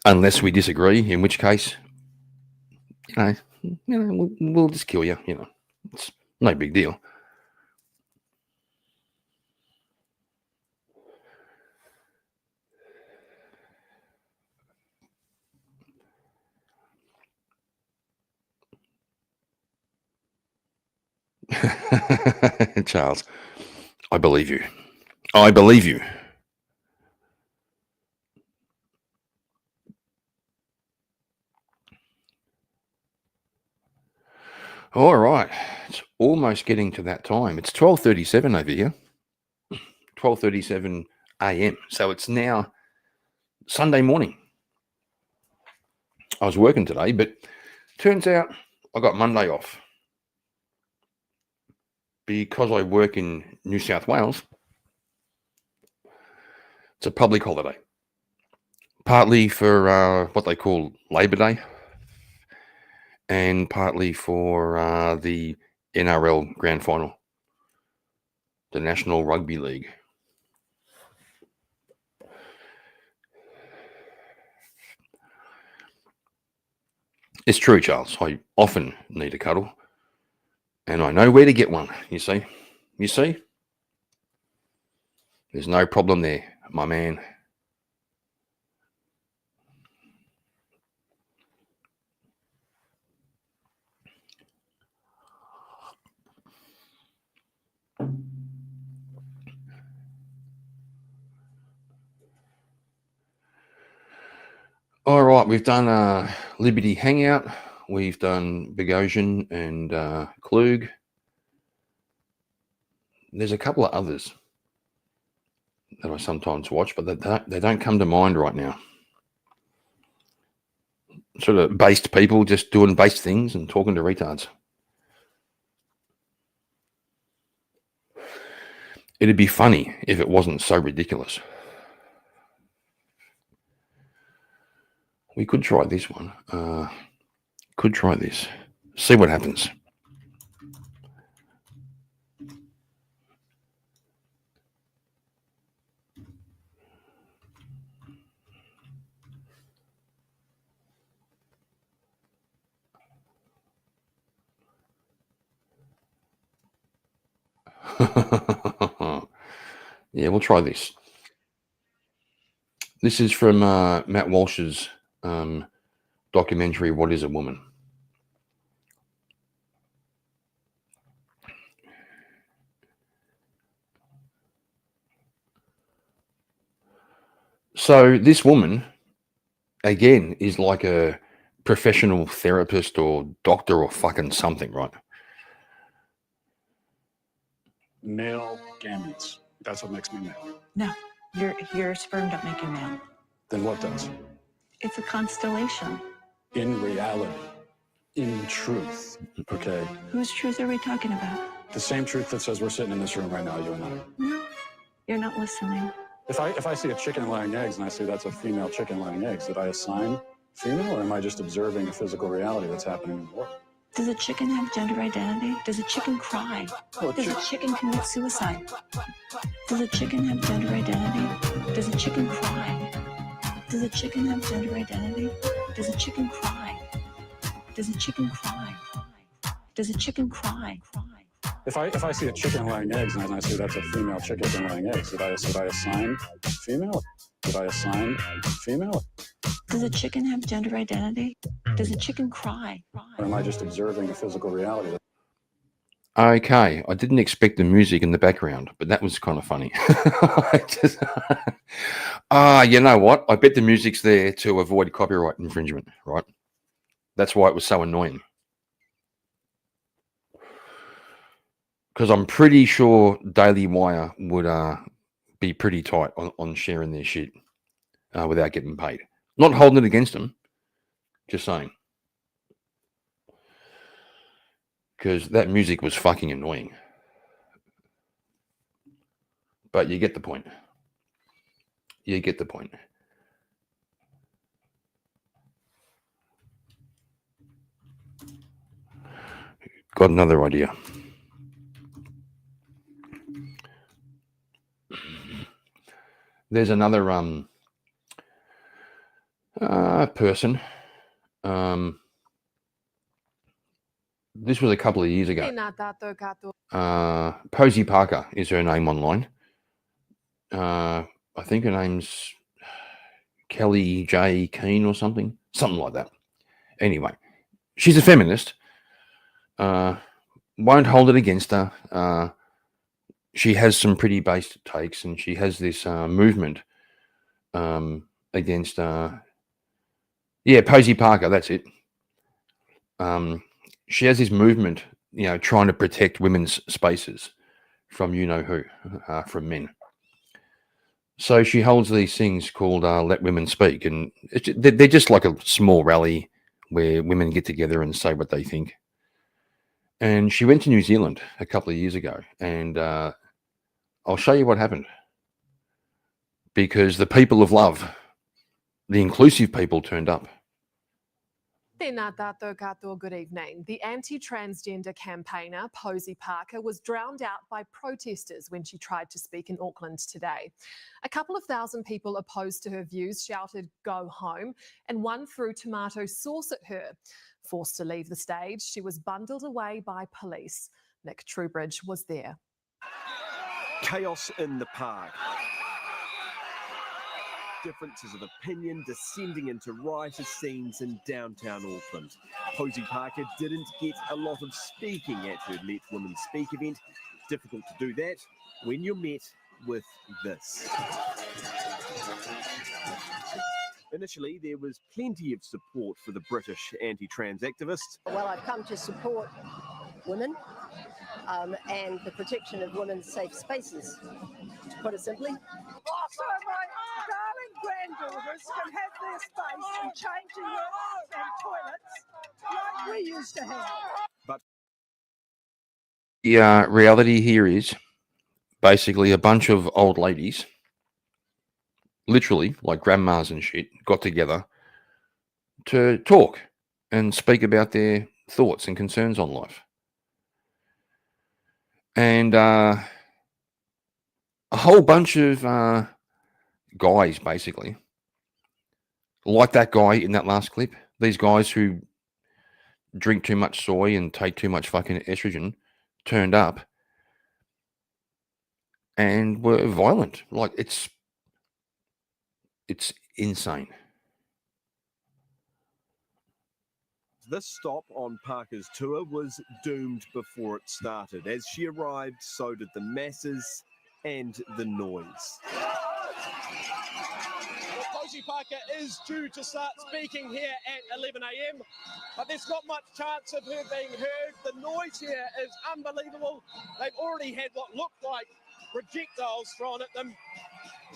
A: Unless we disagree, in which case, we'll just kill you. You know, it's no big deal. Charles, I believe you. I believe you. All right, it's almost getting to that time. It's 12:37 over here. 12:37 a.m. So it's now Sunday morning. I was working today, but turns out I got Monday off because I work in New South Wales. It's a public holiday, partly for what they call Labor Day, and partly for the NRL Grand Final, the National Rugby League. It's true, Charles. I often need a cuddle, and I know where to get one, you see. You see? There's no problem there, my man. All right, we've done Liberty Hangout. We've done Big Ocean and Klug. There's a couple of others that I sometimes watch, but they don't come to mind right now. Sort of based people just doing based things and talking to retards. It'd be funny if it wasn't so ridiculous. We could try this one. Could try this. See what happens. Yeah, we'll try this. This is from Matt Walsh's documentary, What is a Woman? So this woman, again, is like a professional therapist or doctor or fucking something, right?
F: Male gametes. That's what makes me male.
G: No, your sperm don't make you male.
F: Then what does?
G: It's a constellation.
F: In reality, in truth, okay?
G: Whose truth are we talking about?
F: The same truth that says we're sitting in this room right now, you and I.
G: No, you're not listening.
F: If I see a chicken laying eggs and I say that's a female chicken laying eggs, did I assign female, or am I just observing a physical reality that's happening in the world?
G: Does a chicken have gender identity? Does a chicken cry? Does a chicken commit suicide? Does a chicken have gender identity? Does a chicken cry? Does a chicken have gender identity? Does a chicken cry? Does a chicken cry? Does a chicken cry?
F: If I see a chicken laying eggs and I say that's a female chicken laying eggs, did I assign female? Did I assign female?
G: Does a chicken have gender identity? Does a chicken cry?
F: Or am I just observing a physical reality?
A: Okay, I didn't expect the music in the background, but that was kind of funny. You know what? I bet the music's there to avoid copyright infringement, right? That's why it was so annoying. Because I'm pretty sure Daily Wire would be pretty tight on sharing their shit without getting paid. Not holding it against them, just saying. Because that music was fucking annoying. But you get the point. You get the point. got another idea. There's another person. This was a couple of years ago. Posey Parker is her name online. I think her name's Kelly J. Keane or something like that. Anyway, she's a feminist. Won't hold it against her. She has some pretty basic takes, and she has this movement against, Posey Parker. That's it. She has this movement, trying to protect women's spaces from you-know-who, from men. So she holds these things called Let Women Speak, and they're just like a small rally where women get together and say what they think. And she went to New Zealand a couple of years ago, and I'll show you what happened. Because the people of love, the inclusive people, turned up.
H: Tēnā tātou katoa, good evening. The anti-transgender campaigner Posey Parker was drowned out by protesters when she tried to speak in Auckland today. A couple of thousand people opposed to her views shouted "Go home" and one threw tomato sauce at her. Forced to leave the stage, she was bundled away by police. Nick Trubridge was there.
I: Chaos in the park. Differences of opinion descending into riotous scenes in downtown Auckland. Posey Parker didn't get a lot of speaking at her Let Women Speak event. Difficult to do that when you're met with this. Initially, there was plenty of support for the British anti-trans activist.
W: Well, I've come to support women and the protection of women's safe spaces, to put it simply.
X: So my darling granddaughters can have their space and changing rooms and toilets like we used to have.
I: But
A: The reality here is basically a bunch of old ladies, literally like grandmas and shit, got together to talk and speak about their thoughts and concerns on life. And a whole bunch of guys, basically, like that guy in that last clip, these guys who drink too much soy and take too much fucking estrogen, turned up and were violent. Like, it's insane.
I: this stop on Parker's tour was doomed before it started. As she arrived, so did the masses and the noise.
Y: Posey Parker is due to start speaking here at 11 a.m, but there's not much chance of her being heard. The noise here is unbelievable. They've already had what looked like projectiles thrown at them.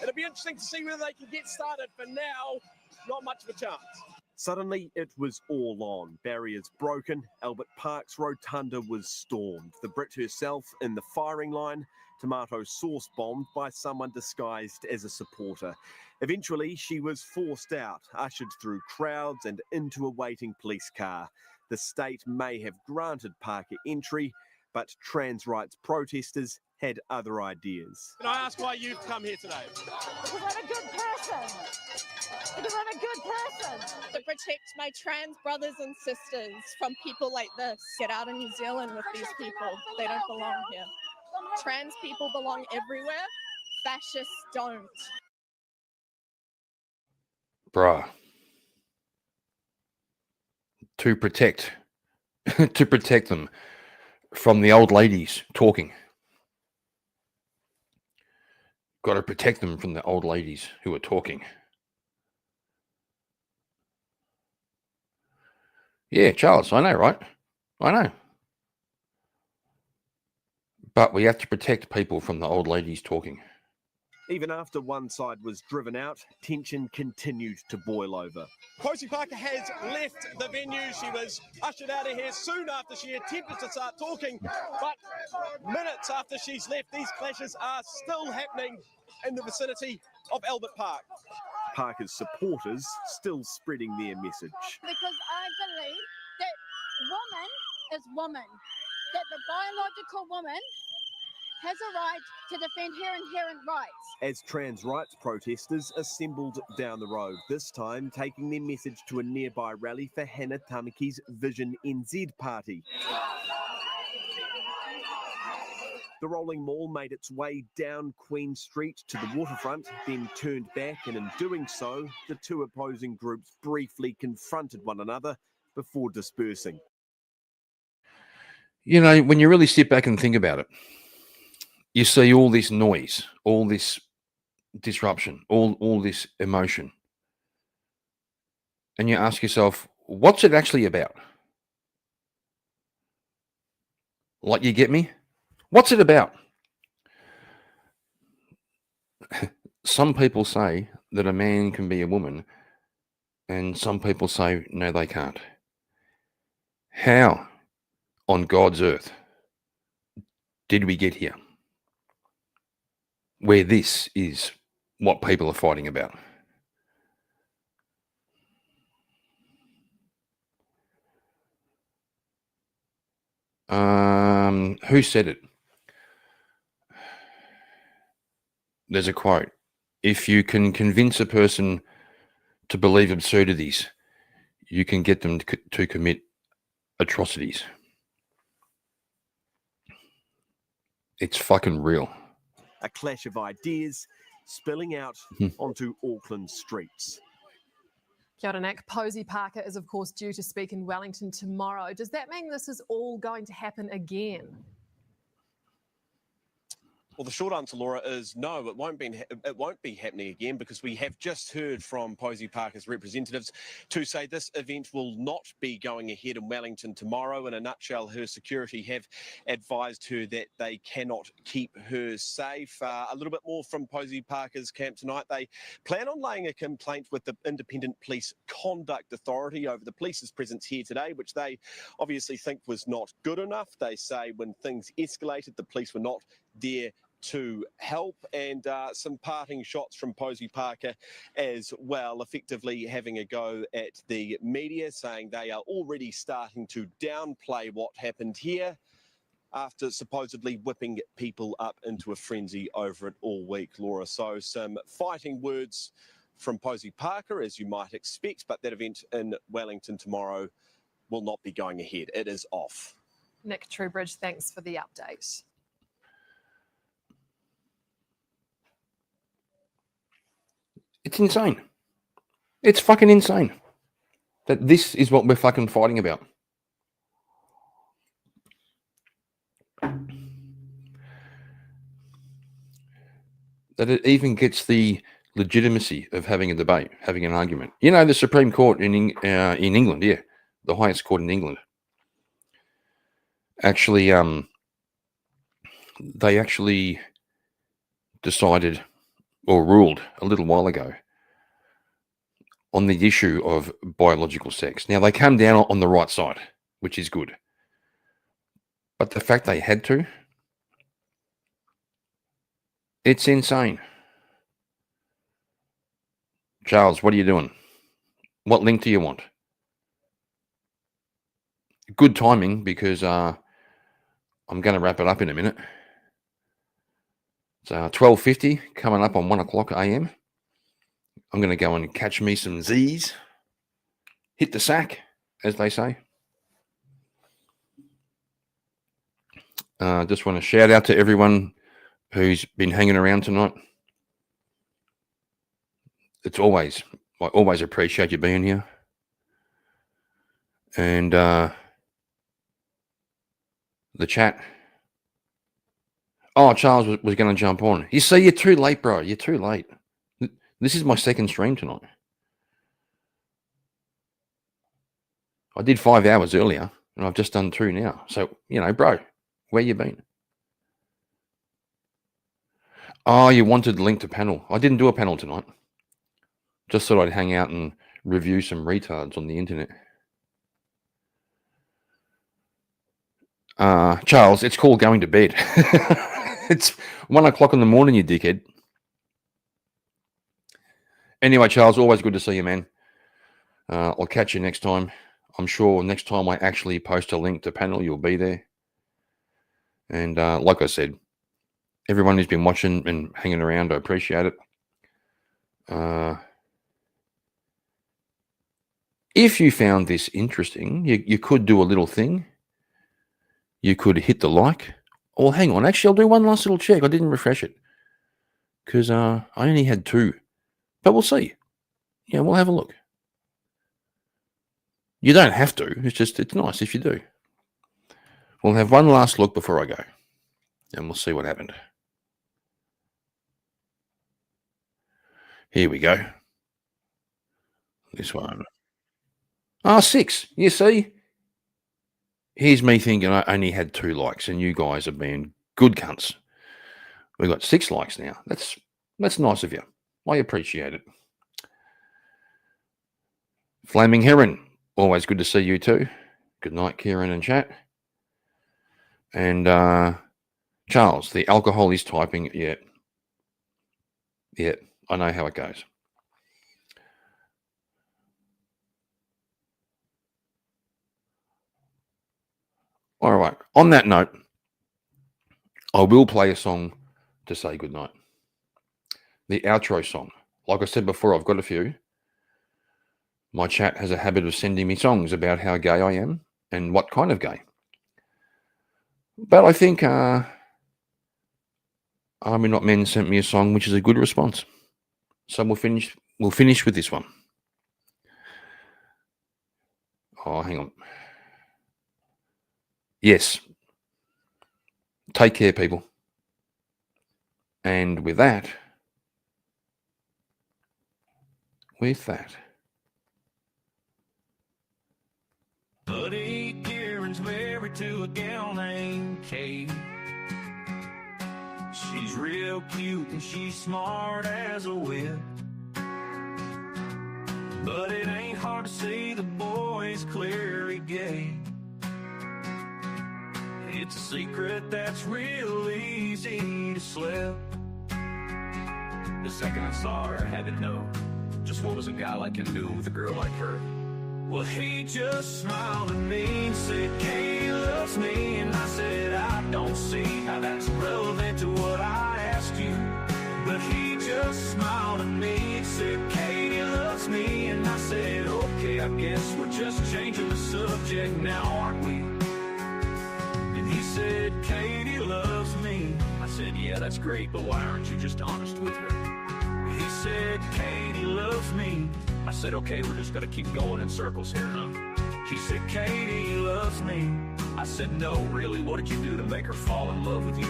Y: It'll be interesting to see whether they can get started. For now, not much of a chance.
I: Suddenly, it was all on. Barriers broken. Albert Park's rotunda was stormed. The Brit herself in the firing line. Tomato sauce bombed by someone disguised as a supporter. Eventually, she was forced out, ushered through crowds and into a waiting police car. The state may have granted Parker entry, but trans rights protesters had other ideas.
Y: Can I ask why you've come here today?
X: Because I'm a good person. Because I'm a good person.
N: To protect my trans brothers and sisters from people like this. Get out of New Zealand with these people. They don't belong here. Trans people belong everywhere. Fascists don't.
A: Bruh. To protect them from the old ladies talking. Got to protect them from the old ladies who are talking. Yeah, Charles, I know, right? I know. But we have to protect people from the old ladies talking.
I: Even after one side was driven out, tension continued to boil over.
Y: Posey Parker has left the venue. She was ushered out of here soon after she attempted to start talking. But minutes after she's left, these clashes are still happening in the vicinity of Albert Park.
I: Parker's supporters still spreading their message.
Z: Because I believe that woman is woman.
E: that the biological woman has a right to defend her inherent rights.
I: As trans rights protesters assembled down the road, this time taking their message to a nearby rally for Hannah Tamaki's Vision NZ party. The rolling mall made its way down Queen Street to the waterfront, then turned back, and in doing so, the two opposing groups briefly confronted one another before dispersing.
A: You know, when you really sit back and think about it, you see all this noise, all this disruption, all this emotion. And you ask yourself, what's it actually about? Like, you get me? What's it about? Some people say that a man can be a woman, and some people say, no, they can't. How on God's earth did we get here? Where this is what people are fighting about. Who said it? There's a quote. If you can convince a person to believe absurdities, you can get them to commit atrocities. It's fucking real.
I: A clash of ideas spilling out onto Auckland streets.
H: Kia ora, Nick. Posey Parker is, of course, due to speak in Wellington tomorrow. Does that mean this is all going to happen again?
I: Well, the short answer, Laura, is no, it won't be happening again, because we have just heard from Posey Parker's representatives to say this event will not be going ahead in Wellington tomorrow. In a nutshell, her security have advised her that they cannot keep her safe. A little bit more from Posey Parker's camp tonight. They plan on laying a complaint with the Independent Police Conduct Authority over the police's presence here today, which they obviously think was not good enough. They say when things escalated, the police were not there to help. And some parting shots from Posey Parker as well, effectively having a go at the media, saying they are already starting to downplay what happened here after supposedly whipping people up into a frenzy over it all week, Laura. So some fighting words from Posey Parker, as you might expect, but that event in Wellington tomorrow will not be going ahead. It is off.
H: Nick Truebridge, thanks for the update.
A: It's insane. It's fucking insane that this is what we're fucking fighting about. That it even gets the legitimacy of having a debate, having an argument. You know, the Supreme Court in England, yeah, the highest court in England, actually, they actually decided or ruled a little while ago on the issue of biological sex. Now, they come down on the right side, which is good. But the fact they had to, it's insane. Charles, what are you doing? What link do you want? Good timing, because I'm going to wrap it up in a minute. It's 12:50, coming up on 1 o'clock a.m. I'm going to go and catch me some Z's. Hit the sack, as they say. Just want to shout out to everyone who's been hanging around tonight. I always appreciate you being here. And the chat. Oh, Charles was going to jump on. You see, you're too late, bro. You're too late. This is my second stream tonight. I did 5 hours earlier, and I've just done 2 now. So, you know, bro, where you been? Oh, you wanted the link to panel. I didn't do a panel tonight. Just thought I'd hang out and review some retards on the internet. Charles, it's called going to bed. It's 1 o'clock in the morning, you dickhead. Anyway, Charles, always good to see you, man. I'll catch you next time. I'm sure next time I actually post a link to panel, you'll be there. And like I said, everyone who's been watching and hanging around, I appreciate it. If you found this interesting, you could do a little thing. You could hit the like. Oh, hang on. Actually, I'll do one last little check. I didn't refresh it because I only had 2. But we'll see. Yeah, we'll have a look. You don't have to. It's nice if you do. We'll have one last look before I go. And we'll see what happened. Here we go. This one. 6. You see? Here's me thinking I only had 2 likes and you guys have been good cunts. We've got 6 likes now. That's nice of you. I appreciate it. Flaming Heron. Always good to see you too. Good night, Kieran and chat. And Charles, the alcohol is typing. Yeah. Yeah, I know how it goes. All right. On that note, I will play a song to say goodnight. The outro song. Like I said before, I've got a few. My chat has a habit of sending me songs about how gay I am and what kind of gay. But I think Army Not Men sent me a song which is a good response. So we'll finish with this one. Oh, hang on. Yes. Take care, people. And with that.
D: Buddy Kieran's married to a gal named Kate. She's real cute and she's smart as a whip. But it ain't hard to see the boy's clearly gay. It's a secret that's real easy to slip. The second I saw her, I had to know just what was a guy like him doing with a girl like her. Well, he just smiled at me and said, Katie loves me. And I said, I don't see how that's relevant to what I asked you. But he just smiled at me and said, Katie loves me. And I said, okay, I guess we're just changing the subject now, aren't we? And he said, Katie loves me. I said, yeah, that's great, but why aren't you just honest with her? He said, Katie loves me. I said, okay, we're just gonna keep going in circles here, huh? He said, Katie loves me. I said, no, really, what did you do to make her fall in love with you?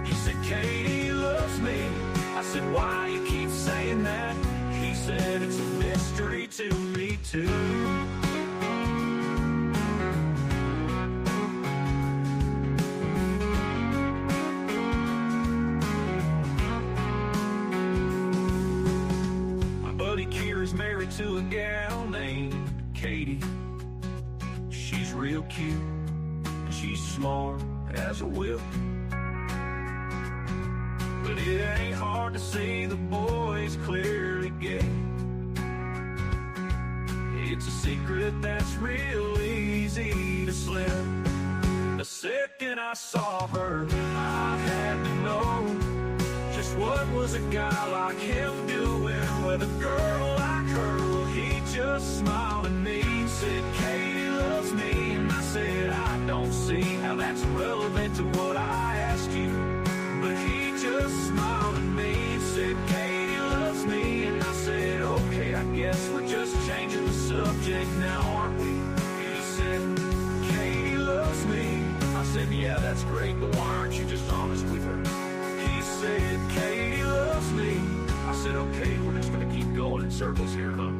D: He said, Katie loves me. I said, why you keep saying that? He said, it's a mystery to me too. Married to a gal named Katie. She's real cute and she's smart as a whip. But it ain't hard to see the boy's clearly gay. It's a secret that's real easy to slip. The second I saw her, I had to know just what was a guy like him doing with a girl like her. Well, he just smiled at me and said, Katie loves me. And I said, I don't see how that's relevant to what I asked you. But he just smiled at me and said, Katie loves me. And I said, okay, I guess we're just changing the subject now, aren't we? He said, Katie loves me. I said, yeah, that's great, but why aren't you just honest with her? He said, Katie loves me. I said, okay, we're just gonna keep going in circles here, huh?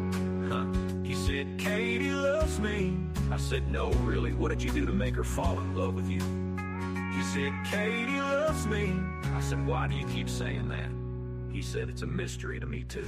D: He said, Katie loves me. I said, no, really, what did you do to make her fall in love with you? He said, Katie loves me. I said, why do you keep saying that? He said, it's a mystery to me too.